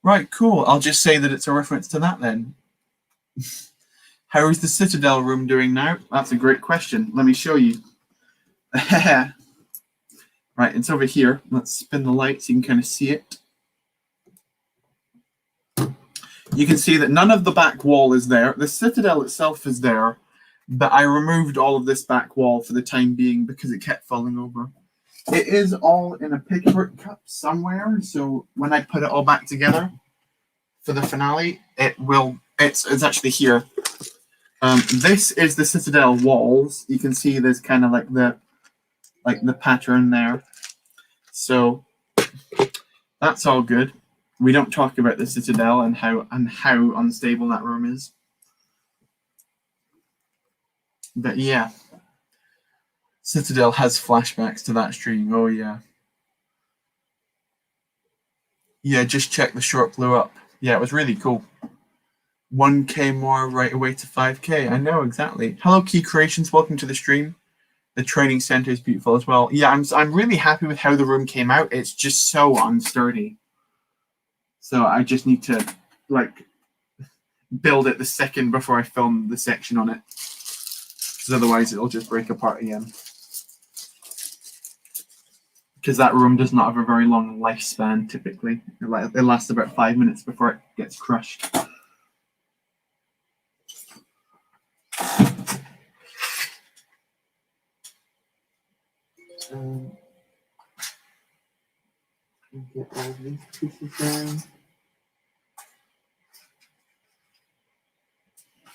Right, cool. I'll just say that it's a reference to that then. How is the Citadel room doing now? That's a great question. Let me show you. Right, it's over here. Let's spin the light so you can kind of see it. You can see that none of the back wall is there. The Citadel itself is there, but I removed all of this back wall for the time being because it kept falling over. It is all in a pick-and-brick cup somewhere, so when I put it all back together for the finale, it's actually here. This is the Citadel walls. You can see there's kind of like the pattern there. So that's all good. We don't talk about the Citadel and how unstable that room is. But yeah, Citadel has flashbacks to that stream. Oh yeah. Yeah, just check the short blew up. Yeah, it was really cool. 1K more right away to 5K. I know, exactly. Hello, Key Creations. Welcome to the stream. The training center is beautiful as well. Yeah, I'm really happy with how the room came out. It's just so unsturdy. So I just need to like build it the second before I film the section on it. Because otherwise it'll just break apart again. Because that room does not have a very long lifespan typically. It lasts about 5 minutes before it gets crushed. Get all these pieces down.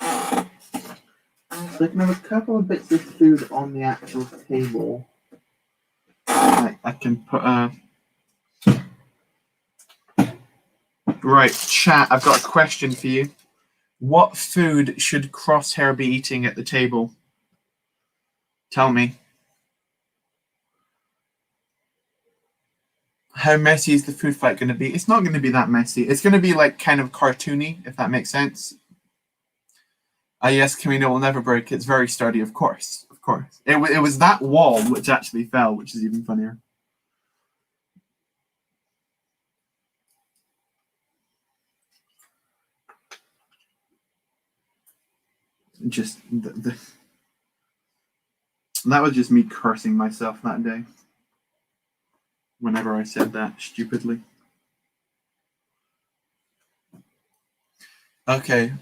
So I can have a couple of bits of food on the actual table. I can put Right, chat, I've got a question for you. What food should Crosshair be eating at the table? Tell me. How messy is the food fight going to be? It's not going to be that messy. It's going to be like kind of cartoony, if that makes sense. Yes, Kamino will never break. It's very sturdy, of course. Of course. It was that wall which actually fell, which is even funnier. Just that was just me cursing myself that day. Whenever I said that stupidly. Okay.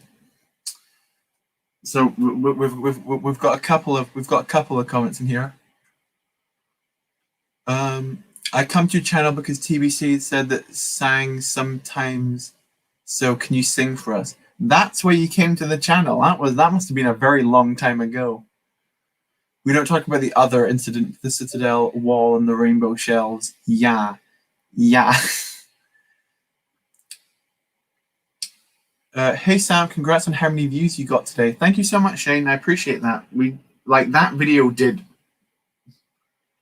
So we've got a couple of comments in here. I come to your channel because TBC said that sang sometimes. So can you sing for us? That's where you came to the channel. That must have been a very long time ago. We don't talk about the other incident, the Citadel wall and the rainbow shells. Yeah. Hey Sam, congrats on how many views you got today. Thank you so much, Shane. I appreciate that. That video did,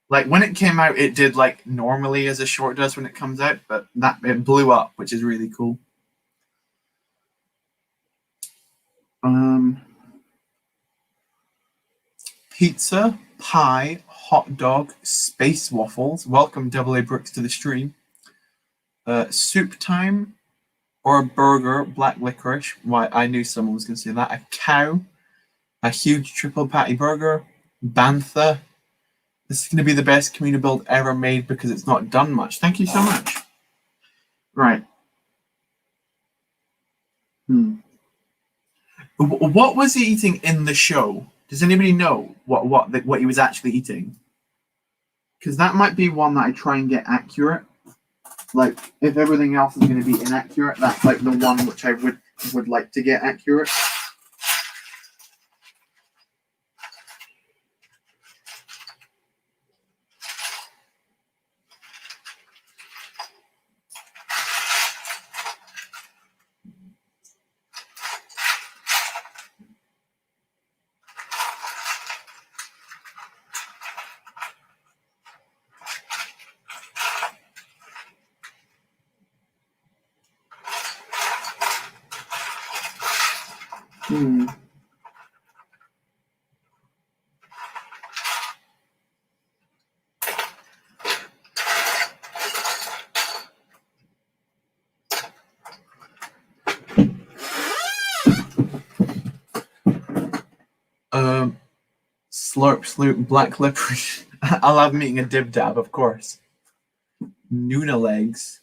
when it came out, it did normally as a short does when it comes out, but it blew up, which is really cool. Pizza, pie, hot dog, space waffles. Welcome AA Brooks to the stream. Soup time or a burger, black licorice. Why, I knew someone was going to say that. A cow, a huge triple patty burger, bantha. This is going to be the best Kamino build ever made because it's not done much. Thank you so much. Right. What was he eating in the show? Does anybody know what he was actually eating? Because that might be one that I try and get accurate. If everything else is going to be inaccurate, that's the one which I would like to get accurate. Slurp, sloop, black licorice. I love meeting a dib dab, of course. Nuna legs.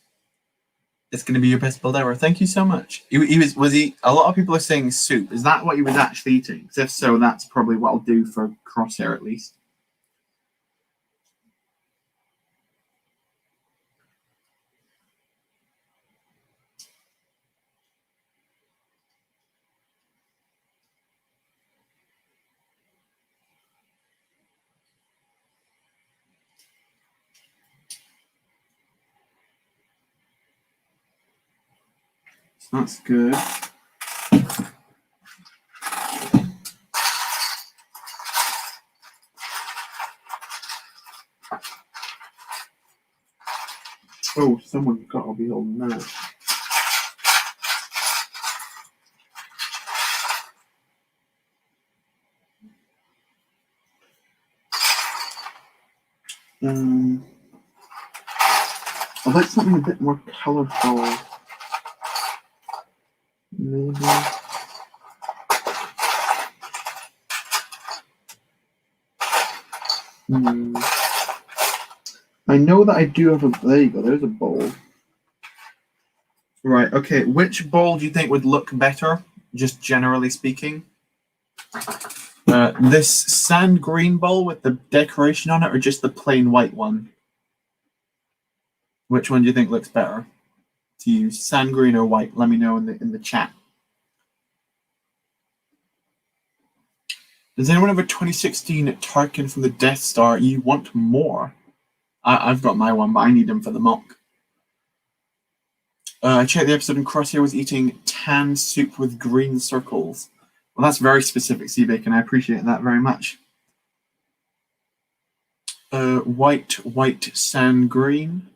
It's going to be your best build ever. Thank you so much. Was he? A lot of people are saying soup. Is that what he was actually eating? Because if so, that's probably what I'll do for Crosshair at least. So that's good. Oh, someone's got to be holding that. I'd like something a bit more colourful. Maybe. I know that I do have a... There you go, there's a bowl. Right, okay. Which bowl do you think would look better, just generally speaking? This sand green bowl with the decoration on it, or just the plain white one? Which one do you think looks better to use, sand green or white? Let me know in the chat. Does anyone have a 2016 Tarkin from the Death Star? You want more? I've got my one, but I need them for the mock. I checked the episode and Crosshair was eating tan soup with green circles. Well, that's very specific, Seabacon. I appreciate that very much. White, sand green.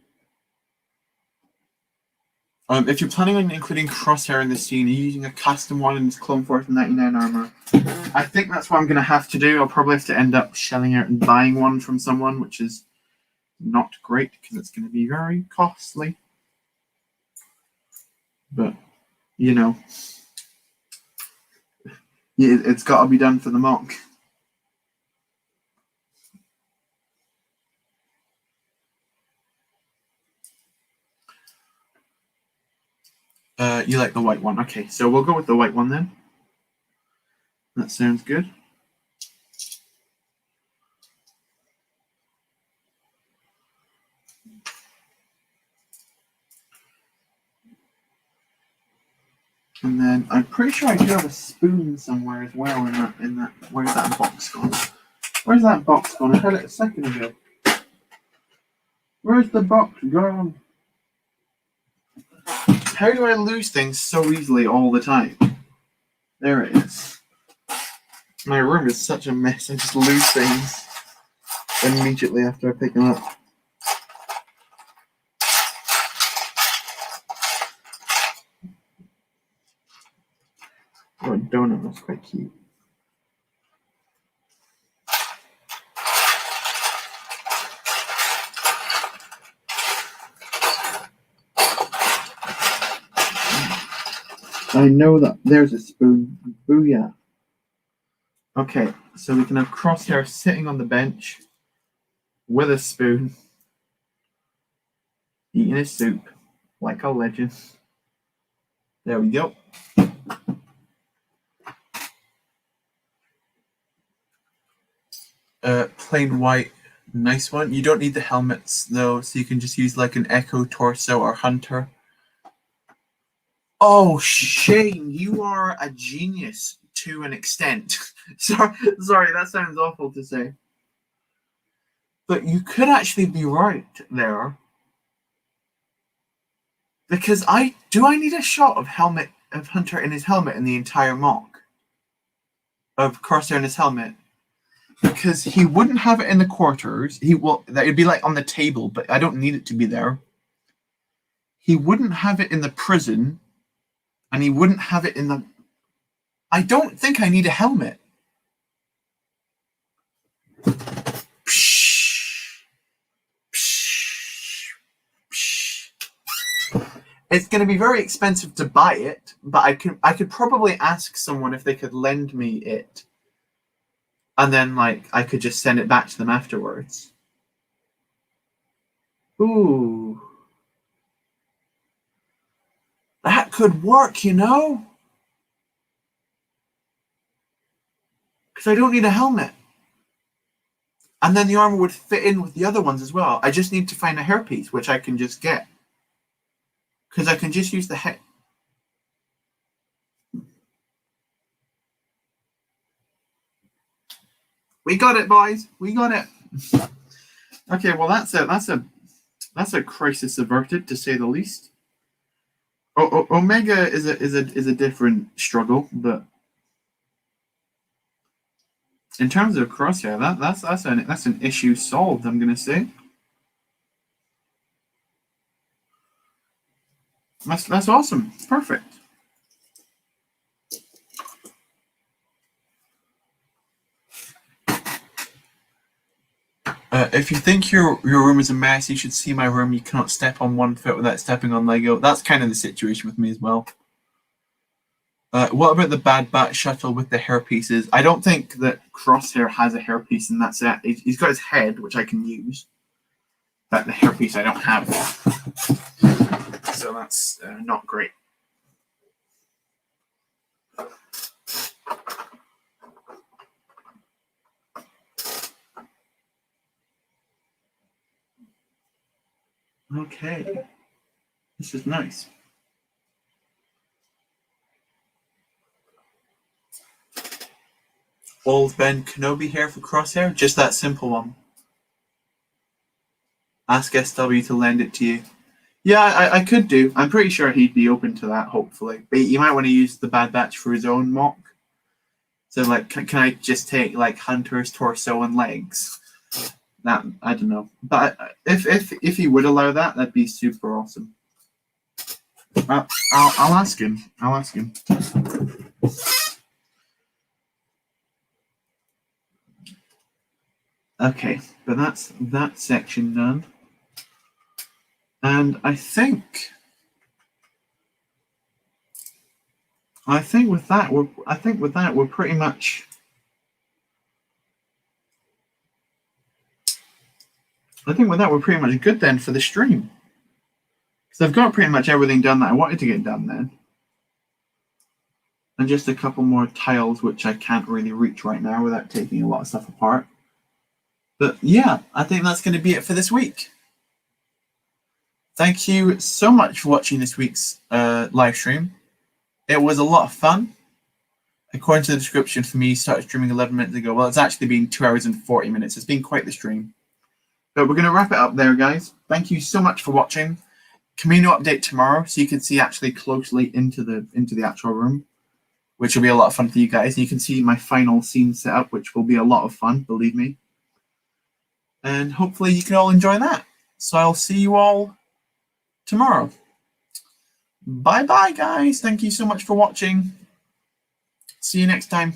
If you're planning on including Crosshair in the scene, are you using a custom one in Clone Force 99 armor? I think that's what I'm going to have to do. I'll probably have to end up shelling out and buying one from someone, which is not great because it's going to be very costly. But, you know, it's got to be done for the mock. You like the white one. Okay, so we'll go with the white one then. That sounds good. And then I'm pretty sure I do have a spoon somewhere as well in that where's that box gone? Where's that box gone? I had it a second ago. Where's the box gone? How do I lose things so easily all the time? There it is. My room is such a mess. I just lose things immediately after I pick them up. Oh, a donut. That's quite cute. I know that there's a spoon. Booyah. Okay, so we can have Crosshair sitting on the bench with a spoon, eating his soup like a legend. There we go. Plain white, nice one. You don't need the helmets though, so you can just use like an Echo, Torso, or Hunter. Oh, Shane, you are a genius to an extent. Sorry, that sounds awful to say. But you could actually be right there. Because I need a shot of Hunter in his helmet in the entire mock. Of Crosshair in his helmet. Because he wouldn't have it in the quarters. That would be like on the table, but I don't need it to be there. He wouldn't have it in the prison. And he wouldn't have it in the... I don't think I need a helmet. It's going to be very expensive to buy it, but I could probably ask someone if they could lend me it. And then, like, I could just send it back to them afterwards. Ooh. That could work, you know? Because I don't need a helmet. And then the armor would fit in with the other ones as well. I just need to find a hairpiece, which I can just get. Because I can just use the head. We got it, boys. We got it. Okay, well that's a crisis averted, to say the least. Omega is a different struggle, but in terms of Crosshair, that's an issue solved, I'm gonna say. That's awesome. Perfect. If you think your room is a mess, you should see my room. You cannot step on one foot without stepping on Lego. That's kind of the situation with me as well. What about the Bad Bat shuttle with the hairpieces? I don't think that Crosshair has a hairpiece in that set. He's got his head, which I can use. But the hairpiece I don't have. So that's not great. Okay. This is nice. Old Ben Kenobi hair for Crosshair? Just that simple one. Ask SW to lend it to you. Yeah, I could do. I'm pretty sure he'd be open to that, hopefully. But you might want to use the Bad Batch for his own mock. So, like, can I just take, like, Hunter's torso and legs? That, I don't know. But if he would allow that, that'd be super awesome. I'll ask him. I'll ask him. Okay, but that's that section done. And I think with that we're pretty much good then for the stream. Because I've got pretty much everything done that I wanted to get done then. And just a couple more tiles which I can't really reach right now without taking a lot of stuff apart. But yeah, I think that's going to be it for this week. Thank you so much for watching this week's live stream. It was a lot of fun. According to the description for me, started streaming 11 minutes ago. Well, it's actually been 2 hours and 40 minutes. It's been quite the stream. But we're going to wrap it up there, guys. Thank you so much for watching. Kamino update tomorrow, so you can see actually closely into the actual room, which will be a lot of fun for you guys. And you can see my final scene setup, which will be a lot of fun, believe me. And hopefully you can all enjoy that. So I'll see you all tomorrow. Bye-bye, guys. Thank you so much for watching. See you next time.